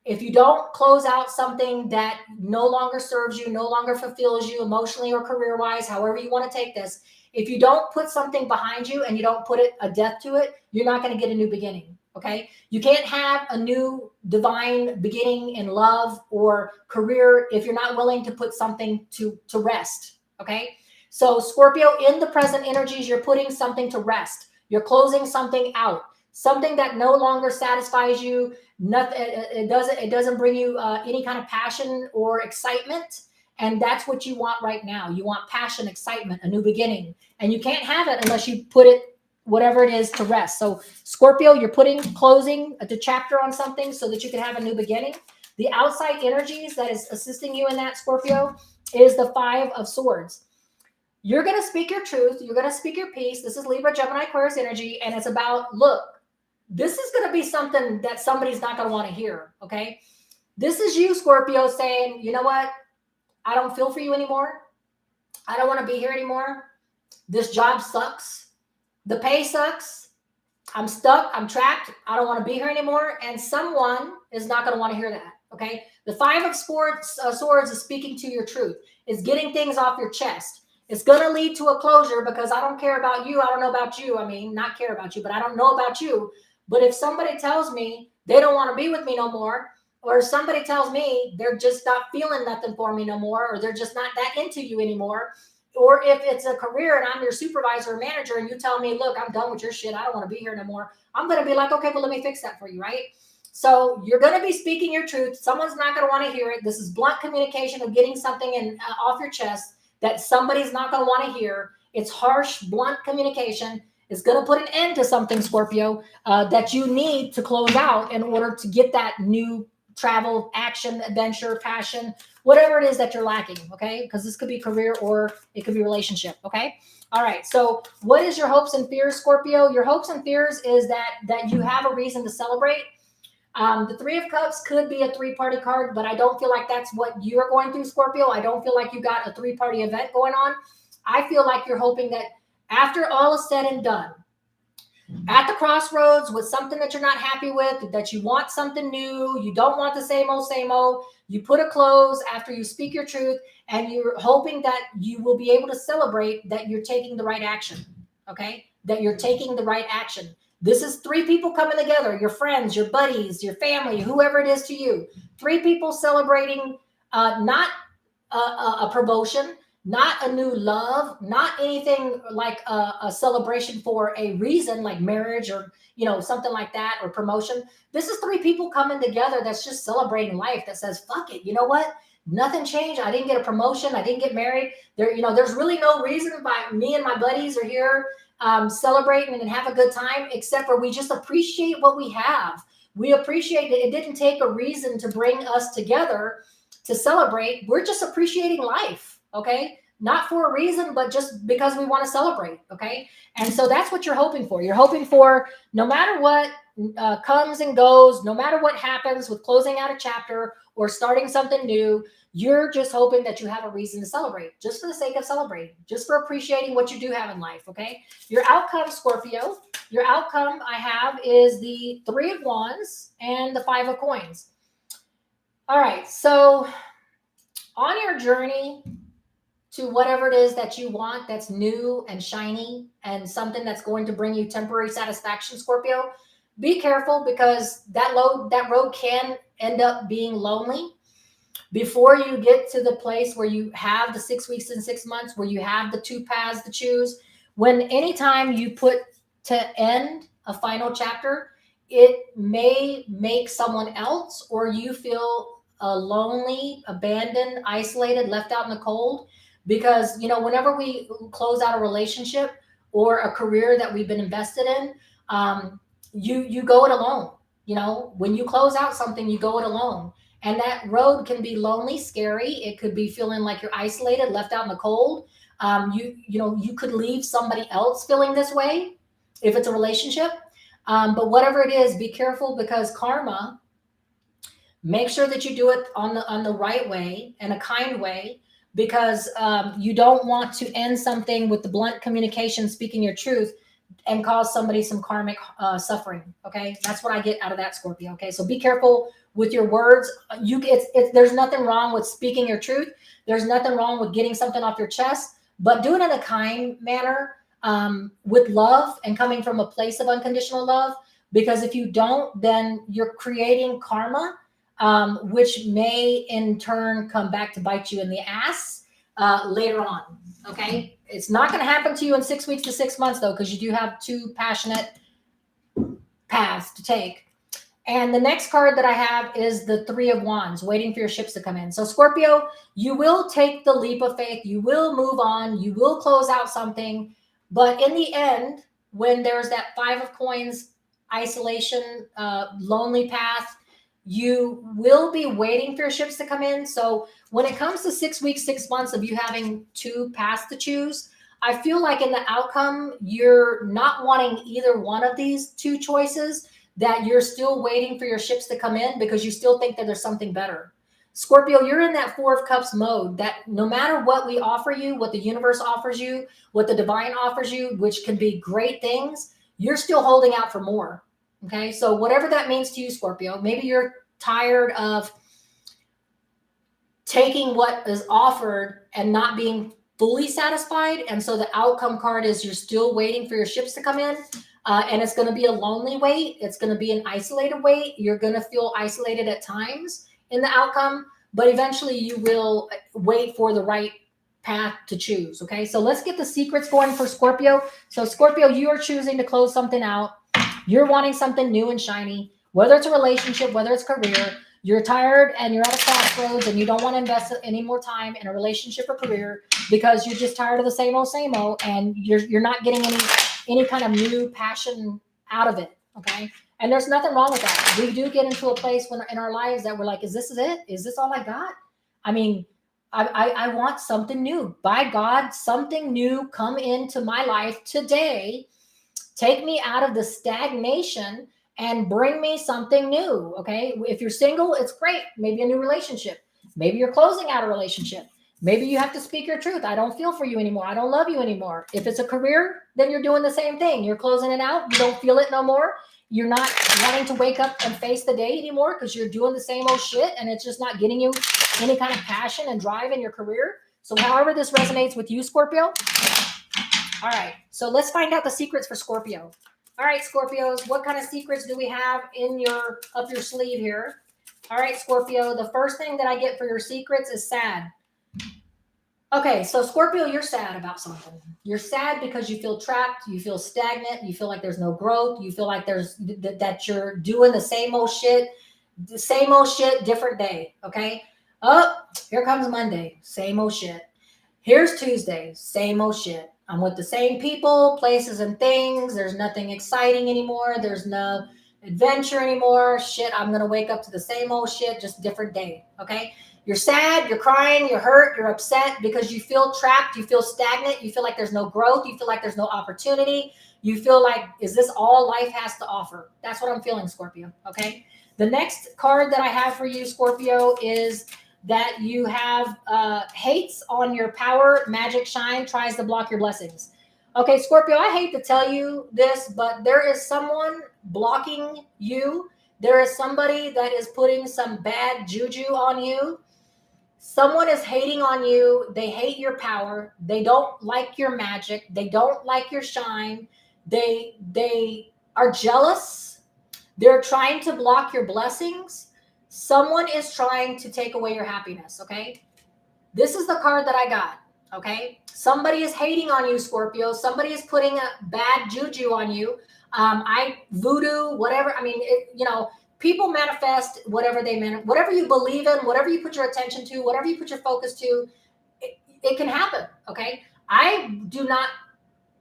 if you don't close out something that no longer serves you, no longer fulfills you emotionally or career-wise, however you want to take this, if you don't put something behind you and you don't put a death to it, you're not going to get a new beginning. Okay. You can't have a new divine beginning in love or career if you're not willing to put something to rest. Okay. So Scorpio, in the present energies, you're putting something to rest. You're closing something out, something that no longer satisfies you. Nothing. It doesn't bring you any kind of passion or excitement. And that's what you want right now. You want passion, excitement, a new beginning. And you can't have it unless you put it, whatever it is, to rest. So Scorpio, you're closing the chapter on something so that you can have a new beginning. The outside energies that is assisting you in that, Scorpio, is the 5 of Swords. You're going to speak your truth. You're going to speak your peace. This is Libra, Gemini, Aquarius energy. And it's about, look, this is going to be something that somebody's not going to want to hear. Okay. This is you, Scorpio, saying, you know what? I don't feel for you anymore. I don't want to be here anymore. This job sucks. The pay sucks. I'm stuck. I'm trapped. I don't want to be here anymore. And someone is not going to want to hear that. Okay. The 5 of Swords is speaking to your truth. It's getting things off your chest. It's going to lead to a closure because I don't care about you. I don't know about you. I mean, not care about you, but I don't know about you. But if somebody tells me they don't want to be with me no more, or somebody tells me they're just not feeling nothing for me no more, or they're just not that into you anymore, or if it's a career and I'm your supervisor or manager and you tell me, look, I'm done with your shit, I don't want to be here no more, I'm going to be like, okay, well, let me fix that for you, right? So you're going to be speaking your truth. Someone's not going to want to hear it. This is blunt communication of getting something off your chest that somebody's not going to want to hear. It's harsh, blunt communication. It's going to put an end to something, Scorpio, that you need to close out in order to get that new travel, action, adventure, passion, whatever it is that you're lacking, okay? Because this could be career or it could be relationship, okay? All right, so what is your hopes and fears, Scorpio? Your hopes and fears is that you have a reason to celebrate. The 3 of Cups could be a 3-party card, but I don't feel like that's what you're going through, Scorpio. I don't feel like you got a 3-party event going on. I feel like you're hoping that after all is said and done, at the crossroads with something that you're not happy with, that you want something new, you don't want the same old, you put a close after you speak your truth, and you're hoping that you will be able to celebrate that you're taking the right action, okay? That you're taking the right action. This is 3 people coming together, your friends, your buddies, your family, whoever it is to you. 3 people celebrating not a promotion, not a new love, not anything like a celebration for a reason like marriage or, something like that, or promotion. This is 3 people coming together that's just celebrating life, that says, fuck it. You know what? Nothing changed. I didn't get a promotion. I didn't get married. There's really no reason why me and my buddies are here celebrating and have a good time, except for we just appreciate what we have. We appreciate it. It didn't take a reason to bring us together to celebrate. We're just appreciating life, okay? Not for a reason, but just because we want to celebrate, okay? And so that's what you're hoping for. You're hoping for, no matter what comes and goes, no matter what happens with closing out a chapter or starting something new, you're just hoping that you have a reason to celebrate, just for the sake of celebrating, just for appreciating what you do have in life, okay? Your outcome, Scorpio, your outcome I have is the 3 of Wands and the 5 of Coins. All right, so on your journey to whatever it is that you want that's new and shiny and something that's going to bring you temporary satisfaction, Scorpio, be careful, because that road can end up being lonely. Before you get to the place where you have the 6 weeks and 6 months, where you have the 2 paths to choose, anytime you put to end a final chapter, it may make someone else or you feel lonely, abandoned, isolated, left out in the cold. Because, whenever we close out a relationship or a career that we've been invested in, you go it alone. When you close out something, you go it alone. And that road can be lonely, scary. It could be feeling like you're isolated, left out in the cold. You could leave somebody else feeling this way if it's a relationship. But whatever it is, be careful, because karma, make sure that you do it on the right way and a kind way, because you don't want to end something with the blunt communication, speaking your truth, and cause somebody some karmic suffering. Okay, that's what I get out of that, Scorpio. Okay, so be careful with your words. There's nothing wrong with speaking your truth. There's nothing wrong with getting something off your chest, but do it in a kind manner, with love and coming from a place of unconditional love. Because if you don't, then you're creating karma, which may in turn come back to bite you in the ass. later on. Okay. It's not going to happen to you in 6 weeks to 6 months though, because you do have two passionate paths to take. And the next card that I have is the Three of Wands, waiting for your ships to come in. So Scorpio, you will take the leap of faith. You will move on. You will close out something. But in the end, when there's that Five of Coins, isolation, lonely path, you will be waiting for your ships to come in. So when it comes to 6 weeks, 6 months of you having two paths to choose, I feel like in the outcome, you're not wanting either one of these two choices, that you're still waiting for your ships to come in because you still think that there's something better. Scorpio, you're in that Four of Cups mode that no matter what we offer you, what the universe offers you, what the divine offers you, which can be great things, you're still holding out for more. Okay. So whatever that means to you, Scorpio, maybe you're tired of taking what is offered and not being fully satisfied. And so the outcome card is you're still waiting for your ships to come in. And it's going to be a lonely wait. It's going to be an isolated wait. You're going to feel isolated at times in the outcome, but eventually you will wait for the right path to choose. Okay. So let's get the secrets going for Scorpio. So Scorpio, you are choosing to close something out. You're wanting something new and shiny, whether it's a relationship, whether it's career. You're tired and you're at a crossroads and you don't want to invest any more time in a relationship or career because you're just tired of the same old, and you're not getting any kind of new passion out of it. Okay. And there's nothing wrong with that. We do get into a place when in our lives that we're like, is this it? Is this all I got? I mean, I want something new. By God, something new come into my life today. Take me out of the stagnation and bring me something new. Okay. If you're single, it's great. Maybe a new relationship. Maybe you're closing out a relationship. Maybe you have to speak your truth. I don't feel for you anymore. I don't love you anymore. If it's a career, then you're doing the same thing. You're closing it out. You don't feel it no more. You're not wanting to wake up and face the day anymore because you're doing the same old shit and it's just not getting you any kind of passion and drive in your career. So however this resonates with you, Scorpio. All right. So let's find out the secrets for Scorpio. All right, Scorpios, what kind of secrets do we have in up your sleeve here? All right, Scorpio, the first thing that I get for your secrets is sad. Okay, so Scorpio, you're sad about something. You're sad because you feel trapped, you feel stagnant, you feel like there's no growth, you feel like that you're doing the same old shit, different day, okay? Oh, here comes Monday, same old shit. Here's Tuesday, same old shit. I'm with the same people, places, and things. There's nothing exciting anymore. There's no adventure anymore. Shit, I'm going to wake up to the same old shit, just different day. Okay. You're sad, you're crying, you're hurt, you're upset because you feel trapped, you feel stagnant, you feel like there's no growth, you feel like there's no opportunity. You feel like, is this all life has to offer? That's what I'm feeling, Scorpio. Okay. The next card that I have for you, Scorpio, is that you have hates on your power, magic, shine, tries to block your blessings. Okay, Scorpio, I hate to tell you this, but there is someone blocking you. There is somebody that is putting some bad juju on you. Someone is hating on you. They hate your power. They don't like your magic. They don't like your shine. They are jealous. They're trying to block your blessings. Someone is trying to take away your happiness, okay? This is the card that I got, okay? Somebody is hating on you, Scorpio. Somebody is putting a bad juju on you. Voodoo, whatever. I mean, people manifest whatever whatever you believe in, whatever you put your attention to, whatever you put your focus to, it can happen, okay? I do not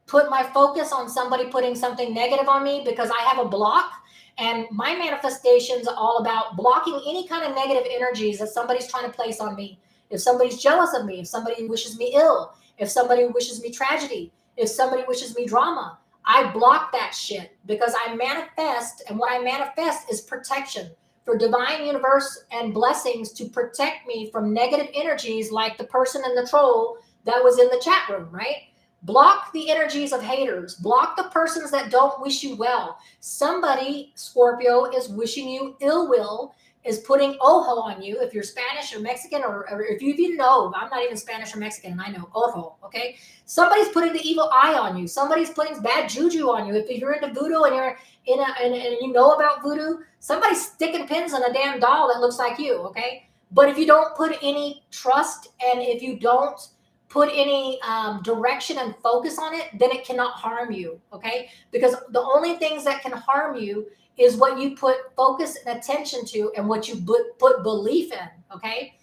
put my focus on somebody putting something negative on me because I have a block. And my manifestations are all about blocking any kind of negative energies that somebody's trying to place on me. If somebody's jealous of me, if somebody wishes me ill, if somebody wishes me tragedy, if somebody wishes me drama, I block that shit because I manifest. And what I manifest is protection for divine universe and blessings to protect me from negative energies like the person and the troll that was in the chat room, right? Block the energies of haters. Block the persons that don't wish you well. Somebody, Scorpio, is wishing you ill will, is putting ojo on you. If you're Spanish or Mexican, or if you even know, I'm not even Spanish or Mexican, and I know ojo, okay? Somebody's putting the evil eye on you. Somebody's putting bad juju on you. If you're into voodoo and you're and you know about voodoo, somebody's sticking pins on a damn doll that looks like you, okay? But if you don't put any trust and if you don't put any direction and focus on it, then it cannot harm you, okay? Because the only things that can harm you is what you put focus and attention to and what you put belief in, okay?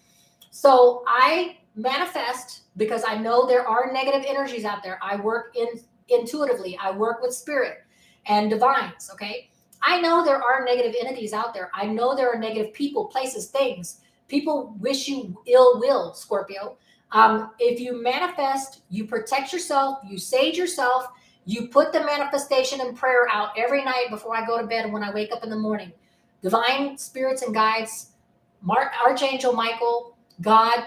So I manifest because I know there are negative energies out there. I work intuitively. I work with spirit and divines, okay? I know there are negative entities out there. I know there are negative people, places, things. People wish you ill will, Scorpio. If you manifest, you protect yourself, you sage yourself, you put the manifestation and prayer out every night before I go to bed and when I wake up in the morning. Divine spirits and guides, Archangel Michael, God,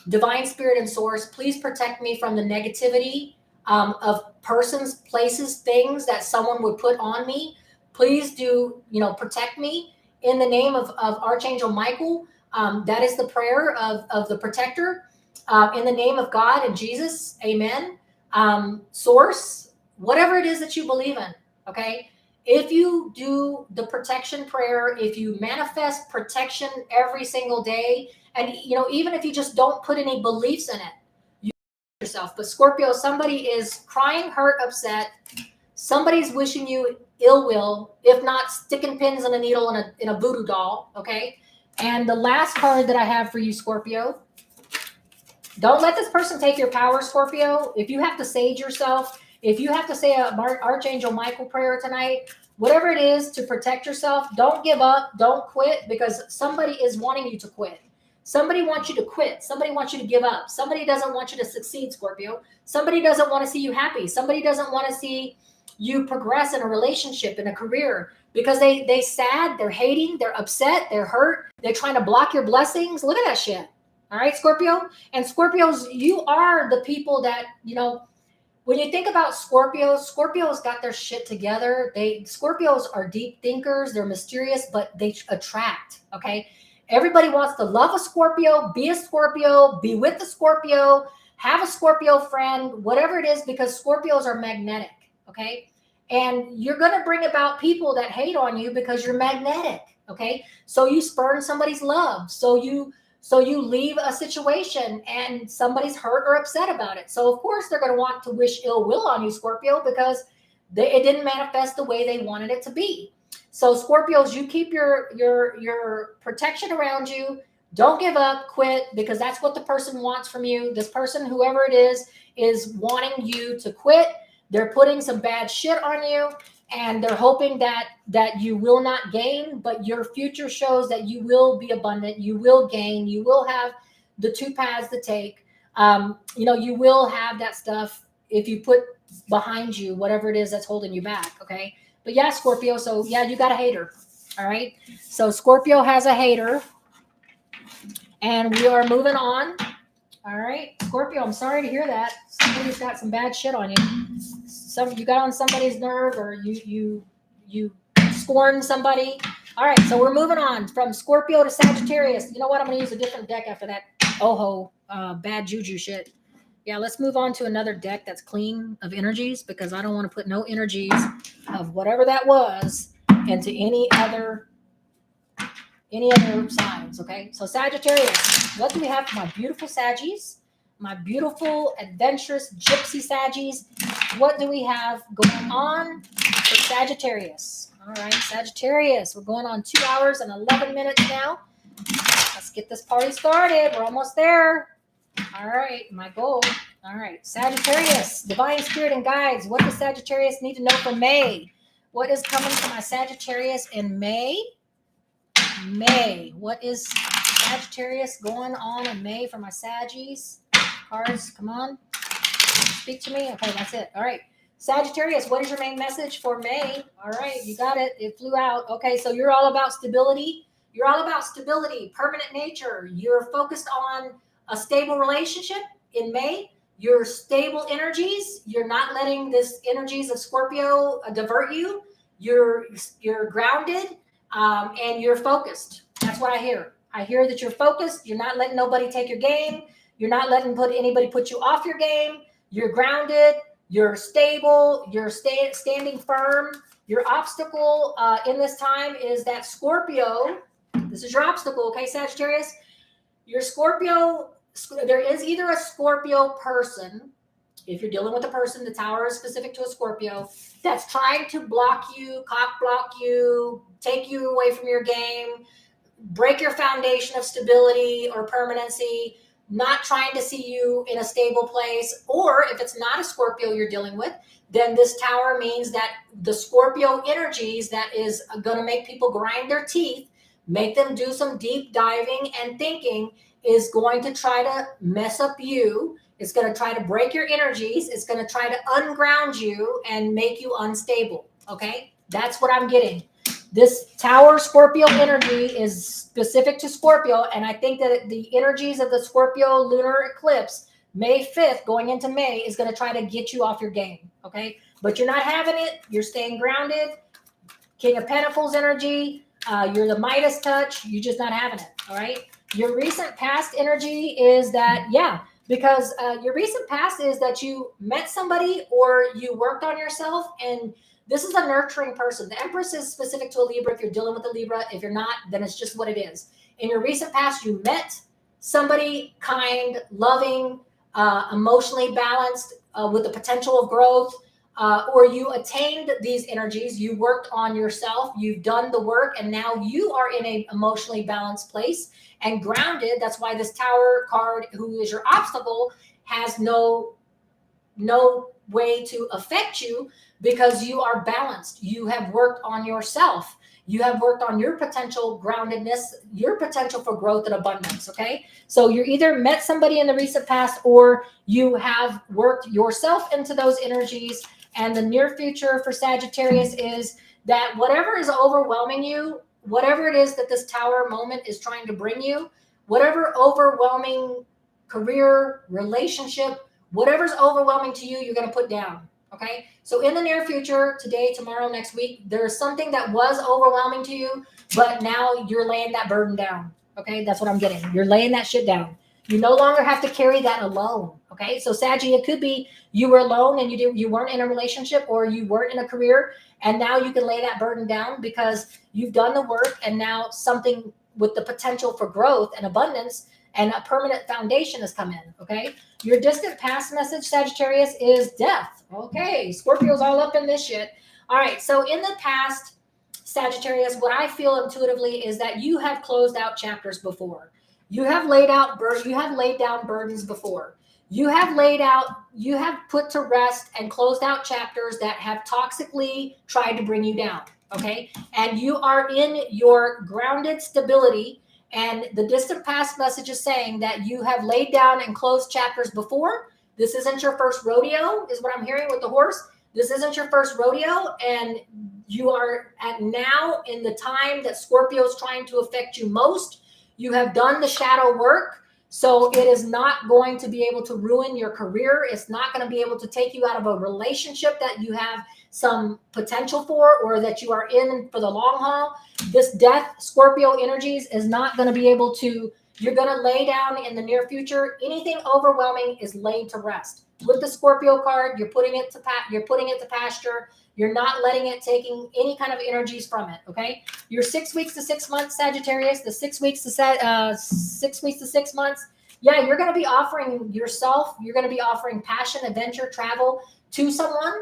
divine spirit and source, please protect me from the negativity of persons, places, things that someone would put on me. Please do, protect me in the name of Archangel Michael. That is the prayer of the protector. In the name of God and Jesus, amen. Source, whatever it is that you believe in, okay? If you do the protection prayer, if you manifest protection every single day, and even if you just don't put any beliefs in it, you yourself. But Scorpio, somebody is crying, hurt, upset. Somebody's wishing you ill will, if not sticking pins in a needle in a voodoo doll, okay? And the last card that I have for you, Scorpio, don't let this person take your power, Scorpio. If you have to sage yourself, if you have to say a Archangel Michael prayer tonight, whatever it is to protect yourself, don't give up, don't quit, because somebody is wanting you to quit. Somebody wants you to quit. Somebody wants you to give up. Somebody doesn't want you to succeed, Scorpio. Somebody doesn't want to see you happy. Somebody doesn't want to see you progress in a relationship, in a career, because they sad, they're hating, they're upset, they're hurt, they're trying to block your blessings. Look at that shit. All right, Scorpio? And Scorpios, you are the people that, when you think about Scorpios got their shit together. Scorpios are deep thinkers, they're mysterious, but they attract, okay? Everybody wants to love a Scorpio, be with a Scorpio, have a Scorpio friend, whatever it is, because Scorpios are magnetic, okay? And you're going to bring about people that hate on you because you're magnetic, okay? So you spurn somebody's love. So you leave a situation and somebody's hurt or upset about it. So of course they're going to want to wish ill will on you, Scorpio, because it didn't manifest the way they wanted it to be. So Scorpios, you keep your protection around you. Don't give up, quit, because that's what the person wants from you. This person, whoever it is wanting you to quit. They're putting some bad shit on you, and they're hoping that you will not gain, but your future shows that you will be abundant, you will gain, you will have the two paths to take. You will have that stuff if you put behind you whatever it is that's holding you back, okay? But yeah, Scorpio, so yeah, you got a hater, all right? So Scorpio has a hater, and we are moving on. All right, Scorpio, I'm sorry to hear that. Somebody's got some bad shit on you. You got on somebody's nerve, or you scorned somebody. All right, so we're moving on from Scorpio to Sagittarius. You know what? I'm going to use a different deck after that bad juju shit. Yeah, let's move on to another deck that's clean of energies, because I don't want to put no energies of whatever that was into any other signs, okay? So Sagittarius, what do we have for my beautiful Saggies? My beautiful, adventurous, gypsy Saggies. What do we have going on for Sagittarius? All right, Sagittarius, we're going on 2 hours and 11 minutes now. Let's get this party started. We're almost there. All right, my goal. All right, Sagittarius, divine spirit and guides. What does Sagittarius need to know for May? What is coming to my Sagittarius in May? What is Sagittarius going on in May for my Saggies? Cards, come on. Speak to me. Okay, that's it. All right. Sagittarius, what is your main message for May? All right, you got it. It flew out. Okay, so you're all about stability. You're all about stability, permanent nature. You're focused on a stable relationship in May. You're stable energies. You're not letting this energies of Scorpio divert you. You're grounded. And you're focused. That's what I hear. I hear that you're focused. You're not letting nobody take your game. You're not letting anybody put you off your game. You're grounded. You're stable. You're standing firm. Your obstacle in this time is that Scorpio. This is your obstacle, okay, Sagittarius? Your Scorpio there is either a Scorpio person, if you're dealing with a person, the tower is specific to a Scorpio, that's trying to block you, cock block you, take you away from your game, break your foundation of stability or permanency, not trying to see you in a stable place. Or if it's not a Scorpio you're dealing with, then this tower means that the Scorpio energies that is going to make people grind their teeth, make them do some deep diving and thinking, is going to try to mess up you. It's going to try to break your energies. It's going to try to unground you and make you unstable. Okay, that's what I'm getting. This tower Scorpio energy is specific to Scorpio, and I think that the energies of the Scorpio lunar eclipse, May 5th, going into May, is going to try to get you off your game, okay? But you're not having it. You're staying grounded. King of Pentacles energy. You're the Midas touch. You're just not having it, all right? Your recent past energy is that, yeah, because your recent past is that you met somebody or you worked on yourself, and this is a nurturing person. The Empress is specific to a Libra if you're dealing with a Libra. If you're not, then it's just what it is. In your recent past, you met somebody kind, loving, emotionally balanced, with the potential of growth, or you attained these energies. You worked on yourself. You've done the work, and now you are in an emotionally balanced place and grounded. That's why this Tower card, who is your obstacle, has no way to affect you, because you are balanced. You have worked on yourself. You have worked on your potential groundedness, your potential for growth and abundance. Okay. So you're either met somebody in the recent past, or you have worked yourself into those energies. And the near future for Sagittarius is that whatever is overwhelming you, whatever it is that this tower moment is trying to bring you, whatever overwhelming career, relationship, whatever's overwhelming to you, you're going to put down. Okay. So in the near future, today, tomorrow, next week, there's something that was overwhelming to you, but now you're laying that burden down. Okay. That's what I'm getting. You're laying that shit down. You no longer have to carry that alone. Okay. So Saggy, it could be you were alone and you weren't in a relationship, or you weren't in a career, and now you can lay that burden down because you've done the work, and now something with the potential for growth and abundance and a permanent foundation has come in. Okay. Your distant past message, Sagittarius, is death. Okay. Scorpio's all up in this shit. All right. So in the past, Sagittarius, what I feel intuitively is that you have closed out chapters before. You have laid down burdens before. You have put to rest and closed out chapters that have toxically tried to bring you down. Okay. And you are in your grounded stability. And the distant past message is saying that you have laid down and closed chapters before. This isn't your first rodeo, is what I'm hearing with the horse. This isn't your first rodeo, and you are at now in the time that Scorpio is trying to affect you most. You have done the shadow work, so it is not going to be able to ruin your career. It's not going to be able to take you out of a relationship that you have some potential for, or that you are in for the long haul. This death Scorpio energies is not going to be able to, you're going to lay down in the near future. Anything overwhelming is laid to rest. With the Scorpio card, you're putting it to pasture. You're not letting it taking any kind of energies from it. Okay. You're 6 weeks to 6 months, Sagittarius, the 6 weeks to 6 months. Yeah. You're going to be offering yourself. You're going to be offering passion, adventure, travel to someone.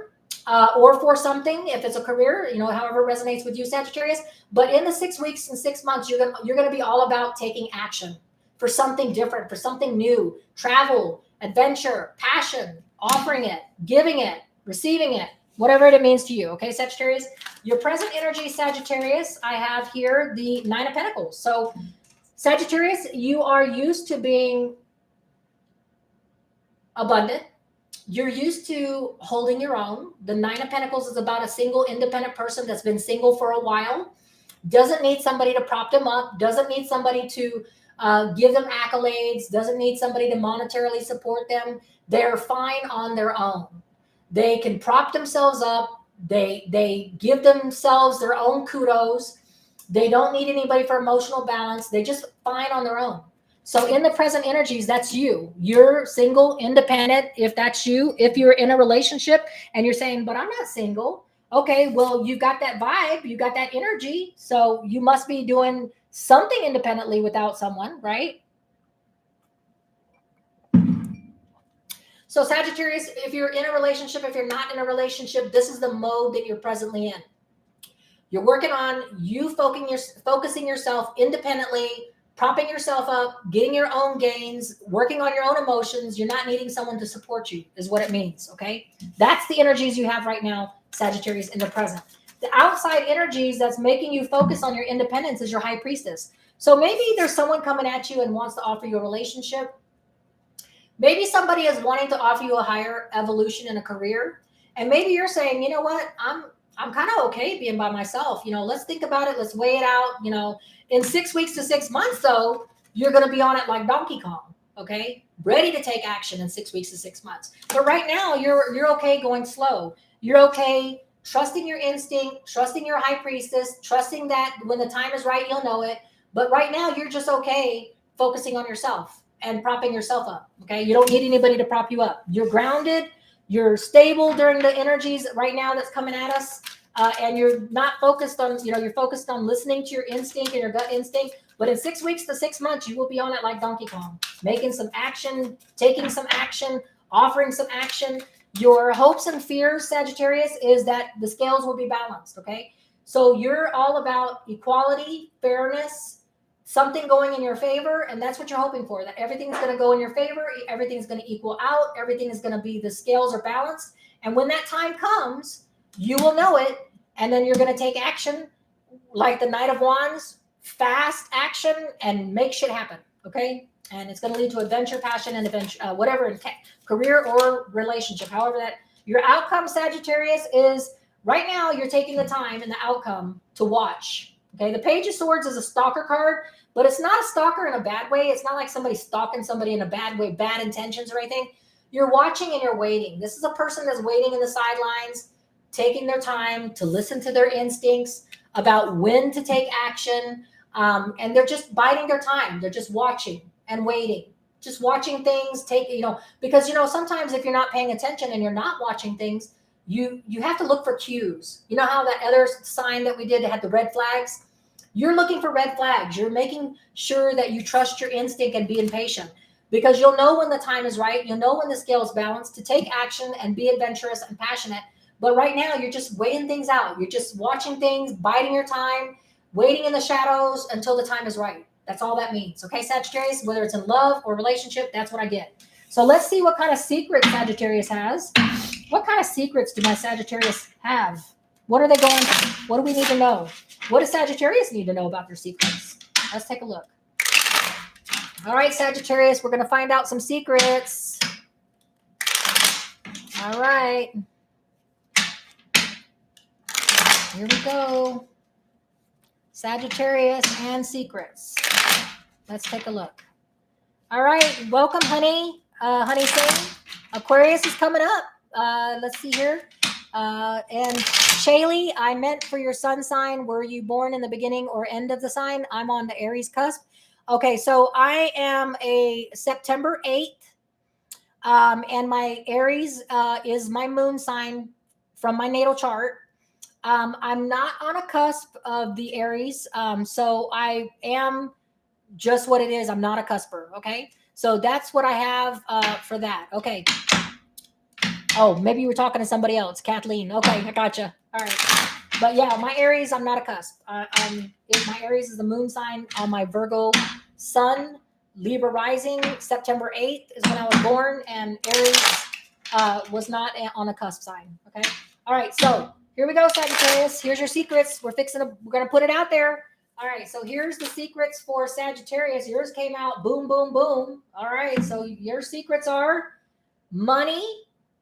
Or for something, if it's a career, however it resonates with you, Sagittarius. But in the 6 weeks and 6 months, you're gonna be all about taking action for something different, for something new, travel, adventure, passion, offering it, giving it, receiving it, whatever it means to you. Okay, Sagittarius. Your present energy, Sagittarius, I have here the 9 of Pentacles. So Sagittarius, you are used to being abundant. You're used to holding your own. The 9 of Pentacles is about a single independent person that's been single for a while. Doesn't need somebody to prop them up. Doesn't need somebody to give them accolades. Doesn't need somebody to monetarily support them. They're fine on their own. They can prop themselves up. They give themselves their own kudos. They don't need anybody for emotional balance. They just fine on their own. So in the present energies, that's you. You're single, independent. If that's you, if you're in a relationship and you're saying, but I'm not single. Okay, well, you've got that vibe, you got that energy. So you must be doing something independently without someone, right? So Sagittarius, if you're in a relationship, if you're not in a relationship, this is the mode that you're presently in. You're working on you focusing yourself independently, propping yourself up, getting your own gains, working on your own emotions. You're not needing someone to support you, is what it means. Okay. That's the energies you have right now, Sagittarius, in the present. The outside energies that's making you focus on your independence is your high priestess. So maybe there's someone coming at you and wants to offer you a relationship. Maybe somebody is wanting to offer you a higher evolution in a career. And maybe you're saying, you know what, I'm kind of okay being by myself. Let's think about it. Let's weigh it out. In 6 weeks to 6 months, though, you're going to be on it like Donkey Kong. Okay. Ready to take action in 6 weeks to 6 months. But right now you're okay going slow. You're okay trusting your instinct, trusting your high priestess, trusting that when the time is right, you'll know it. But right now you're just okay focusing on yourself and propping yourself up. Okay. You don't need anybody to prop you up. You're grounded. You're stable during the energies right now that's coming at us. And you're not focused on, you're focused on listening to your instinct and your gut instinct. But in 6 weeks to 6 months, you will be on it like Donkey Kong, making some action, taking some action, offering some action. Your hopes and fears, Sagittarius, is that the scales will be balanced. Okay. So you're all about equality, fairness, something going in your favor, and that's what you're hoping for, that everything's going to go in your favor, everything's going to equal out, everything is going to be, the scales are balanced, and when that time comes, you will know it, and then you're going to take action like the Knight of Wands, fast action, and make shit happen, okay? And it's going to lead to adventure, passion, and adventure, whatever, career or relationship, however that, your outcome, Sagittarius, is right now you're taking the time and the outcome to watch. Okay, the Page of Swords is a stalker card, but it's not a stalker in a bad way. It's not like somebody stalking somebody in a bad way, bad intentions or anything. You're watching and you're waiting. This is a person that's waiting in the sidelines, taking their time to listen to their instincts about when to take action. And they're just biding their time. They're just watching and waiting, just watching things because, sometimes if you're not paying attention and you're not watching things, you have to look for cues. You know how that other sign that we did had the red flags? You're looking for red flags. You're making sure that you trust your instinct and being patient, because you'll know when the time is right. You'll know when the scale is balanced to take action and be adventurous and passionate. But right now you're just weighing things out. You're just watching things, biding your time, waiting in the shadows until the time is right. That's all that means. Okay, Sagittarius, whether it's in love or relationship, that's what I get. So let's see what kind of secrets Sagittarius has. What kind of secrets do my Sagittarius have? What are they going to? What do we need to know? What does Sagittarius need to know about their secrets? Let's take a look. All right, Sagittarius, we're going to find out some secrets. All right. Here we go. Sagittarius and secrets. Let's take a look. All right. Welcome, honey. Honey Singh. Aquarius is coming up. Let's see here. And Shaylee, I meant for your sun sign. Were you born in the beginning or end of the sign? I'm on the Aries cusp. Okay, so I am a September 8th. And my Aries is my moon sign from my natal chart. I'm not on a cusp of the Aries. So I am just what it is. I'm not a cusper. Okay. So that's what I have for that. Okay. Oh, maybe you were talking to somebody else, Kathleen. Okay, I gotcha. All right. But yeah, my Aries, I'm not a cusp. My Aries is the moon sign on my Virgo sun, Libra rising. September 8th is when I was born, and Aries was not on a cusp sign. Okay. All right. So here we go, Sagittarius. Here's your secrets. We're going to put it out there. All right. So here's the secrets for Sagittarius. Yours came out boom, boom, boom. All right. So your secrets are money,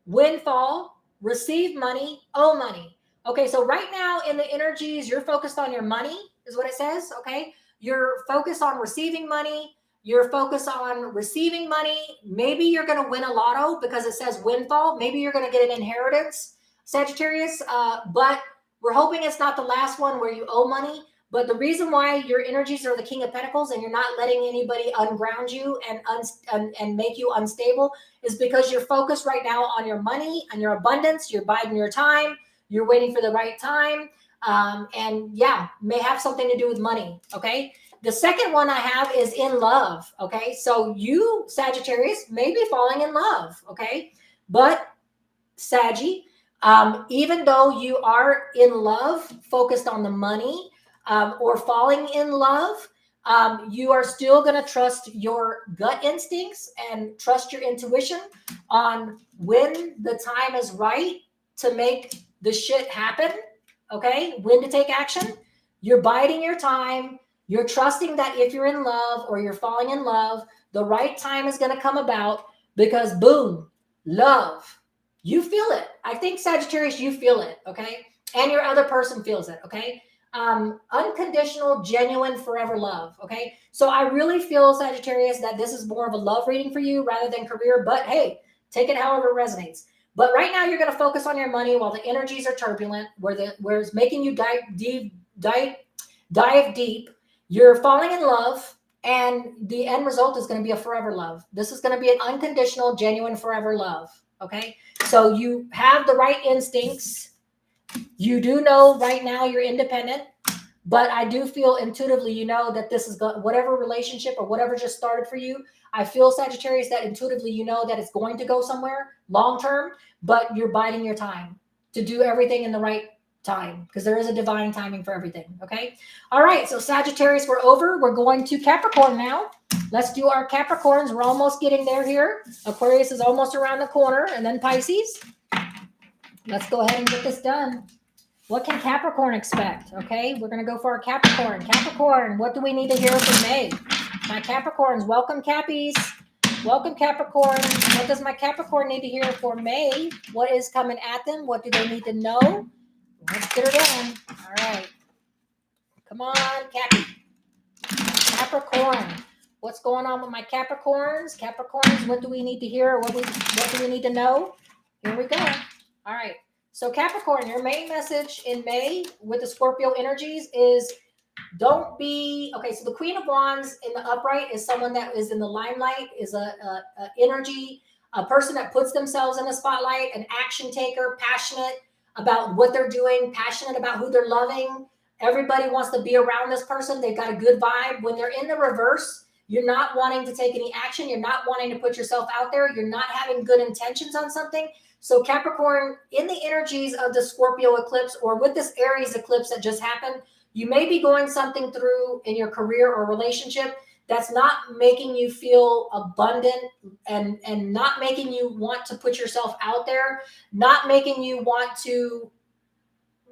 windfall, receive money, owe money. Okay, so right now in the energies, you're focused on your money, is what it says. Okay, you're focused on receiving money. You're focused on receiving money. Maybe you're going to win a lotto because it says windfall. Maybe you're going to get an inheritance, Sagittarius. But we're hoping it's not the last one where you owe money. But the reason why your energies are the King of Pentacles and you're not letting anybody unground you and make you unstable is because you're focused right now on your money and your abundance. You're biding your time. You're waiting for the right time. And yeah, may have something to do with money. Okay. The second one I have is in love. Okay. So you, Sagittarius, may be falling in love. Okay. But Saggy, even though you are in love, focused on the money, or falling in love, you are still going to trust your gut instincts and trust your intuition on when the time is right to make the shit happen. Okay, when to take action. You're biding your time. You're trusting that if you're in love or you're falling in love, the right time is going to come about, because boom, love. You feel it. I think Sagittarius, you feel it. Okay. And your other person feels it. Okay. Unconditional, genuine, forever love. Okay. So I really feel, Sagittarius, that this is more of a love reading for you rather than career, but hey, take it however it resonates. But right now you're going to focus on your money while the energies are turbulent, where it's making you dive deep. You're falling in love, and the end result is going to be a forever love. This is going to be an unconditional, genuine, forever love. Okay. So you have the right instincts. You do know right now you're independent, but I do feel intuitively, you know, that this is whatever relationship or whatever just started for you. I feel, Sagittarius, that intuitively, you know that it's going to go somewhere long term, but you're biding your time to do everything in the right time, because there is a divine timing for everything. Okay. All right. So Sagittarius, we're over. We're going to Capricorn now. Let's do our Capricorns. We're almost getting there here. Aquarius is almost around the corner, and then Pisces. Let's go ahead and get this done. What can Capricorn expect? Okay, we're going to go for our Capricorn. Capricorn, what do we need to hear from May? My Capricorns, welcome Cappies. Welcome Capricorn. What does my Capricorn need to hear for May? What is coming at them? What do they need to know? Let's get her done. All right. Come on, Cappy. Capricorn. What's going on with my Capricorns? Capricorns, what do we need to hear? What do we need to know? Here we go. All right. So Capricorn, your main message in May with the Scorpio energies is don't be, okay, so the Queen of Wands in the upright is someone that is in the limelight, is a energy, a person that puts themselves in the spotlight, an action taker, passionate about what they're doing, passionate about who they're loving. Everybody wants to be around this person. They've got a good vibe. When they're in the reverse, you're not wanting to take any action. You're not wanting to put yourself out there. You're not having good intentions on something. So Capricorn, in the energies of the Scorpio eclipse, or with this Aries eclipse that just happened, you may be going something through in your career or relationship that's not making you feel abundant, and not making you want to put yourself out there, not making you want to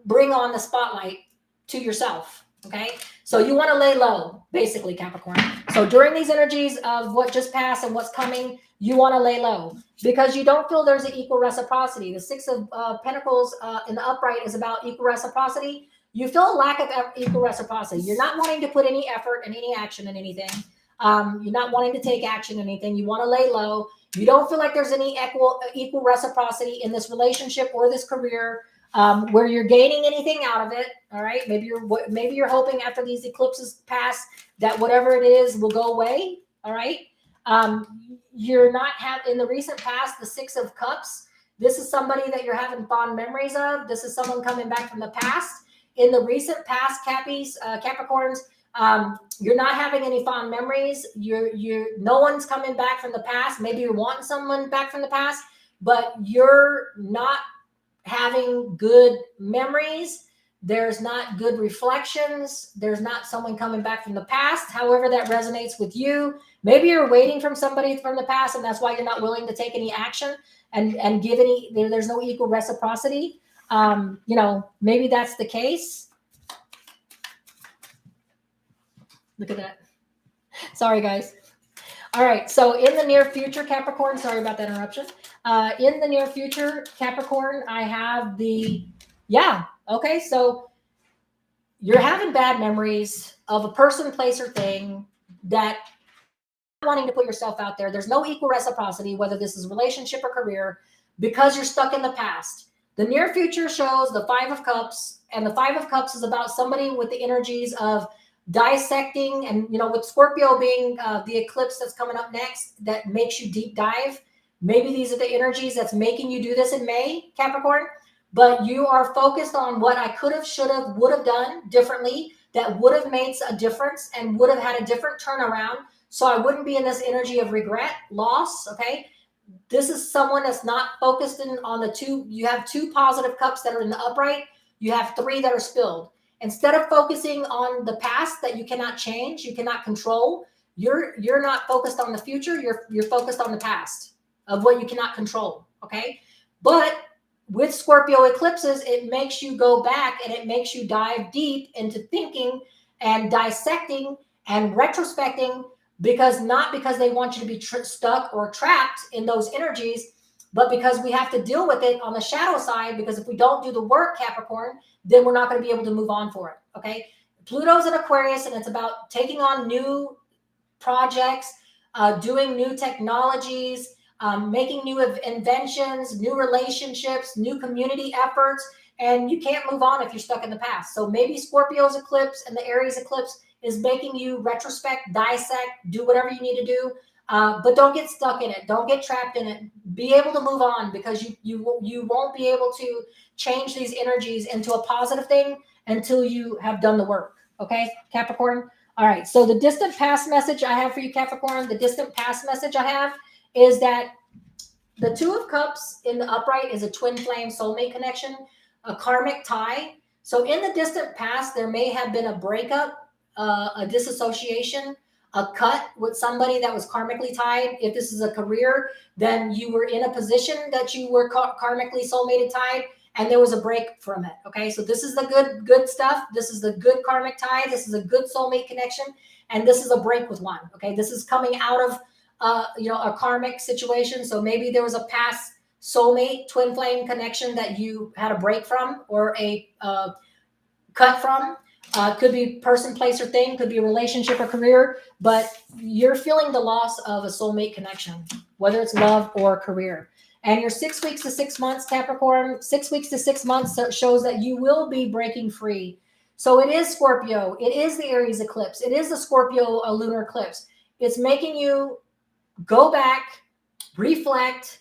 bring on the spotlight to yourself. Okay. So you want to lay low, basically, Capricorn. So during these energies of what just passed and what's coming, you want to lay low, because you don't feel there's an equal reciprocity. The Six of Pentacles in the upright is about equal reciprocity. You feel a lack of equal reciprocity. You're not wanting to put any effort and any action in anything. You're not wanting to take action in anything. You want to lay low. You don't feel like there's any equal reciprocity in this relationship or this career, where you're gaining anything out of it. All right. Maybe you're hoping after these eclipses pass that whatever it is will go away. All right. You're not in the recent past, the Six of Cups. This is somebody that you're having fond memories of. This is someone coming back from the past. In the recent past, Capricorns, you're not having any fond memories. No one's coming back from the past. Maybe you're wanting someone back from the past, but you're not having good memories. There's not good reflections. There's not someone coming back from the past. However, that resonates with you. Maybe you're waiting from somebody from the past, and that's why you're not willing to take any action and give any. There's no equal reciprocity. Maybe that's the case. Look at that. Sorry, guys. All right. So in the near future, Capricorn, sorry about that interruption. In the near future, Capricorn, I have okay. So you're having bad memories of a person, place, or thing that wanting to put yourself out there. There's no equal reciprocity, whether this is relationship or career, because you're stuck in the past. The near future shows the Five of Cups, and the Five of Cups is about somebody with the energies of dissecting, and with Scorpio being the eclipse that's coming up next, that makes you deep dive. Maybe these are the energies that's making you do this in May, Capricorn, but you are focused on what I could have, should have, would have done differently, that would have made a difference and would have had a different turnaround. So I wouldn't be in this energy of regret, loss. Okay. this is someone that's not focused in on the two. You have 2 positive cups that are in the upright. You have 3 that are spilled. Instead of focusing on the past that you cannot change, you cannot control, you're not focused on the future. You're focused on the past of what you cannot control. Okay, but with Scorpio eclipses, it makes you go back and it makes you dive deep into thinking and dissecting and retrospecting, not because they want you to be stuck or trapped in those energies, but because we have to deal with it on the shadow side. Because if we don't do the work, Capricorn, then we're not going to be able to move on for it. Okay, Pluto's in Aquarius, and it's about taking on new projects, doing new technologies, making new inventions, new relationships, new community efforts, and you can't move on if you're stuck in the past. So maybe Scorpio's eclipse and the Aries eclipse is making you retrospect, dissect, do whatever you need to do, but don't get stuck in it. Don't get trapped in it. Be able to move on, because you won't be able to change these energies into a positive thing until you have done the work. Okay, Capricorn? All right, so the distant past message I have for you, Capricorn, the distant past message I have is that the 2 of Cups in the upright is a twin flame soulmate connection, a karmic tie. So in the distant past, there may have been a breakup, a disassociation, a cut with somebody that was karmically tied. If this is a career, then you were in a position that you were karmically soulmated tied, and there was a break from it. Okay, so this is the good stuff. This is the good karmic tie. This is a good soulmate connection, and this is a break with one. Okay, this is coming out of a karmic situation. So maybe there was a past soulmate twin flame connection that you had a break from, or a cut from. Could be person, place, or thing. Could be a relationship or career. But you're feeling the loss of a soulmate connection, whether it's love or career. And your 6 weeks to 6 months, Capricorn, 6 weeks to 6 months shows that you will be breaking free. So it is Scorpio. It is the Aries eclipse. It is the Scorpio lunar eclipse. It's making you go back, reflect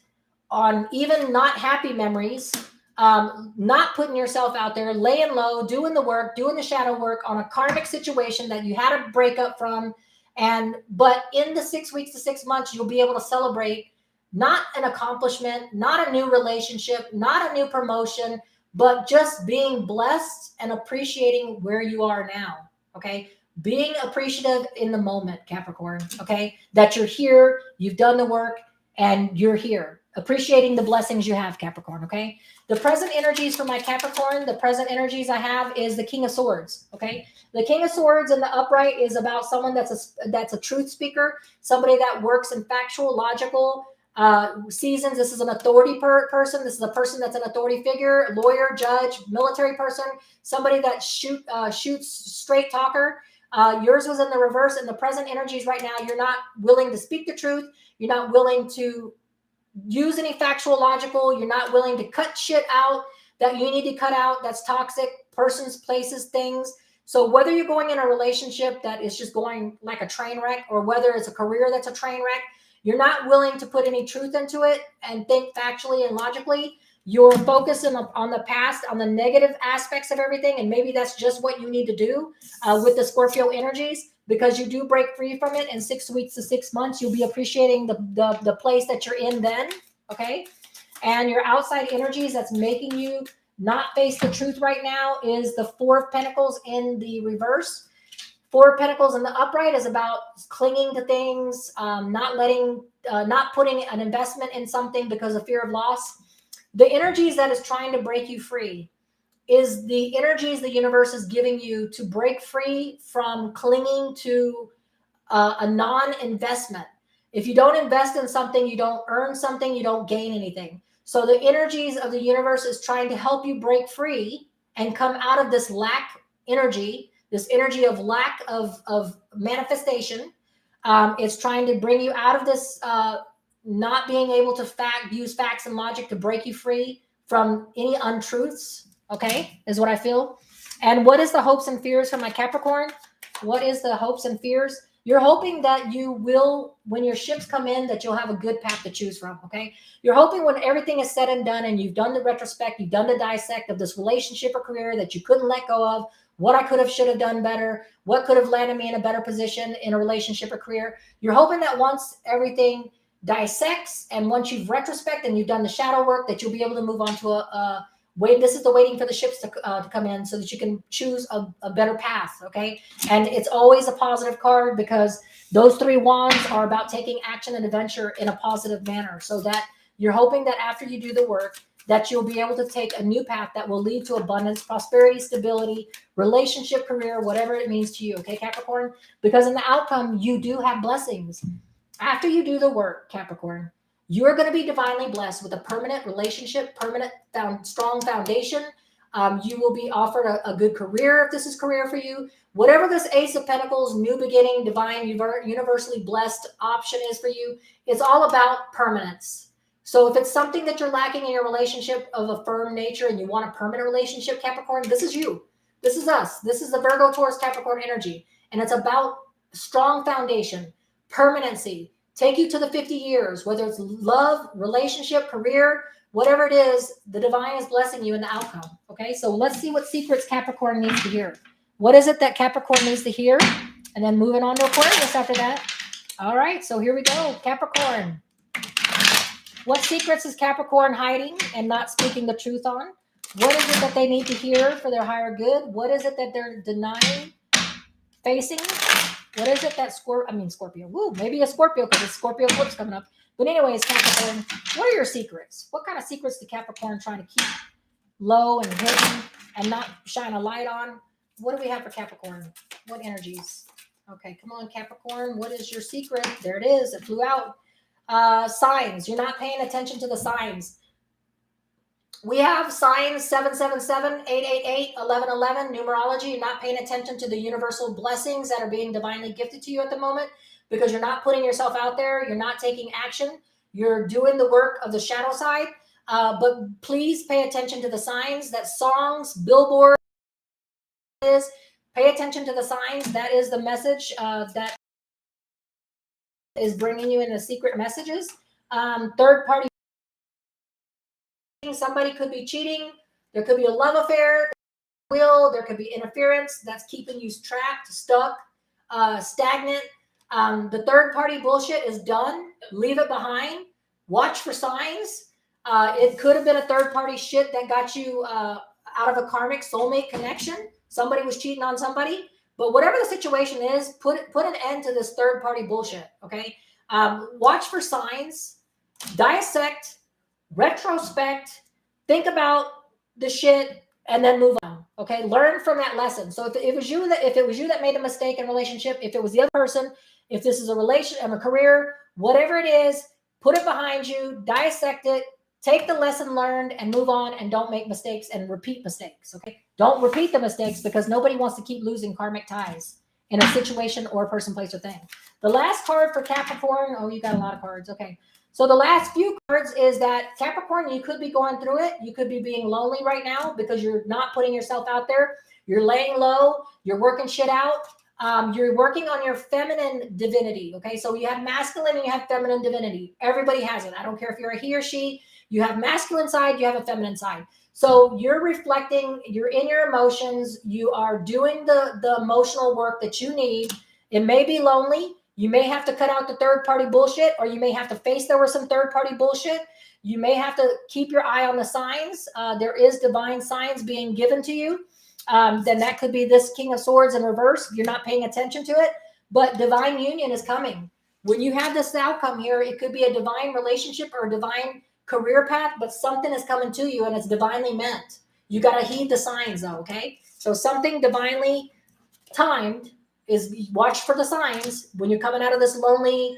on even not happy memories, not putting yourself out there, laying low, doing the work, doing the shadow work on a karmic situation that you had a breakup from. But in the 6 weeks to 6 months, you'll be able to celebrate not an accomplishment, not a new relationship, not a new promotion, but just being blessed and appreciating where you are now. Okay. Being appreciative in the moment, Capricorn. Okay. That you're here, you've done the work, and you're here. Appreciating the blessings you have, Capricorn. Okay. The present energies for my Capricorn, the present energies I have is the King of Swords. Okay. The King of Swords in the upright is about someone that's a truth speaker, somebody that works in factual, logical seasons. This is an authority person. This is a person that's an authority figure, lawyer, judge, military person, somebody that shoots straight talker. Yours was in the reverse. In the present energies right now, you're not willing to speak the truth. You're not willing to use any factual, logical. You're not willing to cut shit out that you need to cut out that's toxic, persons, places, things. So whether you're going in a relationship that is just going like a train wreck, or whether it's a career that's a train wreck, you're not willing to put any truth into it and think factually and logically. You're focusing on the past, on the negative aspects of everything. And maybe that's just what you need to do with the Scorpio energies, because you do break free from it in 6 weeks to 6 months. You'll be appreciating the place that you're in then. Okay. And your outside energies that's making you not face the truth right now is the Four of Pentacles in the reverse. Four of Pentacles in the upright is about clinging to things, not putting an investment in something because of fear of loss. The energies that is trying to break you free is the energies the universe is giving you to break free from clinging to a non-investment. If you don't invest in something, you don't earn something, you don't gain anything. So the energies of the universe is trying to help you break free and come out of this lack energy, this energy of lack of manifestation. It's trying to bring you out of this not being able to use facts and logic to break you free from any untruths. Okay, is what I feel. And what is the hopes and fears for my Capricorn? What is the hopes and fears? You're hoping that you will, when your ships come in, that you'll have a good path to choose from. Okay. You're hoping when everything is said and done and you've done the retrospect, you've done the dissect of this relationship or career that you couldn't let go of, what I could have, should have done better, what could have landed me in a better position in a relationship or career. You're hoping that once everything dissects, and once you've retrospect and you've done the shadow work, that you'll be able to move on to a wait. This is the waiting for the ships to come in so that you can choose a better path. Okay, and it's always a positive card because those 3 wands are about taking action and adventure in a positive manner, so that you're hoping that after you do the work, that you'll be able to take a new path that will lead to abundance, prosperity, stability, relationship, career, whatever it means to you. Okay, Capricorn? Because in the outcome, you do have blessings. After you do the work, Capricorn, you're going to be divinely blessed with a permanent relationship, strong foundation. You will be offered a good career if this is career for you. Whatever this Ace of Pentacles, new beginning, divine, universally blessed option is for you, it's all about permanence. So if it's something that you're lacking in your relationship of a firm nature and you want a permanent relationship, Capricorn, this is you. This is us. This is the Virgo, Taurus, Capricorn energy. And it's about strong foundation, permanency, take you to the 50 years, whether it's love, relationship, career, whatever it is, the divine is blessing you in the outcome. Okay, so let's see what secrets Capricorn needs to hear. What is it that Capricorn needs to hear? And then moving on to Aquarius after that. All right, so here we go. Capricorn. What secrets is Capricorn hiding and not speaking the truth on? What is it that they need to hear for their higher good? What is it that they're denying, facing? What is it that Scorpio? Woo, maybe a Scorpio because it's Scorpio flips coming up. But anyways, Capricorn, what are your secrets? What kind of secrets do Capricorn trying to keep low and hidden and not shine a light on? What do we have for Capricorn? What energies? Okay, come on, Capricorn. What is your secret? There it is. It flew out. Signs. You're not paying attention to the signs. We have signs 777, 888, 1111, numerology. You're not paying attention to the universal blessings that are being divinely gifted to you at the moment because you're not putting yourself out there. You're not taking action. You're doing the work of the shadow side. But please pay attention to the signs that songs, billboards is. Pay attention to the signs. That is the message that is bringing you in the secret messages. Third party. Somebody could be cheating. There could be a love affair. There could be interference that's keeping you trapped, stuck, stagnant. The third party bullshit is done. Leave it behind. Watch for signs. It could have been a third party shit that got you out of a karmic soulmate connection. Somebody was cheating on somebody. But whatever the situation is, put an end to this third party bullshit. Okay. Watch for signs. Dissect. Retrospect, think about the shit, and then move on. Okay, learn from that lesson. So if it was you that made a mistake in a relationship, if it was the other person, if this is a relation and a career, whatever it is, put it behind you, dissect it, take the lesson learned, and move on. And don't make mistakes and repeat mistakes. Okay, don't repeat the mistakes because nobody wants to keep losing karmic ties in a situation or a person, place, or thing. The last card for Capricorn. Oh, you got a lot of cards. Okay. So the last few cards is that Capricorn, you could be going through it. You could be being lonely right now because you're not putting yourself out there. You're laying low. You're working shit out. You're working on your feminine divinity. Okay. So you have masculine and you have feminine divinity. Everybody has it. I don't care if you're a he or she. You have masculine side. You have a feminine side. So you're reflecting. You're in your emotions. You are doing the emotional work that you need. It may be lonely. You may have to cut out the third party bullshit, or you may have to face there was some third party bullshit. You may have to keep your eye on the signs. There is divine signs being given to you. Then that could be this King of Swords in reverse. You're not paying attention to it, but divine union is coming. When you have this outcome here, it could be a divine relationship or a divine career path, but something is coming to you and it's divinely meant. You got to heed the signs though, okay? So something divinely timed is watch for the signs when you're coming out of this lonely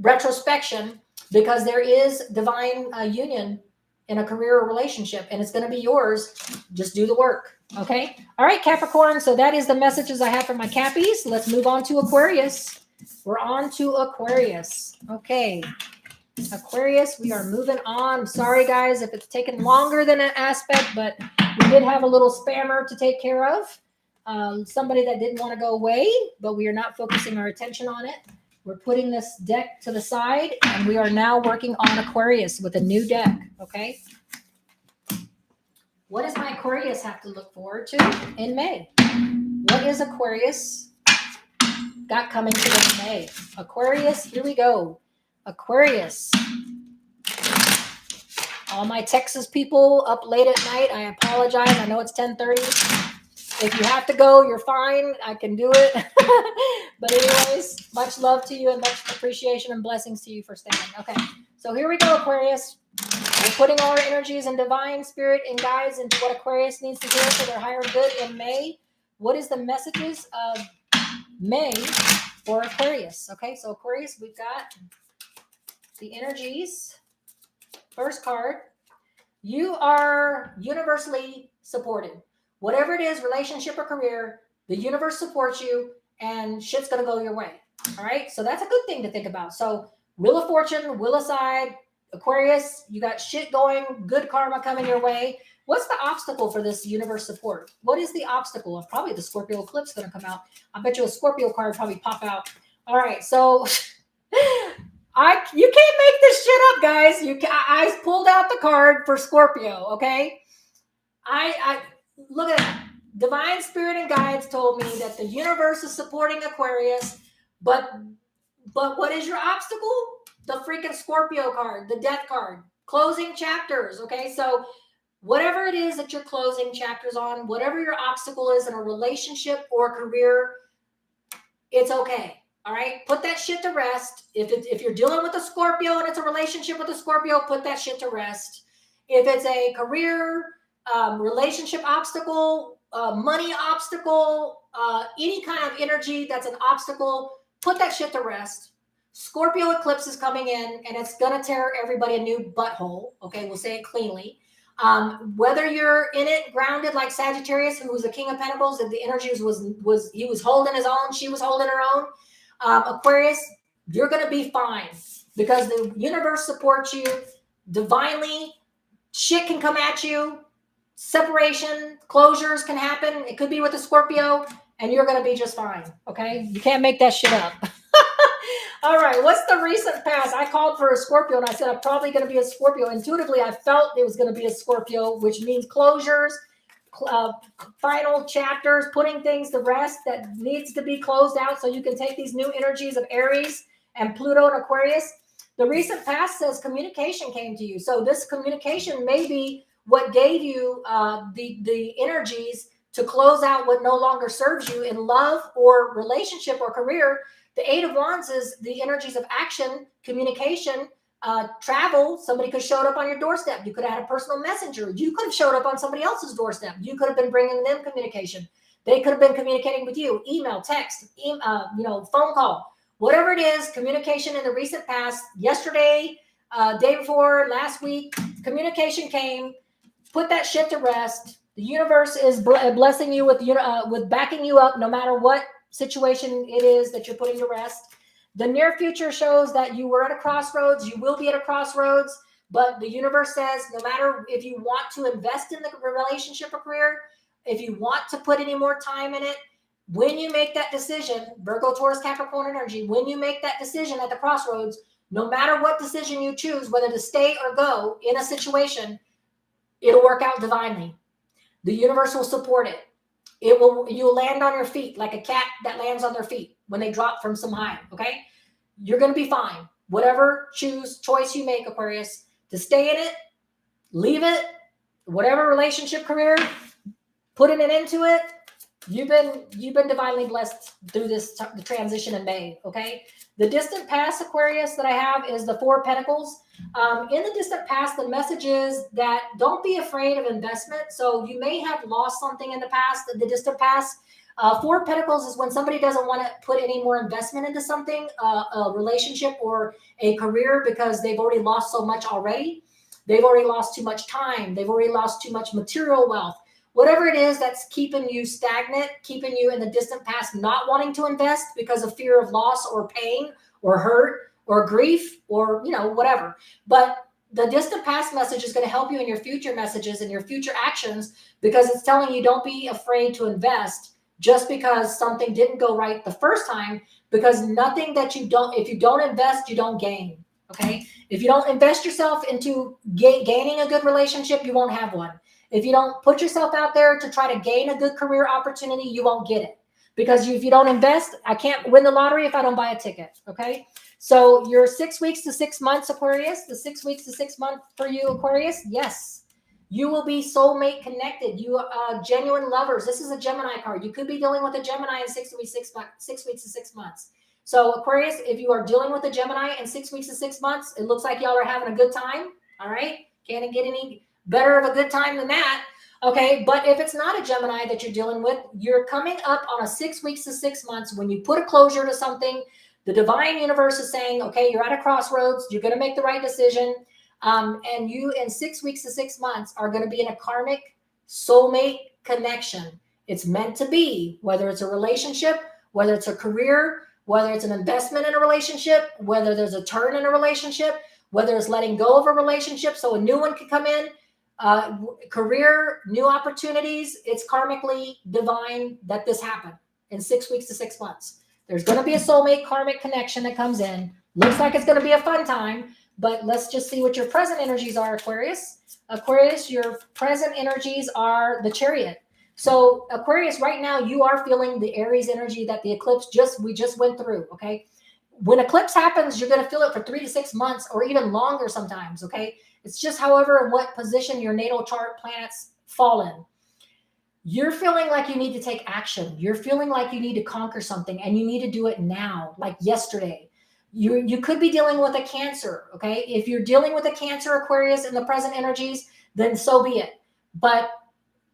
retrospection, because there is divine union in a career or relationship and it's going to be yours. Just do the work. Okay. All right, Capricorn. So that is the messages I have for my Cappies. Let's move on to Aquarius. We're on to Aquarius. Okay. Aquarius, we are moving on. Sorry, guys, if it's taken longer than an aspect, but we did have a little spammer to take care of. Somebody that didn't want to go away, but we are not focusing our attention on it. We're putting this deck to the side, and we are now working on Aquarius with a new deck, okay? What does my Aquarius have to look forward to in May? What is Aquarius got coming to them in May? Aquarius, here we go. Aquarius. All my Texas people up late at night, I apologize. I know it's 10:30. If you have to go, you're fine. I can do it. But anyways, much love to you and much appreciation and blessings to you for staying. Okay, so here we go, Aquarius. We're putting all our energies and divine spirit and guides into what Aquarius needs to hear for their higher good in May. What is the messages of May for Aquarius? Okay, so Aquarius, we've got the energies. First card, you are universally supported. Whatever it is, relationship or career, the universe supports you and shit's going to go your way. All right. So that's a good thing to think about. So Wheel of Fortune, Wheel aside, Aquarius, you got shit going, good karma coming your way. What's the obstacle for this universe support? What is the obstacle? Probably the Scorpio eclipse going to come out. I bet you a Scorpio card probably pop out. All right. So you can't make this shit up, guys. I pulled out the card for Scorpio. Okay. I look at that. Divine Spirit and Guides told me that the universe is supporting Aquarius, but what is your obstacle? The freaking Scorpio card, the death card, closing chapters. Okay, so whatever it is that you're closing chapters on, whatever your obstacle is in a relationship or career, it's okay. All right, put that shit to rest. If you're dealing with a Scorpio and it's a relationship with a Scorpio, put that shit to rest. If it's a career, relationship obstacle, money obstacle, any kind of energy that's an obstacle, put that shit to rest. Scorpio eclipse is coming in and it's going to tear everybody a new butthole. Okay, we'll say it cleanly. Whether you're in it grounded like Sagittarius, who was the King of Pentacles, and the energy was he was holding his own, she was holding her own. Aquarius, you're going to be fine because the universe supports you divinely. Shit can come at you. Separation, closures can happen. It could be with a Scorpio, and you're going to be just fine. Okay, you can't make that shit up. All right, what's the recent past? I called for a Scorpio, and I said I'm probably going to be a Scorpio. Intuitively, I felt it was going to be a Scorpio, which means closures, final chapters, putting things to rest that needs to be closed out so you can take these new energies of Aries and Pluto and Aquarius. The recent past says communication came to you. So this communication may be what gave you the energies to close out what no longer serves you in love or relationship or career. The Eight of Wands is the energies of action, communication, travel. Somebody could have showed up on your doorstep. You could have had a personal messenger. You could have showed up on somebody else's doorstep. You could have been bringing them communication. They could have been communicating with you, email, text, phone call, whatever it is, communication in the recent past, yesterday, day before, last week, communication came. Put that shit to rest. The universe is blessing you with backing you up no matter what situation it is that you're putting to rest. The near future shows that you were at a crossroads. You will be at a crossroads, but the universe says no matter if you want to invest in the relationship or career, if you want to put any more time in it, when you make that decision, Virgo, Taurus, Capricorn energy, when you make that decision at the crossroads, no matter what decision you choose, whether to stay or go in a situation, it'll work out divinely. The universe will support it. You'll land on your feet like a cat that lands on their feet when they drop from some high. Okay, you're going to be fine. Whatever choice you make, Aquarius, to stay in it, leave it, whatever relationship, career, putting it into it. You've been divinely blessed through the transition in May. Okay, the distant past, Aquarius, that I have is the Four of Pentacles. In the distant past, the message is that don't be afraid of investment. So you may have lost something in the past, the distant past. Four of Pentacles is when somebody doesn't want to put any more investment into something, a relationship or a career, because they've already lost so much already. They've already lost too much time. They've already lost too much material wealth. Whatever it is that's keeping you stagnant, keeping you in the distant past, not wanting to invest because of fear of loss or pain or hurt or grief or, whatever. But the distant past message is going to help you in your future messages and your future actions, because it's telling you don't be afraid to invest just because something didn't go right the first time, because nothing that if you don't invest, you don't gain. Okay. If you don't invest yourself into gaining a good relationship, you won't have one. If you don't put yourself out there to try to gain a good career opportunity, you won't get it. Because if you don't invest, I can't win the lottery if I don't buy a ticket. Okay. So your 6 weeks to 6 months, Aquarius, the 6 weeks to 6 months for you, Aquarius, yes. You will be soulmate connected. You genuine lovers. This is a Gemini card. You could be dealing with a Gemini in 6 weeks, 6 weeks to 6 months. So Aquarius, if you are dealing with a Gemini in 6 weeks to 6 months, it looks like y'all are having a good time. All right. Can't get any better of a good time than that. Okay. But if it's not a Gemini that you're dealing with, you're coming up on a 6 weeks to 6 months when you put a closure to something. The divine universe is saying, okay, you're at a crossroads. You're going to make the right decision. And you in 6 weeks to 6 months are going to be in a karmic soulmate connection. It's meant to be, whether it's a relationship, whether it's a career, whether it's an investment in a relationship, whether there's a turn in a relationship, whether it's letting go of a relationship so a new one can come in, career, new opportunities. It's karmically divine that this happened in 6 weeks to 6 months. There's going to be a soulmate karmic connection that comes in. Looks like it's going to be a fun time, but let's just see what your present energies are, Aquarius. Aquarius, your present energies are the Chariot. So Aquarius, right now, you are feeling the Aries energy that the eclipse we just went through, okay? When eclipse happens, you're going to feel it for 3 to 6 months or even longer sometimes, okay? It's just however what position your natal chart planets fall in. You're feeling like you need to take action. You're feeling like you need to conquer something and you need to do it now, like yesterday. You could be dealing with a Cancer, okay? If you're dealing with a Cancer, Aquarius, in the present energies, then so be it. But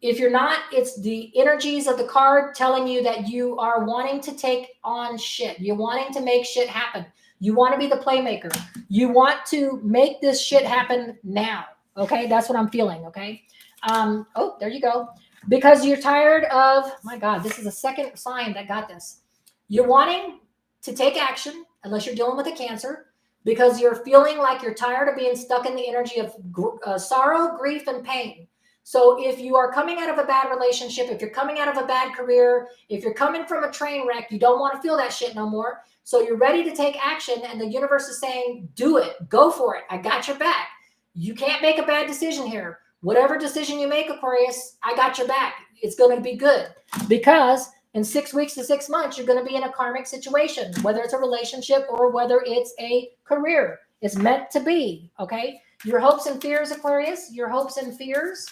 if you're not, it's the energies of the card telling you that you are wanting to take on shit. You're wanting to make shit happen. You want to be the playmaker. You want to make this shit happen now, okay? That's what I'm feeling, okay? Oh, there you go. Because you're tired of, my God, this is the second sign that got this. You're wanting to take action, unless you're dealing with a Cancer, because you're feeling like you're tired of being stuck in the energy of sorrow, grief, and pain. So if you are coming out of a bad relationship, if you're coming out of a bad career, if you're coming from a train wreck, you don't want to feel that shit no more. So you're ready to take action, and the universe is saying, do it, go for it. I got your back. You can't make a bad decision here. Whatever decision you make, Aquarius, I got your back. It's going to be good, because in 6 weeks to 6 months, you're going to be in a karmic situation, whether it's a relationship or whether it's a career. It's meant to be, okay? Your hopes and fears, Aquarius, your hopes and fears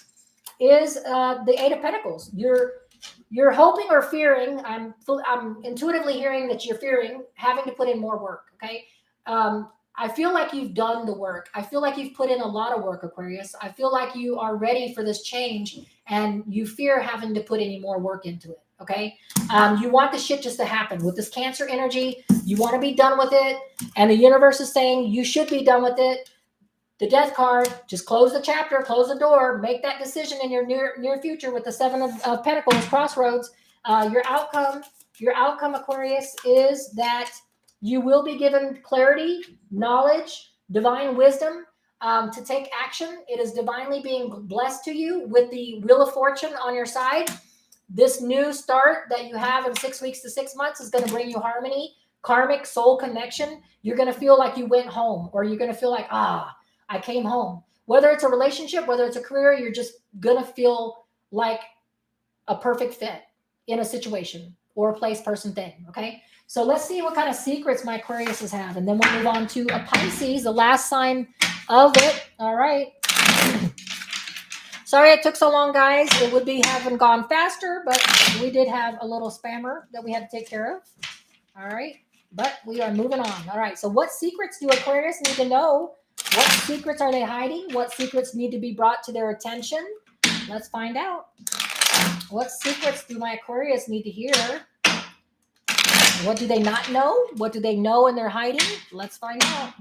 is the Eight of Pentacles. You're hoping or fearing, I'm intuitively hearing that you're fearing having to put in more work, okay? I feel like you've done the work. I feel like you've put in a lot of work, Aquarius. I feel like you are ready for this change and you fear having to put any more work into it, okay? You want the shit just to happen. With this Cancer energy, you want to be done with it, and the universe is saying you should be done with it. The Death card, just close the chapter, close the door, make that decision in your near future with the Seven of Pentacles, crossroads. Your outcome, Aquarius, is that you will be given clarity, knowledge, divine wisdom to take action. It is divinely being blessed to you with the Wheel of Fortune on your side. This new start that you have in 6 weeks to 6 months is going to bring you harmony, karmic soul connection. You're going to feel like you went home, or you're going to feel like, I came home. Whether it's a relationship, whether it's a career, you're just going to feel like a perfect fit in a situation or a place, person, thing, okay? So let's see what kind of secrets my Aquariuses have, and then we'll move on to a Pisces, the last sign of it. All right. Sorry it took so long, guys. It would be having gone faster, but we did have a little spammer that we had to take care of. All right. But we are moving on. All right. So what secrets do Aquarius need to know? What secrets are they hiding? What secrets need to be brought to their attention? Let's find out. What secrets do my Aquarius need to hear? What do they not know? What do they know and they're hiding? Let's find out.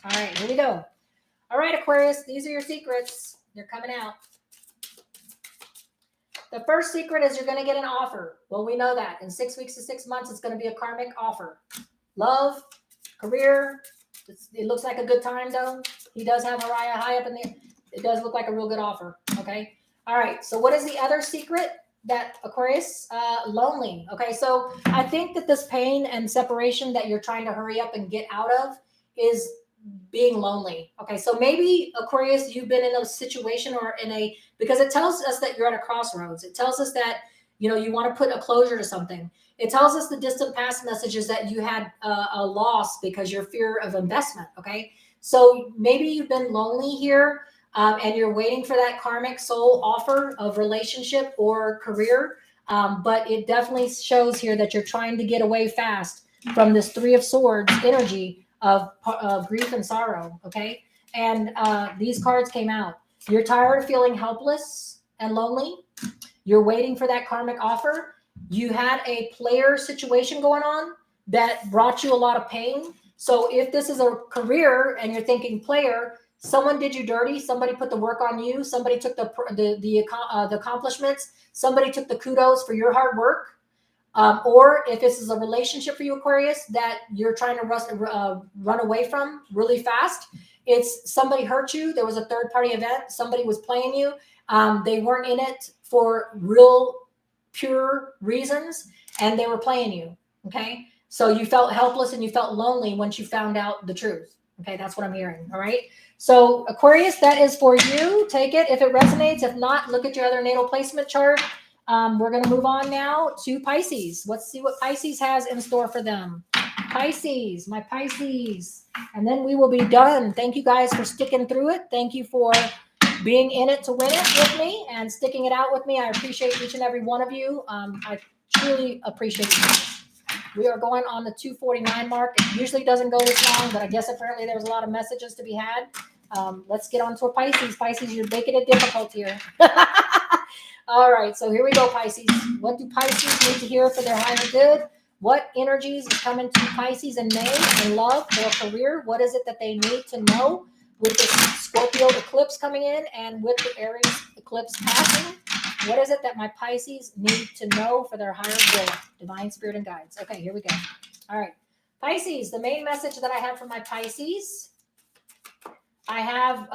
All right, here we go. All right, Aquarius, these are your secrets. They're coming out. The first secret is you're going to get an offer. Well, we know that. In 6 weeks to 6 months, it's going to be a karmic offer. Love, career. It looks like a good time, though. He does have Mariah high up in there. It does look like a real good offer, okay? All right, so what is the other secret that Aquarius? Lonely, okay? So I think that this pain and separation that you're trying to hurry up and get out of is being lonely, okay? So maybe, Aquarius, you've been in a situation or because it tells us that you're at a crossroads. It tells us that You know, you want to put a closure to something. It tells us the distant past messages that you had a loss because your fear of investment. Okay. So maybe you've been lonely here, and you're waiting for that karmic soul offer of relationship or career. But it definitely shows here that you're trying to get away fast from this Three of Swords energy of grief and sorrow. Okay. And these cards came out. You're tired of feeling helpless and lonely. You're waiting for that karmic offer. You had a player situation going on that brought you a lot of pain. So if this is a career and you're thinking player, someone did you dirty. Somebody put the work on you. Somebody took the accomplishments. Somebody took the kudos for your hard work. Or if this is a relationship for you, Aquarius, that you're trying to run away from really fast, it's somebody hurt you. There was a third party event. Somebody was playing you. They weren't in it for real, pure reasons, and they were playing you. Okay. So you felt helpless and you felt lonely once you found out the truth. Okay. That's what I'm hearing. All right. So Aquarius, that is for you. Take it if it resonates. If not, look at your other natal placement chart. We're going to move on now to Pisces. Let's see what Pisces has in store for them. Pisces, my Pisces. And then we will be done. Thank you guys for sticking through it. Thank you for being in it to win it with me and sticking it out with me. I appreciate each and every one of you. I truly appreciate you. We are going on the 2:49 mark. It usually doesn't go this long, but I guess apparently there's a lot of messages to be had. Let's get on to a Pisces. Pisces, you're making it difficult here. All right, so here we go, Pisces. What do Pisces need to hear for their higher good? What energies is coming to Pisces in May in love or career? What is it that they need to know with this Scorpio eclipse coming in and with the Aries eclipse passing? What is it that my Pisces need to know for their higher good? Divine Spirit and guides. Okay, here we go. All right, Pisces, the main message that I have for my Pisces, I have,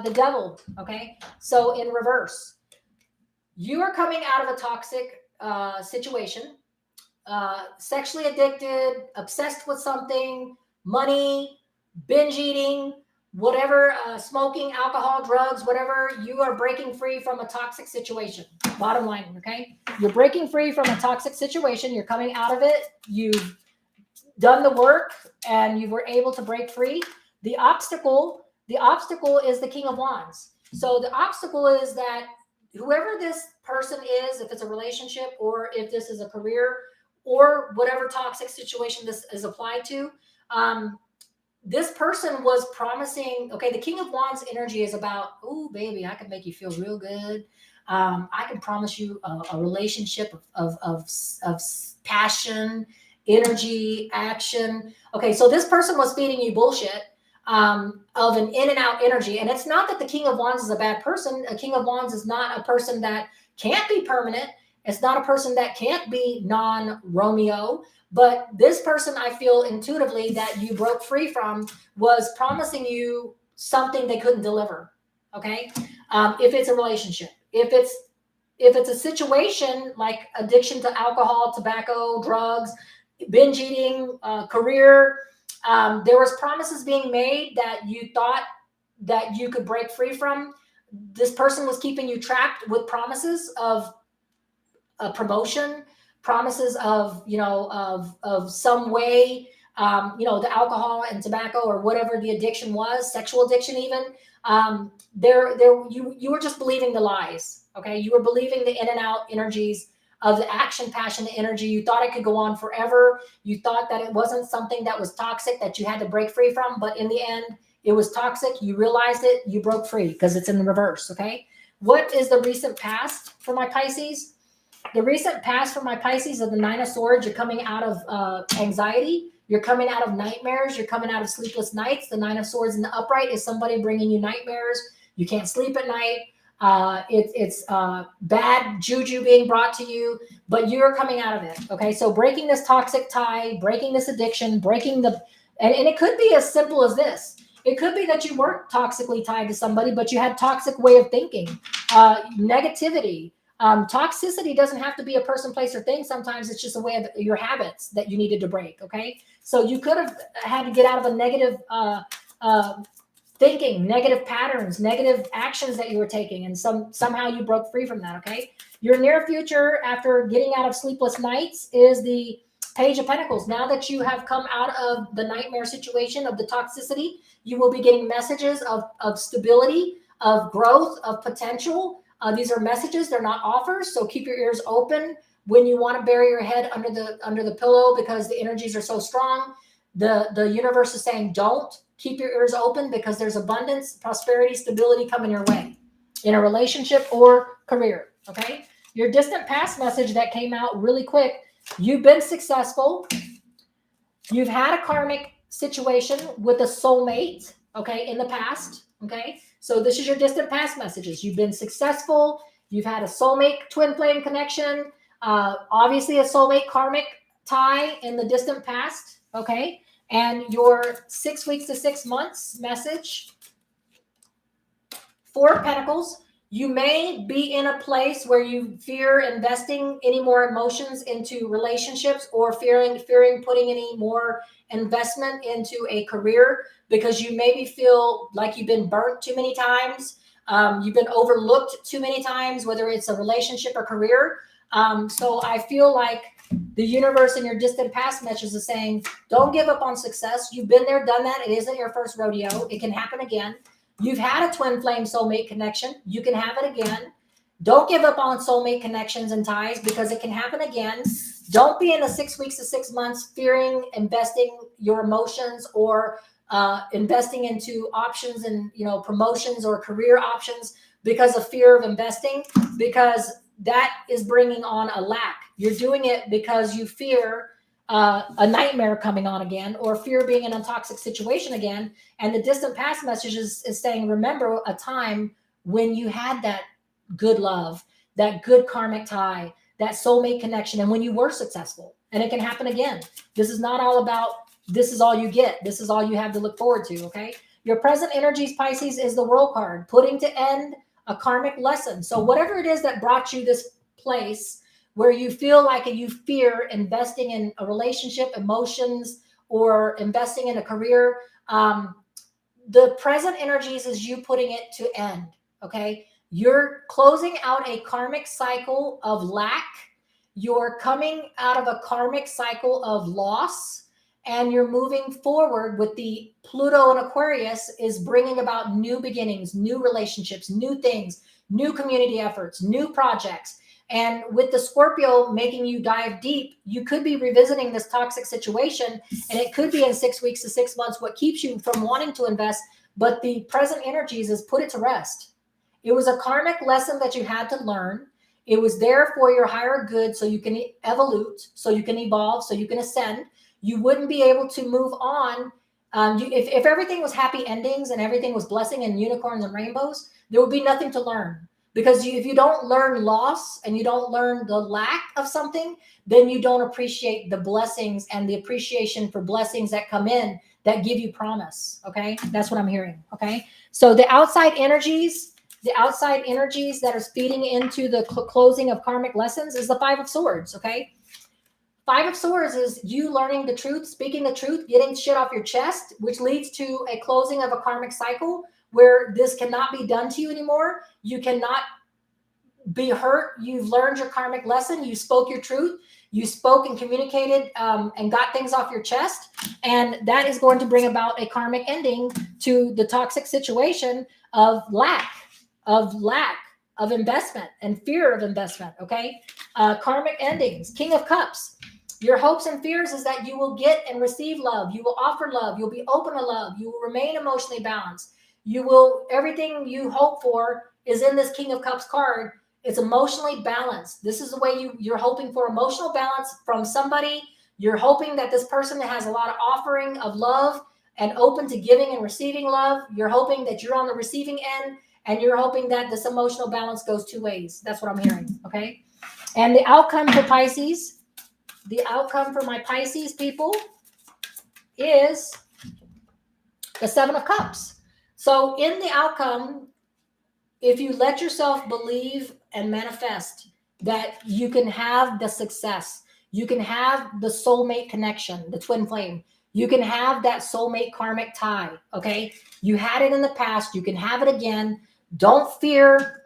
the devil, okay? So in reverse. You are coming out of a toxic situation, sexually addicted, obsessed with something, money, binge eating, whatever, smoking, alcohol, drugs, whatever. You are breaking free from a toxic situation. Bottom line, okay? You're breaking free from a toxic situation. You're coming out of it. You've done the work and you were able to break free. The obstacle is the King of Wands. So the obstacle is that whoever this person is, if it's a relationship or if this is a career or whatever toxic situation this is applied to, this person was promising, okay, the King of Wands energy is about, oh, baby, I can make you feel real good. I can promise you a relationship of passion, energy, action. Okay, so this person was feeding you bullshit. Of an in and out energy. And it's not that the King of Wands is a bad person. A King of Wands is not a person that can't be permanent. It's not a person that can't be non-Romeo. But this person, I feel intuitively that you broke free from was promising you something they couldn't deliver. Okay. If it's a relationship, if it's a situation like addiction to alcohol, tobacco, drugs, binge eating, career, there was promises being made that you thought that you could break free from. This person was keeping you trapped with promises of a promotion, promises of, of some way, the alcohol and tobacco or whatever the addiction was, sexual addiction even. You were just believing the lies. Okay. You were believing the in and out energies of the action, passion, the energy. You thought it could go on forever. You thought that it wasn't something that was toxic that you had to break free from. But in the end, it was toxic. You realized it. You broke free because it's in the reverse. Okay. What is the recent past for my Pisces? The recent past for my Pisces is the Nine of Swords. You're coming out of anxiety. You're coming out of nightmares. You're coming out of sleepless nights. The Nine of Swords in the upright is somebody bringing you nightmares. You can't sleep at night. It's bad juju being brought to you, but you're coming out of it. Okay. So breaking this toxic tie, breaking this addiction, and it could be as simple as this. It could be that you weren't toxically tied to somebody, but you had toxic way of thinking, negativity. Toxicity doesn't have to be a person, place, or thing. Sometimes it's just a way of your habits that you needed to break. Okay. So you could have had to get out of a negative, thinking, negative patterns, negative actions that you were taking, and somehow you broke free from that, okay? Your near future after getting out of sleepless nights is the Page of Pentacles. Now that you have come out of the nightmare situation of the toxicity, you will be getting messages of stability, of growth, of potential. These are messages, they're not offers, so keep your ears open when you want to bury your head under the pillow because the energies are so strong. The universe is saying don't. Keep your ears open because there's abundance, prosperity, stability coming your way in a relationship or career, okay? Your distant past message that came out really quick, you've been successful. You've had a karmic situation with a soulmate, okay, in the past, okay? So this is your distant past messages. You've been successful. You've had a soulmate twin flame connection, obviously a soulmate karmic tie in the distant past, okay? And your 6 weeks to 6 months message, 4 of Pentacles. You may be in a place where you fear investing any more emotions into relationships or fearing putting any more investment into a career because you maybe feel like you've been burnt too many times. You've been overlooked too many times, whether it's a relationship or career. So I feel like the universe in your distant past messages is saying, don't give up on success. You've been there, done that. It isn't your first rodeo. It can happen again. You've had a twin flame soulmate connection. You can have it again. Don't give up on soulmate connections and ties because it can happen again. Don't be in the 6 weeks to 6 months fearing investing your emotions or investing into options and promotions or career options because of fear of investing, because that is bringing on a lack. You're doing it because you fear a nightmare coming on again, or fear being in a toxic situation again. And the distant past message is saying, remember a time when you had that good love, that good karmic tie, that soulmate connection, and when you were successful. And it can happen again. This is not all about, this is all you get. This is all you have to look forward to, okay? Your present energies, Pisces, is the World card, putting to end a karmic lesson. So whatever it is that brought you this place where you feel like you fear investing in a relationship, emotions, or investing in a career, the present energies is you putting it to end, okay? You're closing out a karmic cycle of lack. You're coming out of a karmic cycle of loss, and you're moving forward with the Pluto and Aquarius is bringing about new beginnings, new relationships, new things, new community efforts, new projects. And with the Scorpio making you dive deep, you could be revisiting this toxic situation, and it could be in 6 weeks to 6 months what keeps you from wanting to invest. But the present energies is put it to rest. It was a karmic lesson that you had to learn. It was there for your higher good so you can evolve, so you can evolve, so you can ascend. You wouldn't be able to move on. If everything was happy endings and everything was blessing and unicorns and rainbows, there would be nothing to learn. Because if you don't learn loss and you don't learn the lack of something, then you don't appreciate the blessings and the appreciation for blessings that come in that give you promise. Okay. That's what I'm hearing. Okay. So the outside energies that are feeding into the closing of karmic lessons is the 5 of Swords. Okay. 5 of Swords is you learning the truth, speaking the truth, getting shit off your chest, which leads to a closing of a karmic cycle where this cannot be done to you anymore. You cannot be hurt. You've learned your karmic lesson. You spoke your truth. You spoke and communicated and got things off your chest. And that is going to bring about a karmic ending to the toxic situation of lack, of investment and fear of investment. Okay. Karmic endings, King of Cups. Your hopes and fears is that you will get and receive love. You will offer love. You'll be open to love. You will remain emotionally balanced. You will, everything you hope for is in this King of Cups card. It's emotionally balanced. This is the way you're hoping for emotional balance from somebody. You're hoping that this person has a lot of offering of love and open to giving and receiving love. You're hoping that you're on the receiving end, and you're hoping that this emotional balance goes 2 ways. That's what I'm hearing. Okay. And the outcome for Pisces, the outcome for my Pisces people is the 7 of Cups. So in the outcome, if you let yourself believe and manifest that you can have the success, you can have the soulmate connection, the twin flame, You can have that soulmate karmic tie, okay? You had it in the past. You can have it again. Don't fear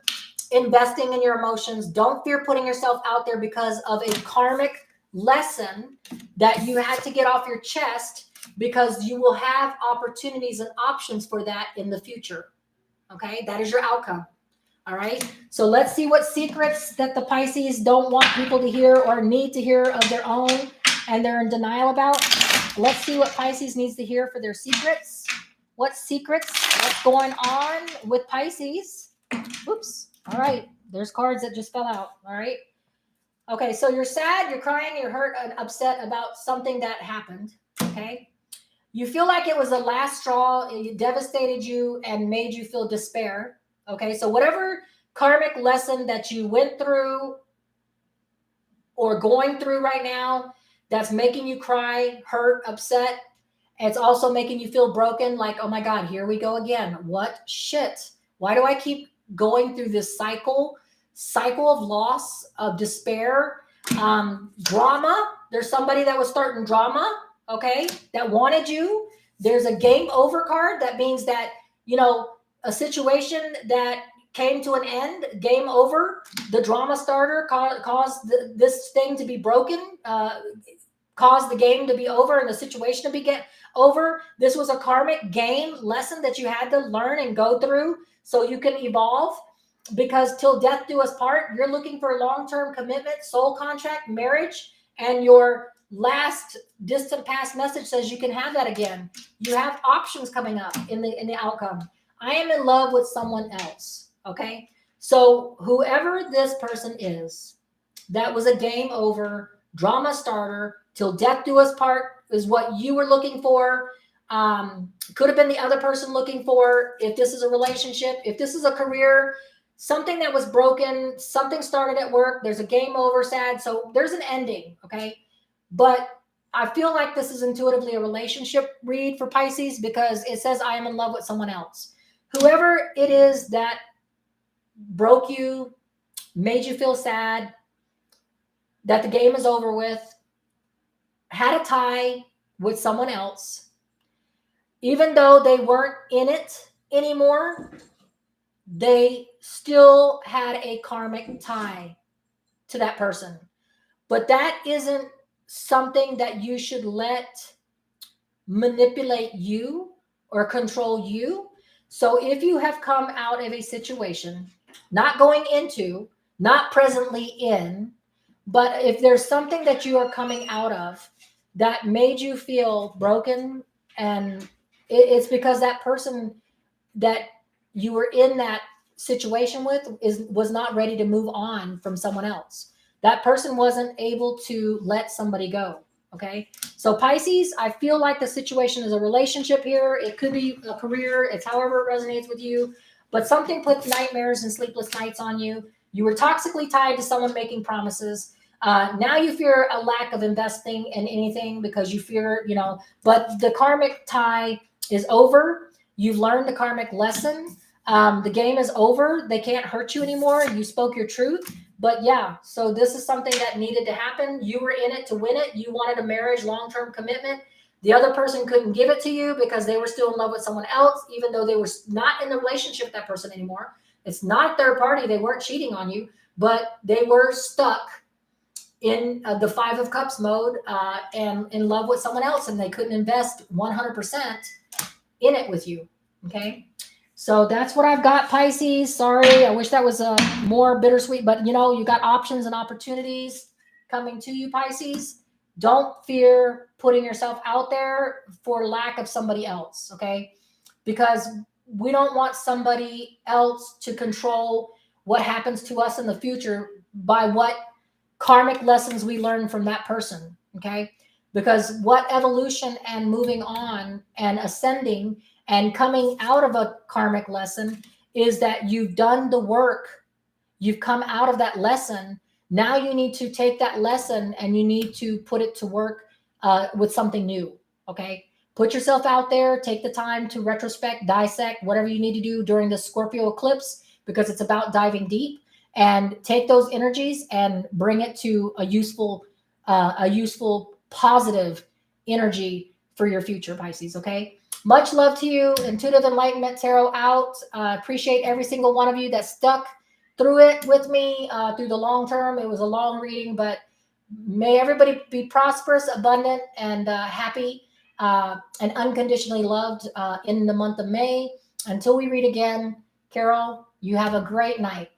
investing in your emotions. Don't fear putting yourself out there because of a karmic lesson that you had to get off your chest, because you will have opportunities and options for that in the future. Okay, that is your outcome. All right, so let's see what secrets that the Pisces don't want people to hear or need to hear of their own and they're in denial about. Let's see what Pisces needs to hear for their secrets. What secrets? What's going on with Pisces? Oops. All right, there's cards that just fell out. All right. Okay, so you're sad, you're crying, you're hurt and upset about something that happened. Okay. You feel like it was the last straw, it devastated you and made you feel despair. Okay, so whatever karmic lesson that you went through or going through right now that's making you cry, hurt, upset, it's also making you feel broken, like, oh my God, here we go again. What shit? Why do I keep going through this cycle of loss, of despair, drama? There's somebody that was starting drama, okay, that wanted you. There's a game over card. That means that, you know, a situation that came to an end, game over. The drama starter caused this thing to be broken, caused the game to be over and the situation to be get over. This was a karmic game lesson that you had to learn and go through so you can evolve, because till death do us part, you're looking for long-term commitment, soul contract, marriage, and your last distant past message says you can have that again. You have options coming up in the outcome. I am in love with someone else. Okay, so whoever this person is, that was a game over drama starter. Till death do us part is what you were looking for. Could have been the other person looking for. If this is a relationship, if this is a career, something that was broken, something started at work, there's a game over, sad. So there's an ending, okay? But I feel like this is intuitively a relationship read for Pisces, because it says I am in love with someone else. Whoever it is that broke you, made you feel sad, that the game is over with, had a tie with someone else, even though they weren't in it anymore, they still had a karmic tie to that person. But that isn't something that you should let manipulate you or control you. So if you have come out of a situation, not going into, not presently in, but if there's something that you are coming out of that made you feel broken, and it's because that person that you were in that situation with was not ready to move on from someone else. That person wasn't able to let somebody go. Okay. So Pisces, I feel like the situation is a relationship here. It could be a career. It's however it resonates with you, but something put nightmares and sleepless nights on you. You were toxically tied to someone making promises. Now you fear a lack of investing in anything because you fear, you know, but the karmic tie is over. You've learned the karmic lesson. The game is over. They can't hurt you anymore. You spoke your truth. But yeah, so this is something that needed to happen. You were in it to win it. You wanted a marriage, long-term commitment. The other person couldn't give it to you because they were still in love with someone else, even though they were not in the relationship with that person anymore. It's not a third party. They weren't cheating on you, but they were stuck in the Five of Cups mode and in love with someone else, and they couldn't invest 100% in it with you. Okay. So that's what I've got, Pisces. Sorry, I wish that was a more bittersweet, but you know, you got options and opportunities coming to you, Pisces. Don't fear putting yourself out there for lack of somebody else, okay? Because we don't want somebody else to control what happens to us in the future by what karmic lessons we learn from that person, okay? Because what evolution and moving on and ascending and coming out of a karmic lesson is that you've done the work. You've come out of that lesson. Now you need to take that lesson and you need to put it to work with something new. Okay. Put yourself out there. Take the time to retrospect, dissect, whatever you need to do during the Scorpio eclipse, because it's about diving deep, and take those energies and bring it to a useful, positive energy for your future, Pisces. Okay. Much love to you. Intuitive Enlightenment Tarot out. Appreciate every single one of you that stuck through it with me through the long term. It was a long reading, but may everybody be prosperous, abundant, and happy and unconditionally loved in the month of May. Until we read again, Carol, you have a great night.